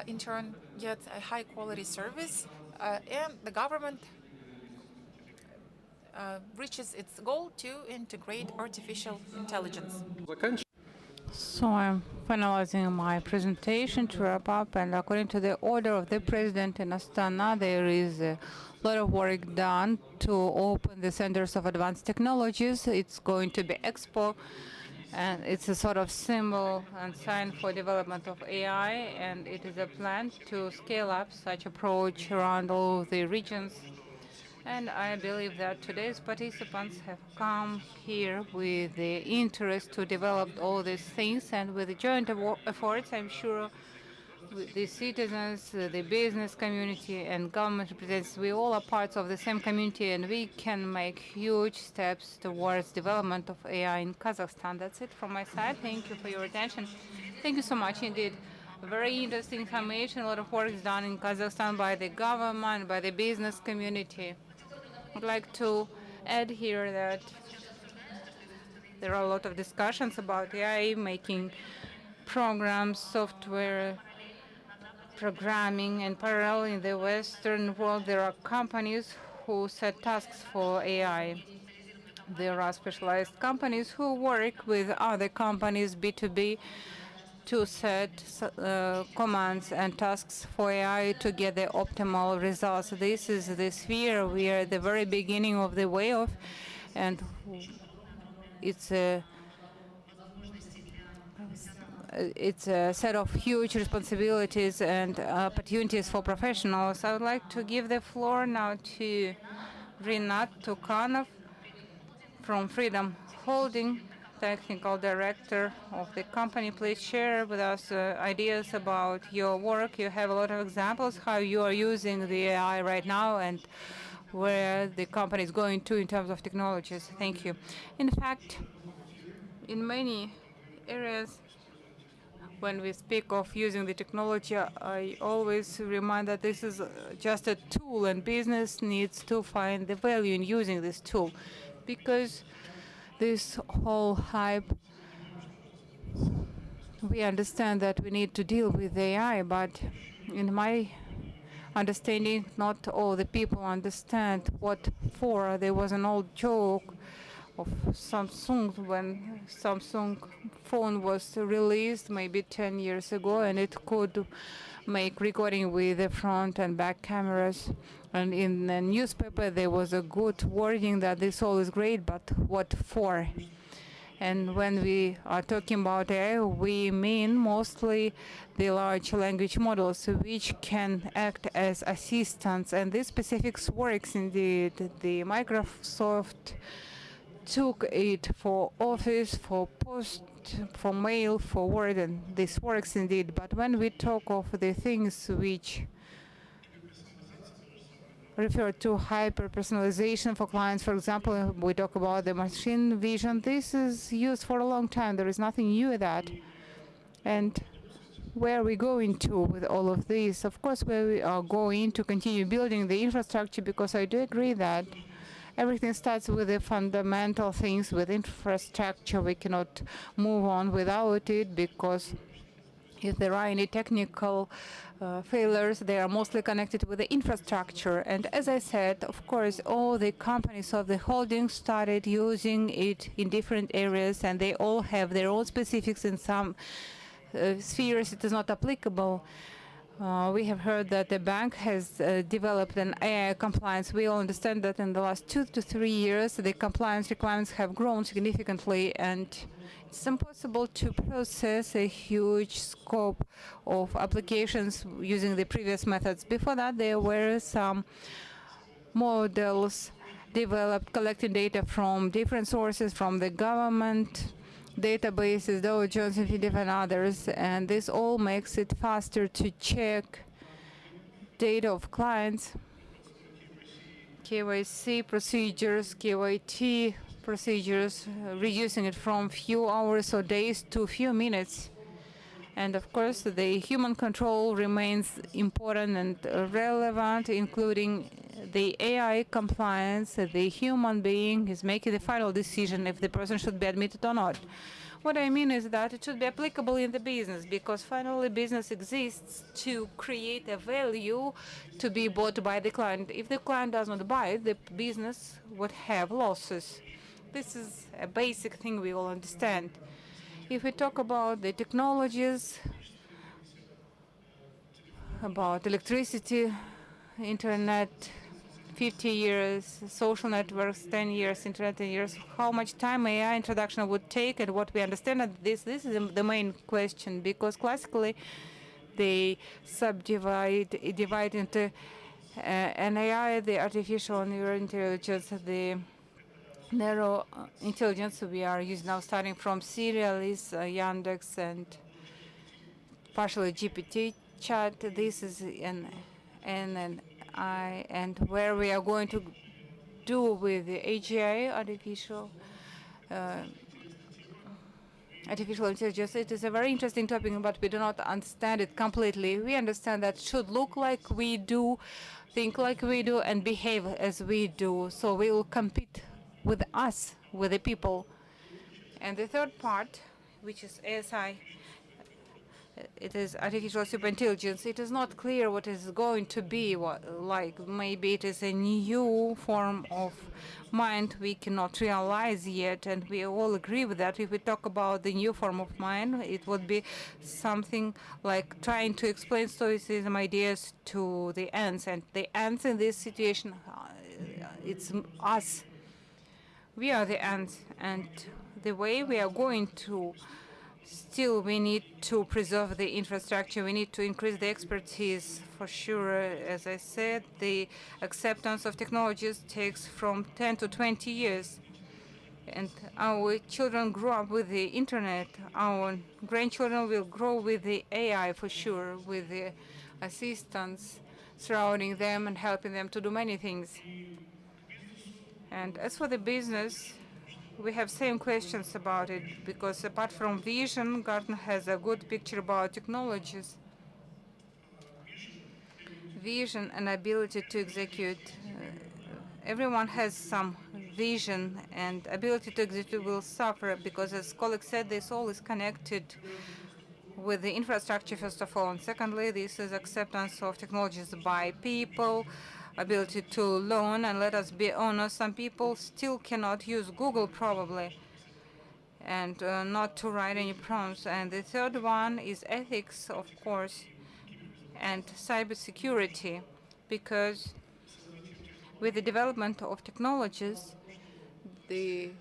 in turn, gets a high-quality service, and the government reaches its goal to integrate artificial intelligence. So I'm finalizing my presentation to wrap up, and according to the order of the president in Astana, there is a lot of work done to open the centers of advanced technologies. It's going to be Expo, and it's a sort of symbol and sign for development of AI, and it is a plan to scale up such approach around all the regions. And I believe that today's participants have come here with the interest to develop all these things, and with the joint efforts, I'm sure the citizens, the business community, and government representatives, we all are parts of the same community, and we can make huge steps towards development of AI in Kazakhstan. That's it from my side. Thank you for your attention. Thank you so much indeed. Very interesting information. A lot of work is done in Kazakhstan by the government, by the business community. I'd like to add here that there are a lot of discussions about AI, making programs, software, programming, and parallel in the Western world, there are companies who set tasks for AI. There are specialized companies who work with other companies, B2B, to set commands and tasks for AI to get the optimal results. This is the sphere we are at the very beginning of the way of, and it's a set of huge responsibilities and opportunities for professionals. I would like to give the floor now to Rinat Tukanov from Freedom Holding, Technical Director of the company. Please share with us ideas about your work. You have a lot of examples how you are using the AI right now, and where the company is going to in terms of technologies. Thank you. In fact, in many areas, when we speak of using the technology, I always remind that this is just a tool, and business needs to find the value in using this tool, because this whole hype, we understand that we need to deal with AI, but in my understanding, not all the people understand what for. There was an old joke of Samsung when Samsung phone was released maybe 10 years ago, and it could make recording with the front and back cameras. And in the newspaper there was a good wording that this all is great, but what for? And when we are talking about AI, we mean mostly the large language models, which can act as assistants. And this specifics works indeed. The Microsoft took it for Office, for Post, for Mail, for Word, and this works indeed. But when we talk of the things which refer to hyper-personalization for clients, for example, we talk about the machine vision. This is used for a long time. There is nothing new with that. And where are we going to with all of this? Of course, we are going to continue building the infrastructure, because I do agree that everything starts with the fundamental things, with infrastructure. We cannot move on without it, because if there are any technical failures, they are mostly connected with the infrastructure. And as I said, of course, all the companies of the holding started using it in different areas, and they all have their own specifics. In some spheres it is not applicable. We have heard that the bank has developed an AI compliance. We all understand that in the last 2 to 3 years, the compliance requirements have grown significantly, and it's impossible to process a huge scope of applications using the previous methods. Before that, there were some models developed collecting data from different sources, from the government databases, Dow Jones, and different others, and this all makes it faster to check data of clients, KYC procedures, KYT procedures, reducing it from few hours or days to few minutes. And of course, the human control remains important and relevant, including the AI compliance. The human being is making the final decision if the person should be admitted or not. What I mean is that it should be applicable in the business, because finally business exists to create a value to be bought by the client. If the client does not buy it, the business would have losses. This is a basic thing we all understand. If we talk about the technologies, about electricity, internet, 50 years, social networks, 10 years, internet 10 years, how much time AI introduction would take, and what we understand that this is the main question, because classically they divide into an AI, the artificial neural intelligence, the narrow intelligence we are using now, starting from Serialis, Yandex, and partially GPT chat. This is an AI, and where we are going to do with the AGI, artificial intelligence. It is a very interesting topic, but we do not understand it completely. We understand that it should look like we do, think like we do, and behave as we do. So we will compete with us, with the people. And the third part, which is ASI, it is artificial superintelligence. It is not clear what is going to be like. Maybe it is a new form of mind we cannot realize yet, and we all agree with that. If we talk about the new form of mind, it would be something like trying to explain Stoicism ideas to the ants, and the ants in this situation, it's us. We are the ants, and the way we are going to, still we need to preserve the infrastructure, we need to increase the expertise for sure. As I said, the acceptance of technologies takes from 10 to 20 years. And our children grow up with the internet, our grandchildren will grow with the AI for sure, with the assistants. surrounding them and helping them to do many things. And as for the business, we have same questions about it, because apart from vision, Gartner has a good picture about technologies. Vision and ability to execute. Everyone has some vision, and ability to execute will suffer, because as colleagues said, this all is connected with the infrastructure, first of all, and secondly, this is acceptance of technologies by people, ability to learn, and let us be honest, some people still cannot use Google probably, and not to write any prompts. And the third one is ethics, of course, and cybersecurity, because with the development of technologies, the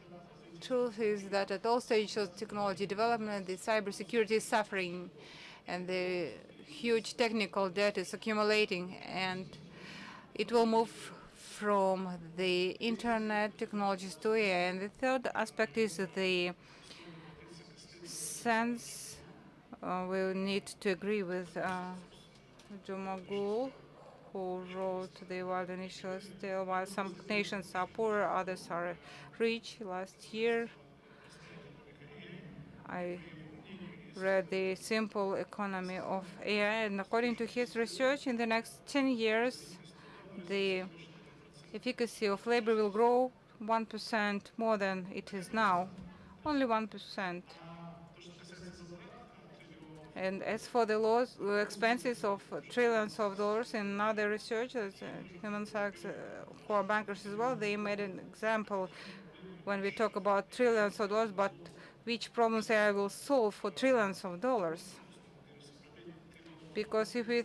truth is that at all stages of technology development, the cybersecurity is suffering, and the huge technical debt is accumulating, and it will move from the internet technologies to AI. And the third aspect is the sense. We need to agree with Jumagul, who wrote the World Initial Scale, while some nations are poor, others are rich. Last year, I read the simple economy of AI, and according to his research, in the next 10 years, the efficacy of labor will grow 1% more than it is now, only 1%. And as for the expenses of trillions of dollars, in other researchers, Human Sachs, who are bankers as well, they made an example when we talk about trillions of dollars, but which problems AI will solve for trillions of dollars. Because if we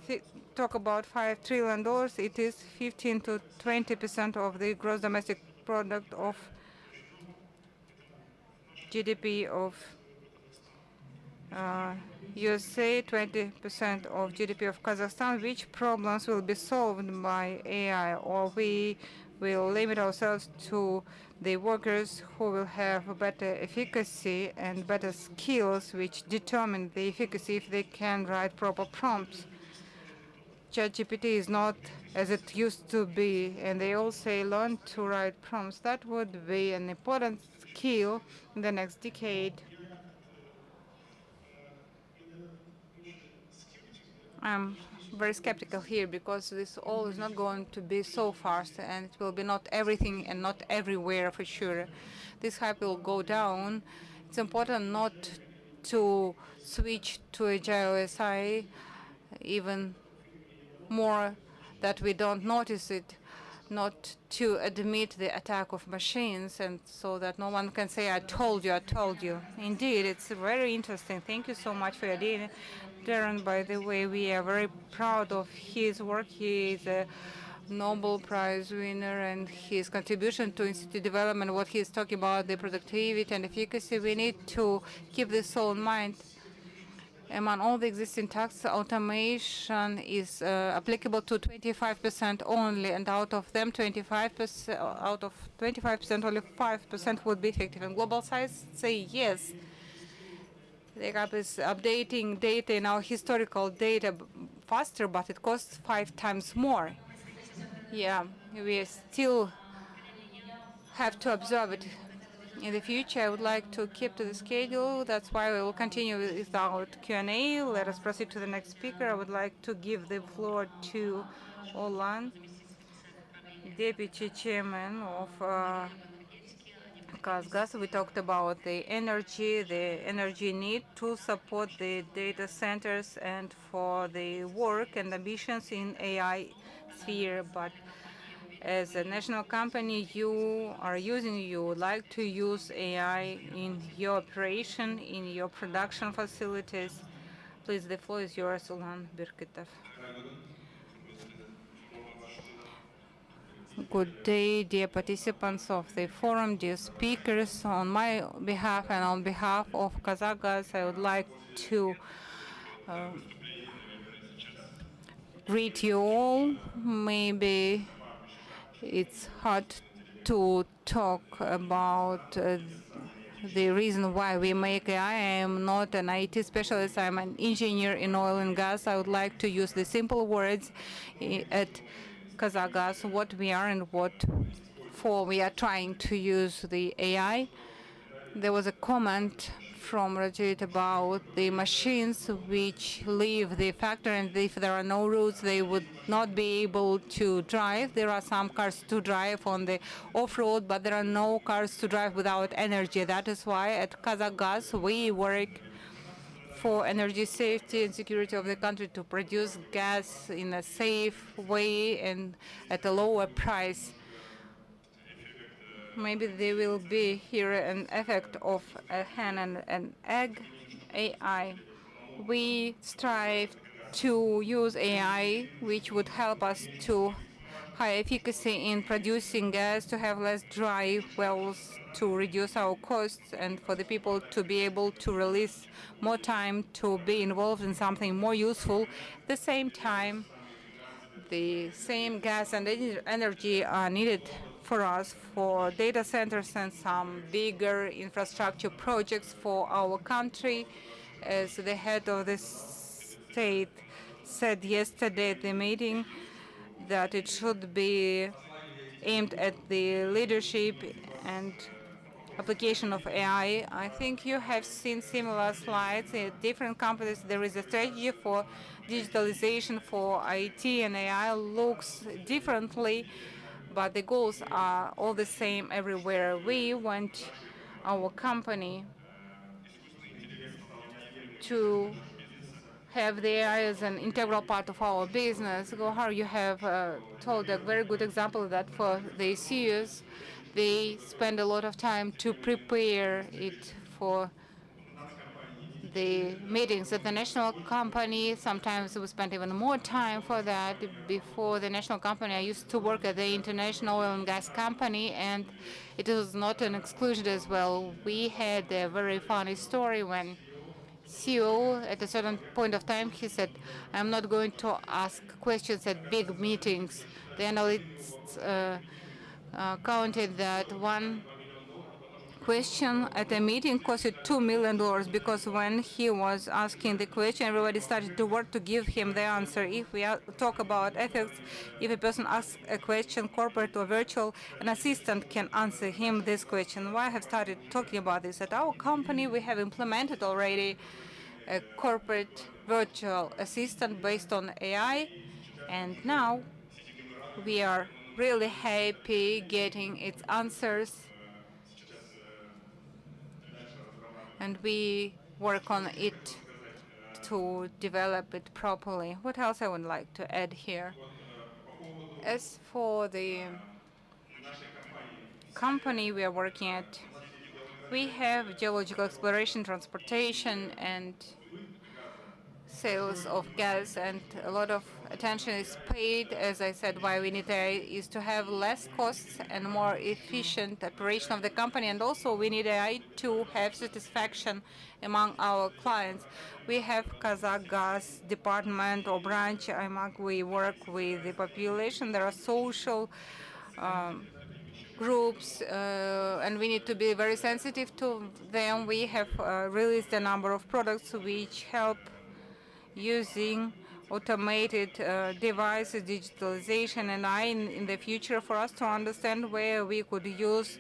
talk about $5 trillion, it is 15 to 20% of the gross domestic product of GDP of USA, 20% of GDP of Kazakhstan. Which problems will be solved by AI, or we will limit ourselves to the workers who will have better efficacy and better skills, which determine the efficacy if they can write proper prompts? ChatGPT is not as it used to be, and they all say learn to write prompts. That would be an important skill in the next decade. I'm very skeptical here, because this all is not going to be so fast, and it will be not everything and not everywhere for sure. This hype will go down. It's important not to switch to agile SI even more, that we don't notice it, not to admit the attack of machines, and so that no one can say, I told you, I told you. Indeed, it's very interesting. Thank you so much for your idea. Darren, by the way, we are very proud of his work. He is a Nobel Prize winner, and his contribution to institute development, what he is talking about, the productivity and efficacy, we need to keep this all in mind. Among all the existing tasks, automation is applicable to 25% only, and out of them, 25%, out of 25%, only 5% would be effective. And global size say yes. The gap is updating data in our historical data faster, but it costs 5 times more. Yeah, we still have to observe it. In the future, I would like to keep to the schedule. That's why we will continue without Q&A. Let us proceed to the next speaker. I would like to give the floor to Olan, Deputy Chairman of Kazgas. We talked about the energy need to support the data centers and for the work and ambitions in AI sphere. But as a national company, you would like to use AI in your operation, in your production facilities. Please, the floor is yours, Ulan Birkitov. Good day, dear participants of the forum, dear speakers. On my behalf and on behalf of Kazakhstan, I would like to greet you all. Maybe it's hard to talk about the reason why we make AI. I am not an IT specialist. I'm an engineer in oil and gas. I would like to use the simple words at Kazakhstan, what we are and what for we are trying to use the AI. There was a comment from Rajit about the machines which leave the factory, and if there are no roads, they would not be able to drive. There are some cars to drive on the off-road, but there are no cars to drive without energy. That is why at Kazakhstan we work for energy safety and security of the country to produce gas in a safe way and at a lower price. Maybe there will be here an effect of a hen and an egg AI. We strive to use AI which would help us to high efficacy in producing gas, to have less dry wells, to reduce our costs, and for the people to be able to release more time to be involved in something more useful. At the same time, the same gas and energy are needed for us for data centers and some bigger infrastructure projects for our country. As the head of the state said yesterday at the meeting, that it should be aimed at the leadership and application of AI. I think you have seen similar slides in different companies. There is a strategy for digitalization for IT, and AI looks differently, but the goals are all the same everywhere. We want our company to have the AI as an integral part of our business. Gohar, you have told a very good example of that for the CEOs. They spend a lot of time to prepare it for the meetings at the national company. Sometimes we spend even more time for that. Before the national company, I used to work at the international oil and gas company, and it was not an exclusion as well. We had a very funny story when CEO, at a certain point of time, he said, I'm not going to ask questions at big meetings. The analysts counted that one question at a meeting costed $2 million, because when he was asking the question, everybody started to work to give him the answer. If we talk about ethics, if a person asks a question, corporate or virtual, an assistant can answer him this question. Why I have started talking about this? At our company, we have implemented already a corporate virtual assistant based on AI, and now we are really happy getting its answers, and we work on it to develop it properly. What else I would like to add here? As for the company we are working at, we have geological exploration, transportation, and sales of gas, and a lot of attention is paid. As I said, why we need AI is to have less costs and more efficient operation of the company, and also we need AI to have satisfaction among our clients. We have Kazakh Gas department or branch, IMAG. We work with the population. There are social groups, and we need to be very sensitive to them. We have released a number of products which help using automated devices, digitalization, and AI in the future for us to understand where we could use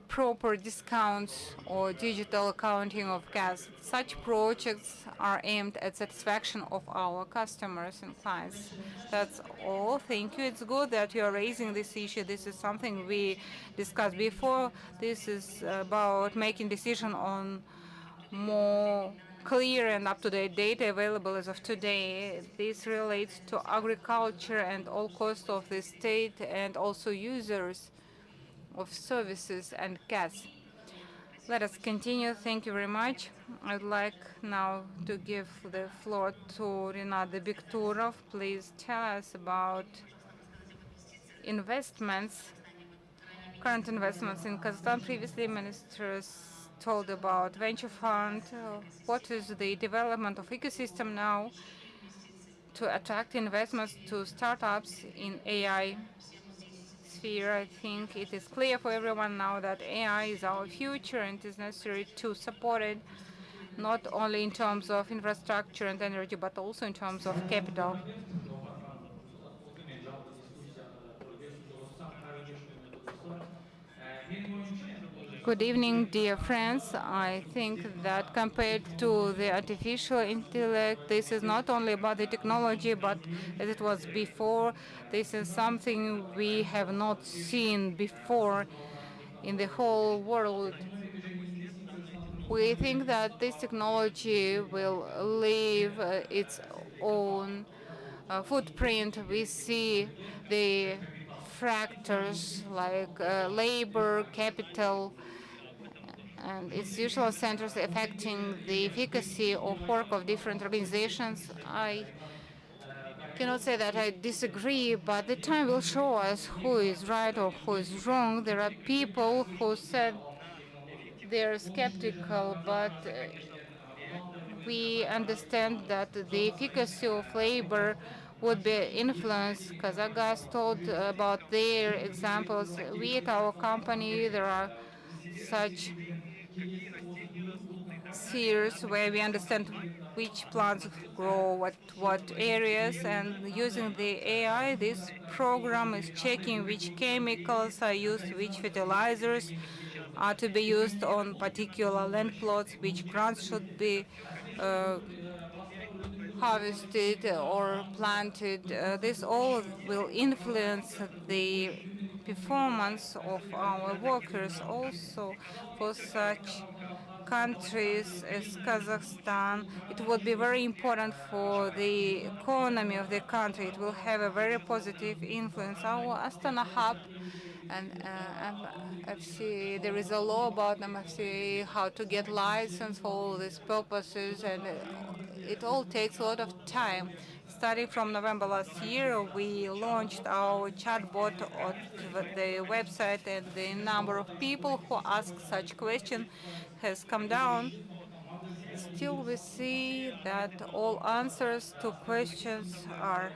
proper discounts or digital accounting of gas. Such projects are aimed at satisfaction of our customers and clients. That's all. Thank you. It's good that you are raising this issue. This is something we discussed before. This is about making decision on more clear and up-to-date data available as of today. This relates to agriculture and all costs of the state and also users of services and gas. Let us continue. Thank you very much. I'd like now to give the floor to Rinat Bikturov. Please tell us about investments, current investments in Kazakhstan. Previously, ministers told about venture fund. What is the development of ecosystem now to attract investments to startups in AI sphere. I think it is clear for everyone now that AI is our future and it is necessary to support it, not only in terms of infrastructure and energy, but also in terms of capital. Good evening, dear friends. I think that compared to the artificial intellect, this is not only about the technology, but as it was before, this is something we have not seen before in the whole world. We think that this technology will leave its own footprint. We see the factors like labor, capital, and its usual centers affecting the efficacy of work of different organizations. I cannot say that I disagree, but the time will show us who is right or who is wrong. There are people who said they're skeptical, but we understand that the efficacy of labor would be influenced. Kazakhstan told about their examples. We at our company, there are such spheres where we understand which plants grow what areas, and using the AI, this program is checking which chemicals are used, which fertilizers are to be used on particular land plots, which grants should be harvested or planted. This all will influence the performance of our workers. Also, for such countries as Kazakhstan, it would be very important for the economy of the country. It will have a very positive influence. Our Astana hub and MFC, there is a law about MFC, how to get license for all these purposes, and it all takes a lot of time. Starting from November last year, we launched our chatbot on the website, and the number of people who ask such questions has come down. Still, we see that all answers to questions are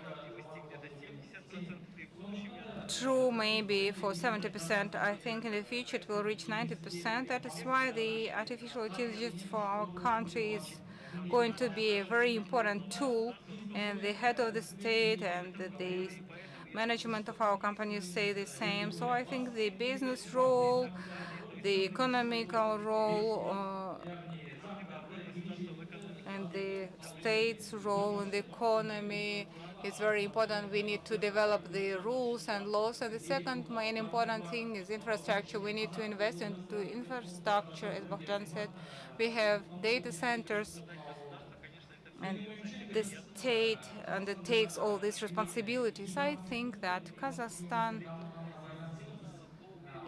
true maybe for 70%. I think in the future it will reach 90%. That is why the artificial intelligence for our country is going to be a very important tool, and the head of the state and the management of our companies say the same. So I think the business role, the economical role, and the state's role in the economy is very important. We need to develop the rules and laws. And the second main important thing is infrastructure. We need to invest into infrastructure, as Bogdan said. We have data centers, and the state undertakes all these responsibilities. I think that Kazakhstan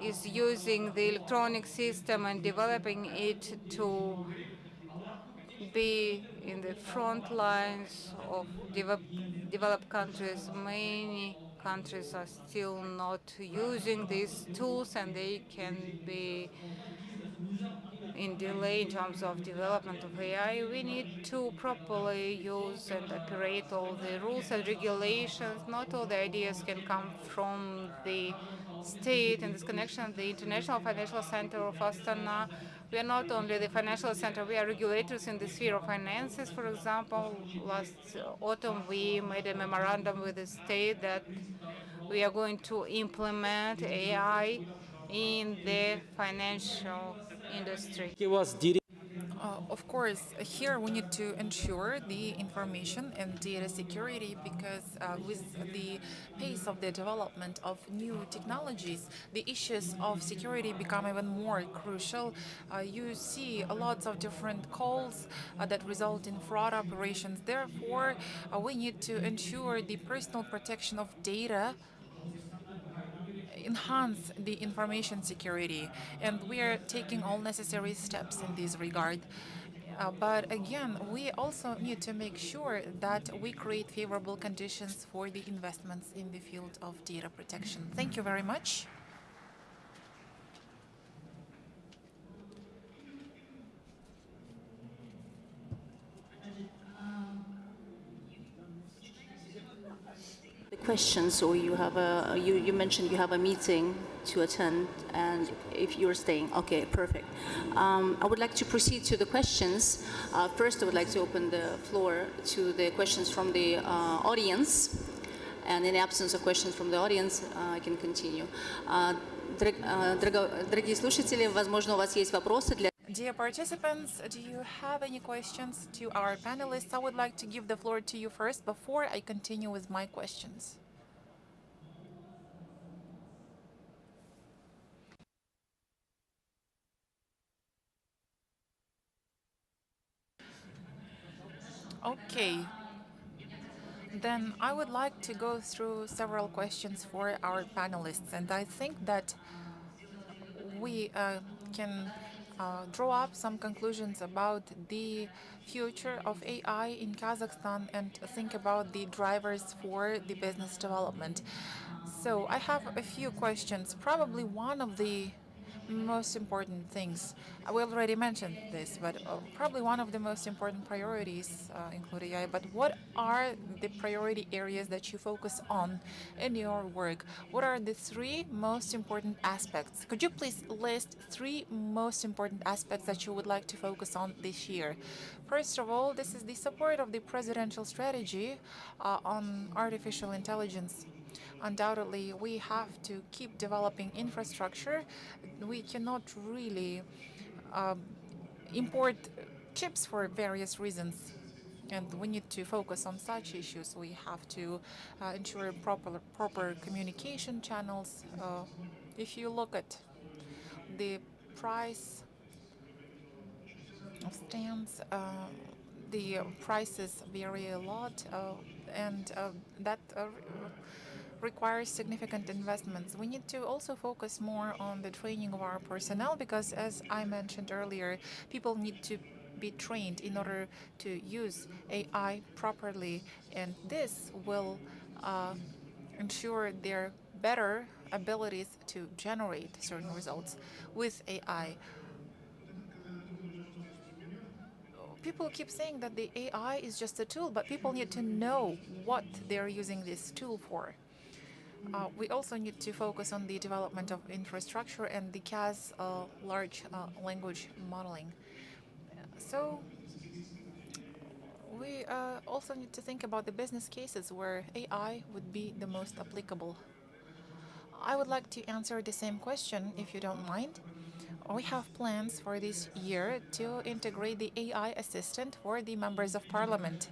is using the electronic system and developing it to be in the front lines of developed countries. Many countries are still not using these tools, and they can be in delay in terms of development of AI. We need to properly use and operate all the rules and regulations. Not all the ideas can come from the state. In this connection, the International Financial Center of Astana, we are not only the financial center, we are regulators in the sphere of finances. For example, last autumn, we made a memorandum with the state that we are going to implement AI in the financial industry. Of course, here we need to ensure the information and data security, because with the pace of the development of new technologies, the issues of security become even more crucial. You see lots of different calls that result in fraud operations. Therefore, we need to ensure the personal protection of data, enhance the information security, and we are taking all necessary steps in this regard. But again, we also need to make sure that we create favorable conditions for the investments in the field of data protection. Thank you very much. The questions, or you have you mentioned you have a meeting to attend, and if you're staying, okay, perfect. I would like to proceed to the questions. First, I would like to open the floor to the questions from the audience, and in the absence of questions from the audience, I can continue. Дорогие слушатели, возможно, у вас есть вопросы для... Dear participants, do you have any questions to our panelists? I would like to give the floor to you first before I continue with my questions. Okay. Then I would like to go through several questions for our panelists, and I think that we can draw up some conclusions about the future of AI in Kazakhstan and think about the drivers for the business development. So I have a few questions. Probably one of the most important things, we already mentioned this, but probably one of the most important priorities include AI. But what are the priority areas that you focus on in your work? What are the three most important aspects? Could you please list three most important aspects that you would like to focus on this year? First of all, this is the support of the presidential strategy on artificial intelligence. Undoubtedly, we have to keep developing infrastructure. We cannot really import chips for various reasons, and we need to focus on such issues. We have to ensure proper communication channels. If you look at the price of stamps, the prices vary a lot, and that requires significant investments. We need to also focus more on the training of our personnel because, as I mentioned earlier, people need to be trained in order to use AI properly, and this will ensure their better abilities to generate certain results with AI. People keep saying that the AI is just a tool, but people need to know what they're using this tool for. We also need to focus on the development of infrastructure and the CAS large language modeling. So we also need to think about the business cases where AI would be the most applicable. I would like to answer the same question, if you don't mind. We have plans for this year to integrate the AI assistant for the members of parliament.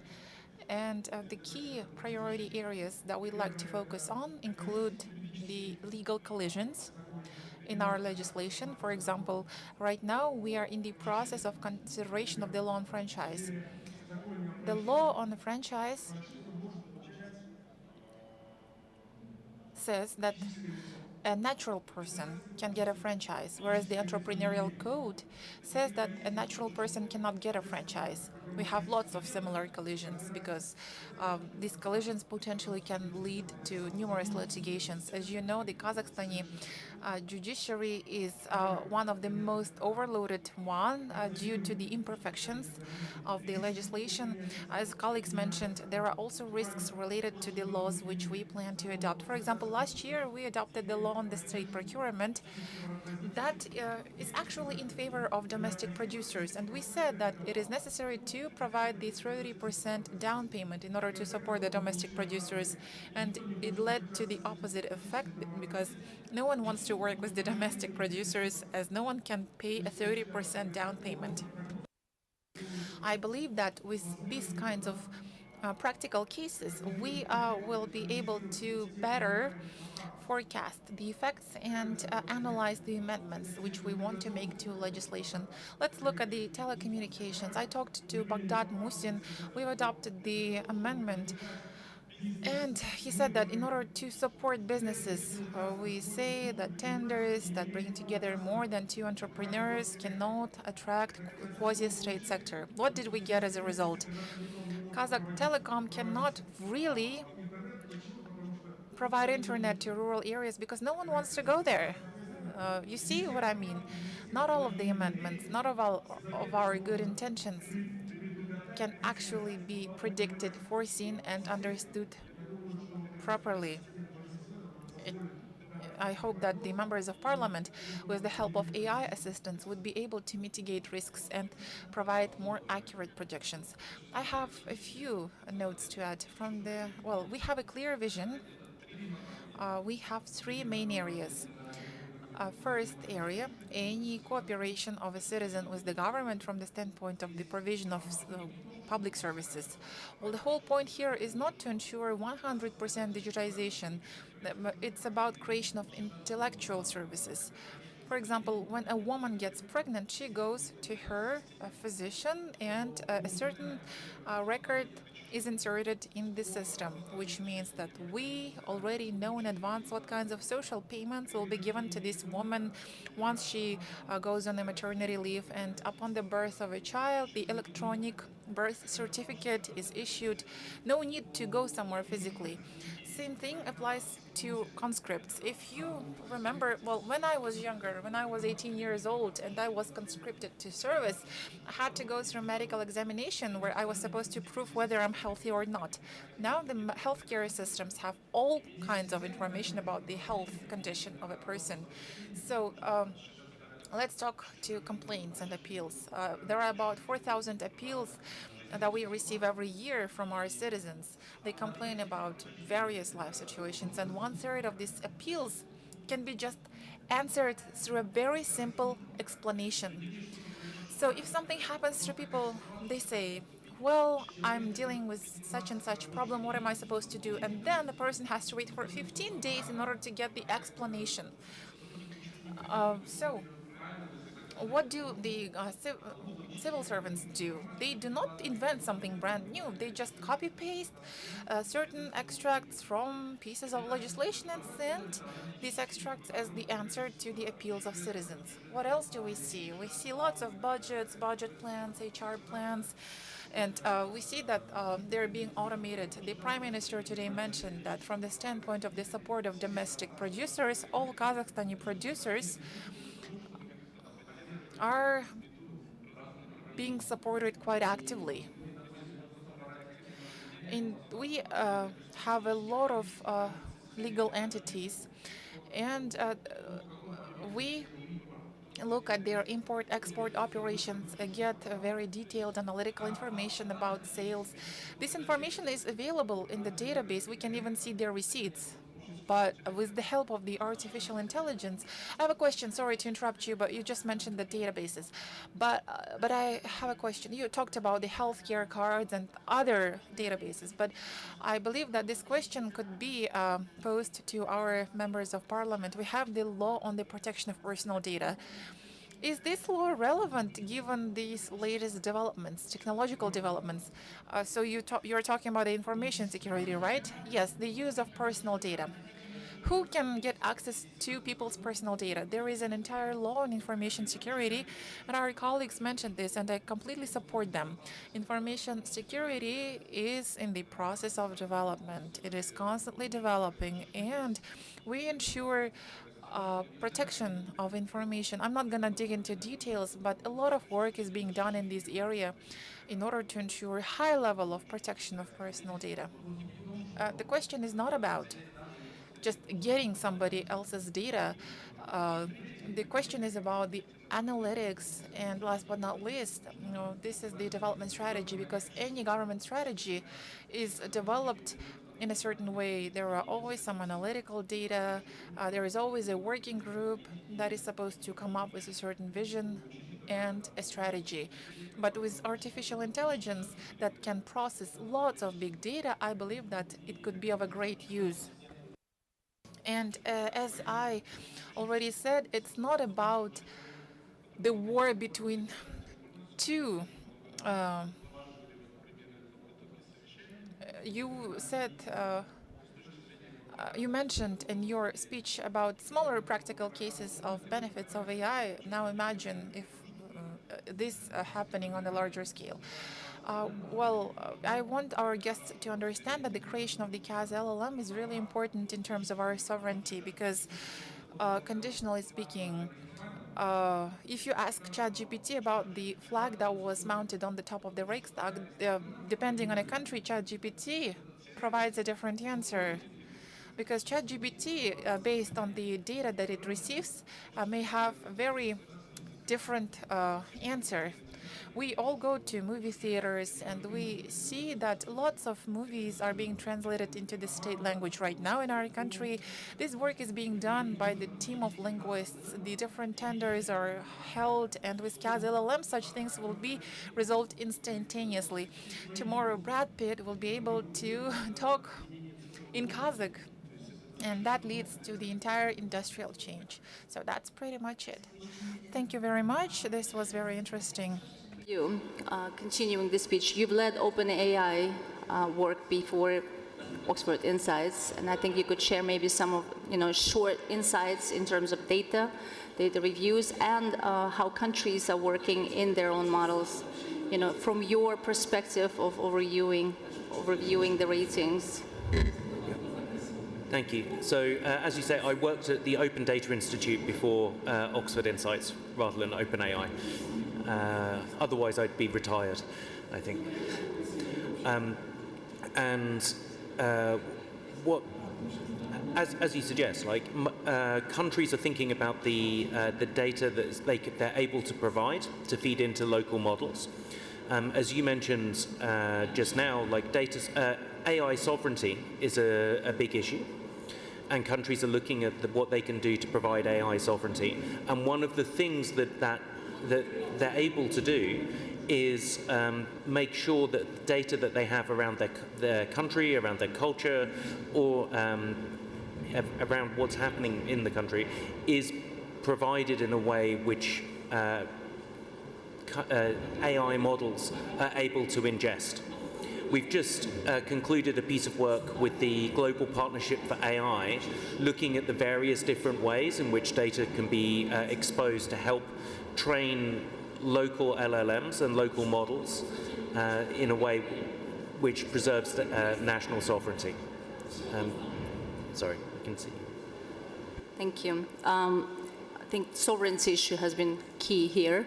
And the key priority areas that we'd like to focus on include the legal collisions in our legislation. For example, right now we are in the process of consideration of the law on franchise. The law on the franchise says that a natural person can get a franchise, whereas the entrepreneurial code says that a natural person cannot get a franchise. We have lots of similar collisions because these collisions potentially can lead to numerous litigations. As you know, the Kazakhstani judiciary is one of the most overloaded one due to the imperfections of the legislation. As colleagues mentioned, there are also risks related to the laws which we plan to adopt. For example, last year we adopted the law on the state procurement that is actually in favor of domestic producers, and we said that it is necessary to provide the 30% down payment in order to support the domestic producers, and it led to the opposite effect because no one wants to work with the domestic producers as no one can pay a 30% down payment. I believe that with these kinds of practical cases, we will be able to better forecast the effects and analyze the amendments which we want to make to legislation. Let's look at the telecommunications. I talked to Baghdad Musin. We've adopted the amendment, and he said that in order to support businesses, we say that tenders that bring together more than two entrepreneurs cannot attract quasi-state sector. What did we get as a result? Kazakh Telecom cannot really provide internet to rural areas because no one wants to go there. You see what I mean? Not all of the amendments, not all of our good intentions can actually be predicted, foreseen, and understood properly. I hope that the members of parliament, with the help of AI assistants, would be able to mitigate risks and provide more accurate projections. I have a few notes to add from well, we have a clear vision. We have three main areas. First area, any cooperation of a citizen with the government from the standpoint of the provision of public services. Well, the whole point here is not to ensure 100% digitization. It's about creation of intellectual services. For example, when a woman gets pregnant, she goes to her physician and a certain record is inserted in the system, which means that we already know in advance what kinds of social payments will be given to this woman once she goes on a maternity leave. And upon the birth of a child, the electronic birth certificate is issued. No need to go somewhere physically. Same thing applies to conscripts. If you remember, well, when I was younger, when I was 18 years old and I was conscripted to service, I had to go through a medical examination where I was supposed to prove whether I'm healthy or not. Now the healthcare systems have all kinds of information about the health condition of a person. So let's talk to complaints and appeals. There are about 4,000 appeals that we receive every year from our citizens. They complain about various life situations, and 1/3 of these appeals can be just answered through a very simple explanation. So if something happens to people, they say, well, I'm dealing with such and such problem, what am I supposed to do? And then the person has to wait for 15 days in order to get the explanation. So what do the civil servants do? They do not invent something brand new. They just copy paste certain extracts from pieces of legislation and send these extracts as the answer to the appeals of citizens. What else do we see? We see lots of budgets, budget plans, HR plans, and we see that they're being automated. The Prime Minister today mentioned that from the standpoint of the support of domestic producers, all Kazakhstani producers are being supported quite actively. And we have a lot of legal entities, and we look at their import-export operations, get very detailed analytical information about sales. This information is available in the database. We can even see their receipts. But with the help of the artificial intelligence, I have a question. Sorry to interrupt you, but you just mentioned the databases. But I have a question. You talked about the healthcare cards and other databases, but I believe that this question could be posed to our members of parliament. We have the law on the protection of personal data. Is this law relevant given these latest developments, technological developments? So you're talking about the information security, right? Yes, the use of personal data. Who can get access to people's personal data? There is an entire law on information security, and our colleagues mentioned this, and I completely support them. Information security is in the process of development. It is constantly developing, and we ensure protection of information. I'm not going to dig into details, but a lot of work is being done in this area in order to ensure high level of protection of personal data. The question is not about just getting somebody else's data. The question is about the analytics, and last but not least, this is the development strategy, because any government strategy is developed in a certain way. There are always some analytical data. There is always a working group that is supposed to come up with a certain vision and a strategy. But with artificial intelligence that can process lots of big data, I believe that it could be of a great use. And as I already said, it's not about the war between two. You said, you mentioned in your speech about smaller practical cases of benefits of AI. Now imagine if this happening on a larger scale. I want our guests to understand that the creation of the Kaz LLM is really important in terms of our sovereignty, because conditionally speaking, if you ask ChatGPT about the flag that was mounted on the top of the Reichstag, depending on a country, ChatGPT provides a different answer. because ChatGPT, based on the data that it receives, may have a very different answer. We all go to movie theaters and we see that lots of movies are being translated into the state language right now in our country. This work is being done by the team of linguists. The different tenders are held, and with Kaz LLM, such things will be resolved instantaneously. Tomorrow, Brad Pitt will be able to talk in Kazakh, and that leads to the entire industrial change. So that's pretty much it. Thank you very much. This was very interesting. You, continuing the speech, you've led OpenAI work before Oxford Insights, and I think you could share maybe some of short insights in terms of data reviews, and how countries are working in their own models, from your perspective of overviewing the ratings. Thank you. So, as you say, I worked at the Open Data Institute before Oxford Insights rather than OpenAI. Otherwise, I'd be retired, I think. As you suggest, like countries are thinking about the data that they're able to provide to feed into local models. As you mentioned just now, like AI sovereignty is a big issue, and countries are looking at what they can do to provide AI sovereignty. And one of the things that they're able to do is make sure that the data that they have around their country, around their culture, or around what's happening in the country is provided in a way which AI models are able to ingest. We've just concluded a piece of work with the Global Partnership for AI, looking at the various different ways in which data can be exposed to help train local LLMs and local models in a way which preserves the, national sovereignty. Sorry, I can see. Thank you. I think sovereignty issue has been key here.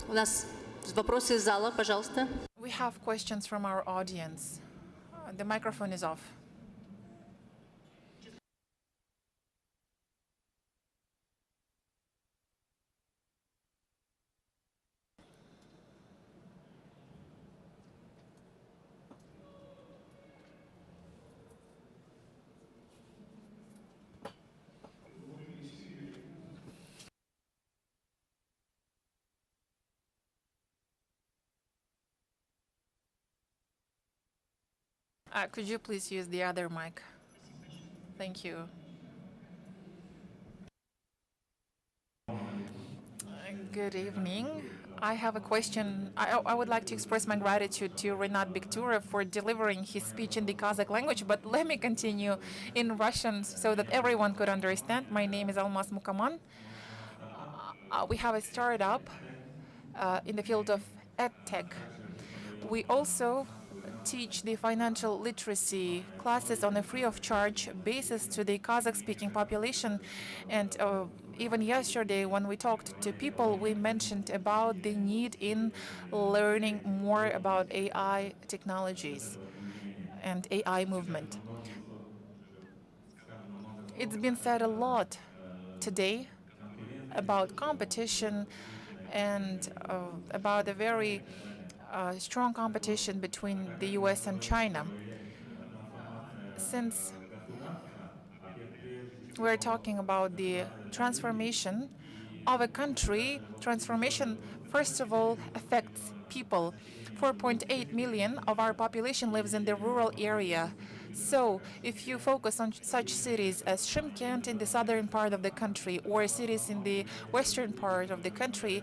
У нас вопросы из зала, пожалуйста. We have questions from our audience. The microphone is off. Could you please use the other mic? Thank you. Good evening. I have a question. I would like to express my gratitude to Renat Bekturov for delivering his speech in the Kazakh language, but let me continue in Russian so that everyone could understand. My name is Almas Mukaman. We have a startup in the field of edtech. We also teach the financial literacy classes on a free of charge basis to the Kazakh-speaking population. And even yesterday, when we talked to people, we mentioned about the need in learning more about AI technologies and AI movement. It's been said a lot today about competition and about a very strong competition between the US and China. Since we're talking about the transformation of a country, transformation, first of all, affects people. 4.8 million of our population lives in the rural area. So if you focus on such cities as Shymkent in the southern part of the country, or cities in the western part of the country,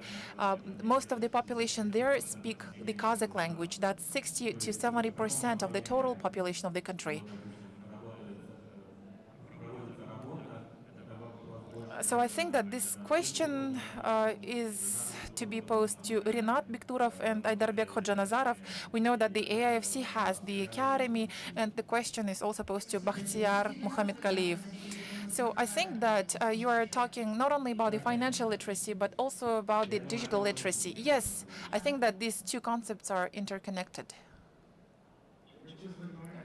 most of the population there speak the Kazakh language. That's 60 to 70% of the total population of the country. So I think that this question is to be posed to Renat Bekturov and Aydarbek Khojanazarov. We know that the AIFC has the academy, and the question is also posed to Bakhtiar Muhammadkaliyev. So I think that you are talking not only about the financial literacy, but also about the digital literacy. Yes, I think that these two concepts are interconnected.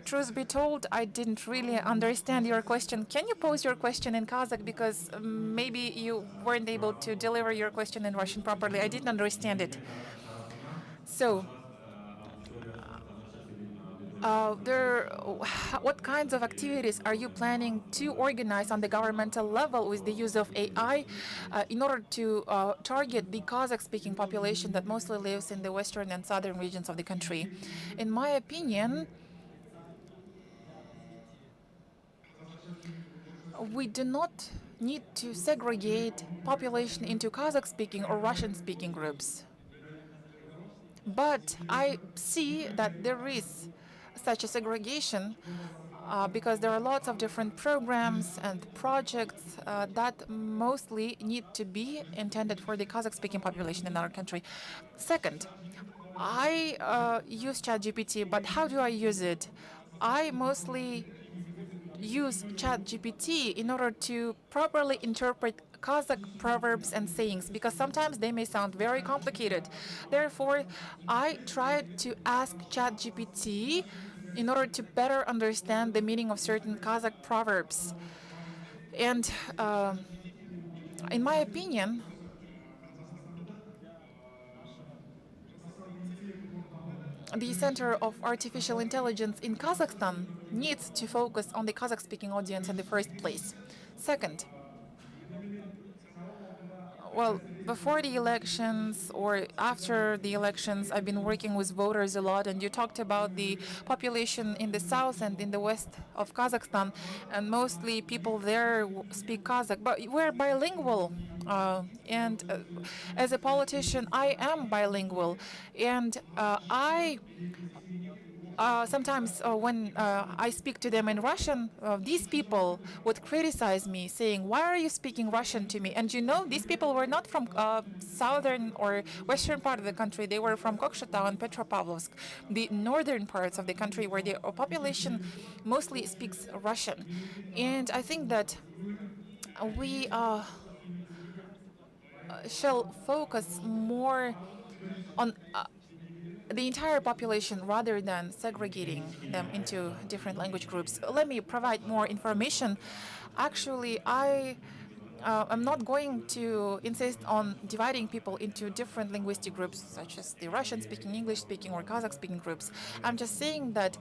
Truth be told, I didn't really understand your question. Can you pose your question in Kazakh, because maybe you weren't able to deliver your question in Russian properly. I didn't understand it. So, what kinds of activities are you planning to organize on the governmental level with the use of AI in order to target the Kazakh-speaking population that mostly lives in the western and southern regions of the country? In my opinion, we do not need to segregate population into Kazakh-speaking or Russian-speaking groups. But I see that there is such a segregation because there are lots of different programs and projects that mostly need to be intended for the Kazakh-speaking population in our country. Second, I use ChatGPT, but how do I use it? I mostly use ChatGPT in order to properly interpret Kazakh proverbs and sayings, because sometimes they may sound very complicated. Therefore, I tried to ask ChatGPT in order to better understand the meaning of certain Kazakh proverbs. And in my opinion, the Center of Artificial Intelligence in Kazakhstan needs to focus on the Kazakh-speaking audience in the first place. Second, well, before the elections or after the elections, I've been working with voters a lot, and you talked about the population in the south and in the west of Kazakhstan, and mostly people there speak Kazakh, but we're bilingual. And as a politician, I am bilingual, and I sometimes when I speak to them in Russian, these people would criticize me, saying, "Why are you speaking Russian to me?" And you know, these people were not from southern or western part of the country. They were from Kokshetau and Petropavlovsk, the northern parts of the country where the population mostly speaks Russian. And I think that we shall focus more on the entire population rather than segregating them into different language groups. Let me provide more information. Actually, I am not going to insist on dividing people into different linguistic groups, such as the Russian-speaking, English-speaking, or Kazakh-speaking groups. I'm just saying that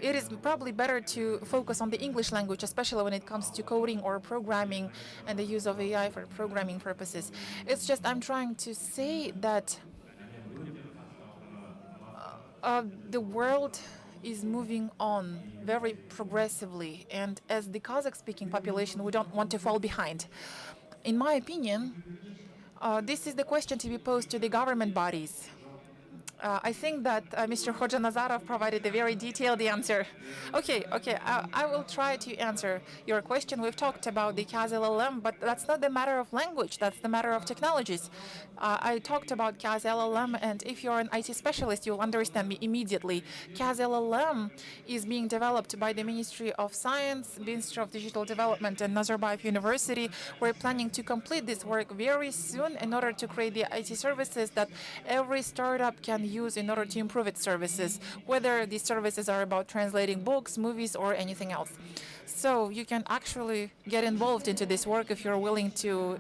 it is probably better to focus on the English language, especially when it comes to coding or programming and the use of AI for programming purposes. It's just I'm trying to say that the world is moving on very progressively, and as the Kazakh-speaking population, we don't want to fall behind. In my opinion, this is the question to be posed to the government bodies. I think that Mr. Khojanazarov provided a very detailed answer. Okay, I will try to answer your question. We've talked about the Kaz-LLM, but that's not the matter of language, that's the matter of technologies. I talked about Kaz-LLM, and if you're an IT specialist, you'll understand me immediately. Kaz-LLM is being developed by the Ministry of Science, Ministry of Digital Development, and Nazarbayev University. We're planning to complete this work very soon in order to create the IT services that every startup can use in order to improve its services, whether these services are about translating books, movies, or anything else. So you can actually get involved into this work if you're willing to.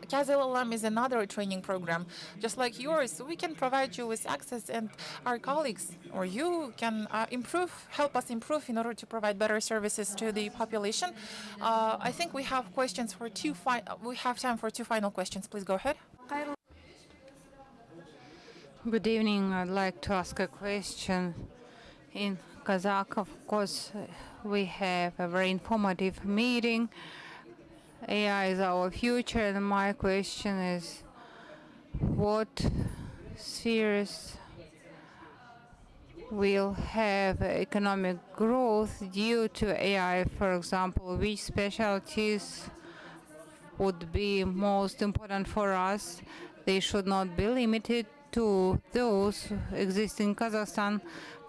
Kaz-LLM is another training program, just like yours. We can provide you with access, and our colleagues or you can help us improve in order to provide better services to the population. I think we have questions for we have time for two final questions. Please go ahead. Good evening. I'd like to ask a question in Kazakh. Of course, we have a very informative meeting. AI is our future, and my question is, what spheres will have economic growth due to AI? For example, which specialties would be most important for us? They should not be limited to those existing in Kazakhstan.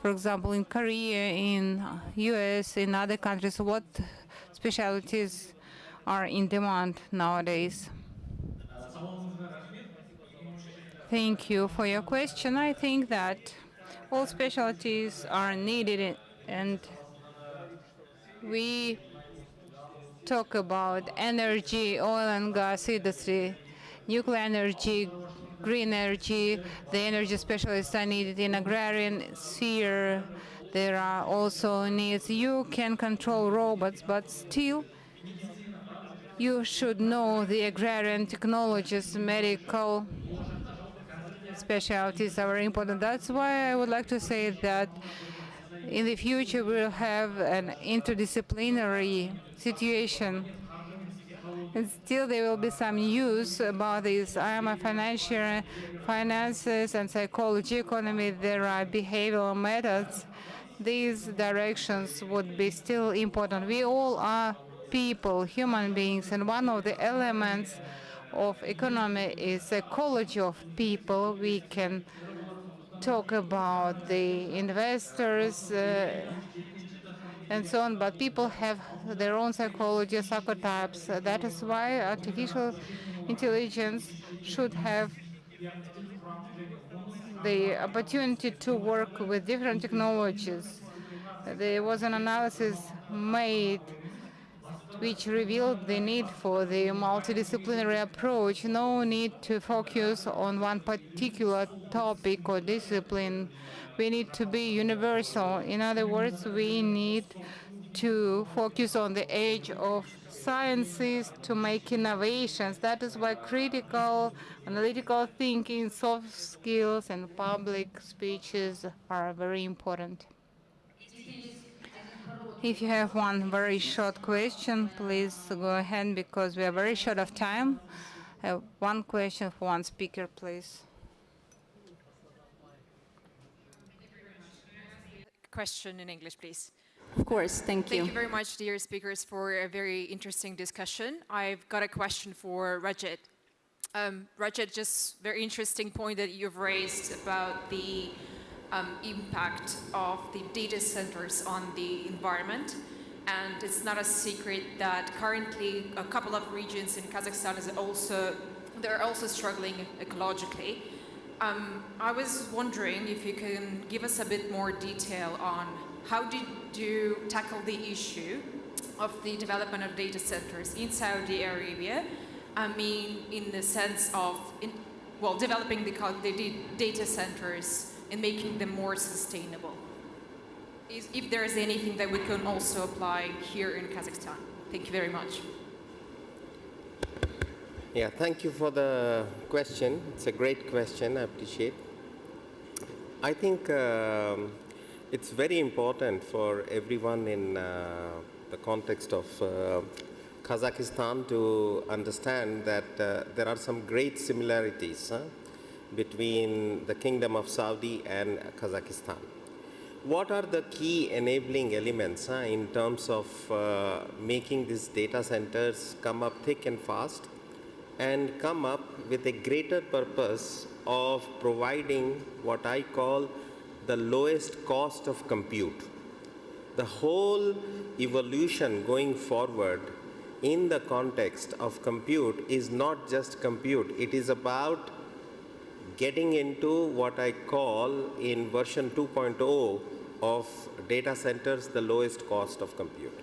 For example, in Korea, in US, in other countries, what specialties are in demand nowadays? Thank you for your question. I think that all specialties are needed, and we talk about energy, oil and gas industry, nuclear energy, green energy. The energy specialists are needed in agrarian sphere. There are also needs. You can control robots, but still you should know the agrarian technologies, medical specialties are very important. That's why I would like to say that in the future we'll have an interdisciplinary situation. And still there will be some use about this. I am a finances and psychology economy. There are behavioral methods. These directions would be still important. We all are people, human beings, and one of the elements of economy is ecology of people. We can talk about the investors and so on, but people have their own psychology, archetypes. That is why artificial intelligence should have the opportunity to work with different technologies. There was an analysis made which revealed the need for the multidisciplinary approach. No need to focus on one particular topic or discipline. We need to be universal. In other words, we need to focus on the age of sciences to make innovations. That is why critical, analytical thinking, soft skills, and public speeches are very important. If you have one very short question, please go ahead, because we are very short of time. One question for one speaker, please. Question in English, please. Of course, thank you. Thank you very much, dear speakers, for a very interesting discussion. I've got a question for Rajat. Rajat, just very interesting point that you've raised about the impact of the data centers on the environment. And it's not a secret that currently a couple of regions in Kazakhstan they're also struggling ecologically. I was wondering if you can give us a bit more detail on how did you tackle the issue of the development of data centers in Saudi Arabia? I mean, in the sense of, developing the data centers and making them more sustainable. If there is anything that we can also apply here in Kazakhstan. Thank you very much. Yeah, thank you for the question. It's a great question, I appreciate. I think it's very important for everyone in the context of Kazakhstan to understand that there are some great similarities between the Kingdom of Saudi and Kazakhstan. What are the key enabling elements in terms of making these data centers come up thick and fast and come up with a greater purpose of providing what I call the lowest cost of compute? The whole evolution going forward in the context of compute is not just compute. It is about getting into what I call in version 2.0 of data centers, the lowest cost of compute.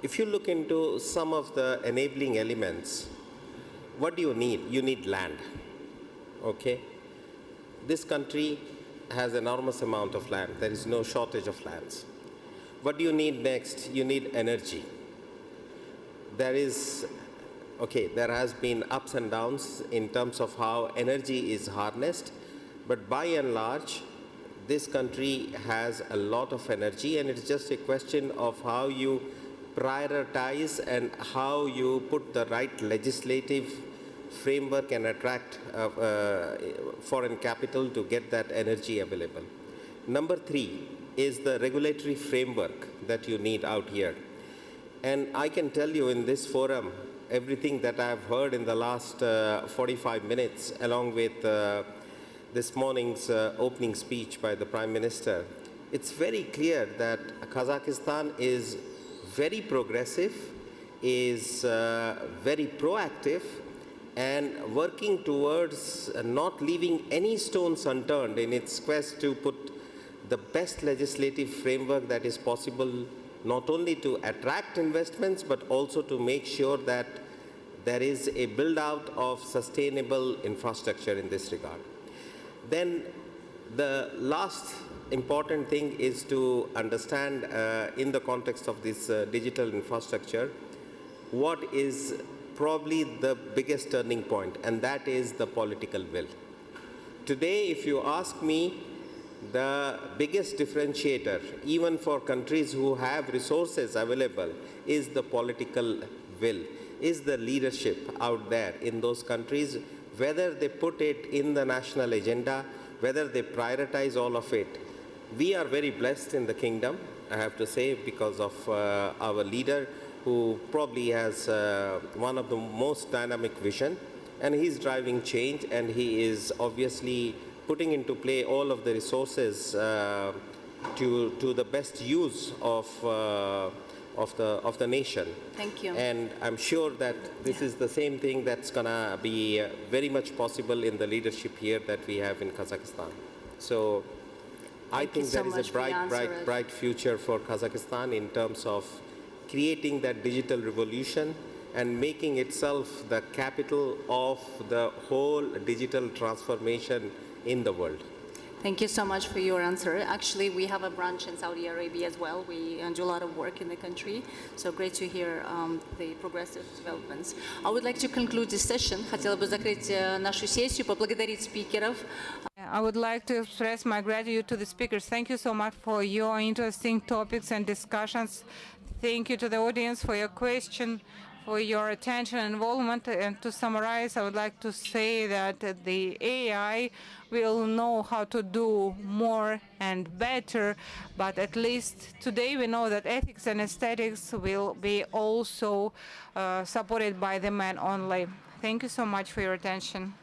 If you look into some of the enabling elements, what do you need? You need land, okay? This country has enormous amount of land. There is no shortage of lands. What do you need next? You need energy. There has been ups and downs in terms of how energy is harnessed, but by and large, this country has a lot of energy, and it's just a question of how you prioritize and how you put the right legislative framework and attract foreign capital to get that energy available. Number 3 is the regulatory framework that you need out here. And I can tell you in this forum, everything that I've heard in the last 45 minutes, along with this morning's opening speech by the Prime Minister, it's very clear that Kazakhstan is very progressive, is very proactive, and working towards not leaving any stones unturned in its quest to put the best legislative framework that is possible, not only to attract investments, but also to make sure that there is a build-out of sustainable infrastructure in this regard. Then the last important thing is to understand in the context of this digital infrastructure, what is probably the biggest turning point, and that is the political will. Today, if you ask me, the biggest differentiator, even for countries who have resources available, is the political will, is the leadership out there in those countries, whether they put it in the national agenda, whether they prioritize all of it. We are very blessed in the kingdom, I have to say, because of our leader, who probably has one of the most dynamic vision, and he's driving change, and he is obviously putting into play all of the resources to the best use of the nation. Thank you. And I'm sure that this is the same thing that's going to be very much possible in the leadership here that we have in Kazakhstan. So I think there is a bright future for Kazakhstan in terms of creating that digital revolution and making itself the capital of the whole digital transformation in the world. Thank you so much for your answer. Actually, we have a branch in Saudi Arabia as well. We do a lot of work in the country, so great to hear the progressive developments. I would like to conclude this session. Хотела бы закрыть нашу сессию, поблагодарить спикеров. I would like to express my gratitude to the speakers. Thank you so much for your interesting topics and discussions. Thank you to the audience for your question, for your attention and involvement. And to summarize, I would like to say that the AI will know how to do more and better, but at least today we know that ethics and aesthetics will be also supported by the man only. Thank you so much for your attention.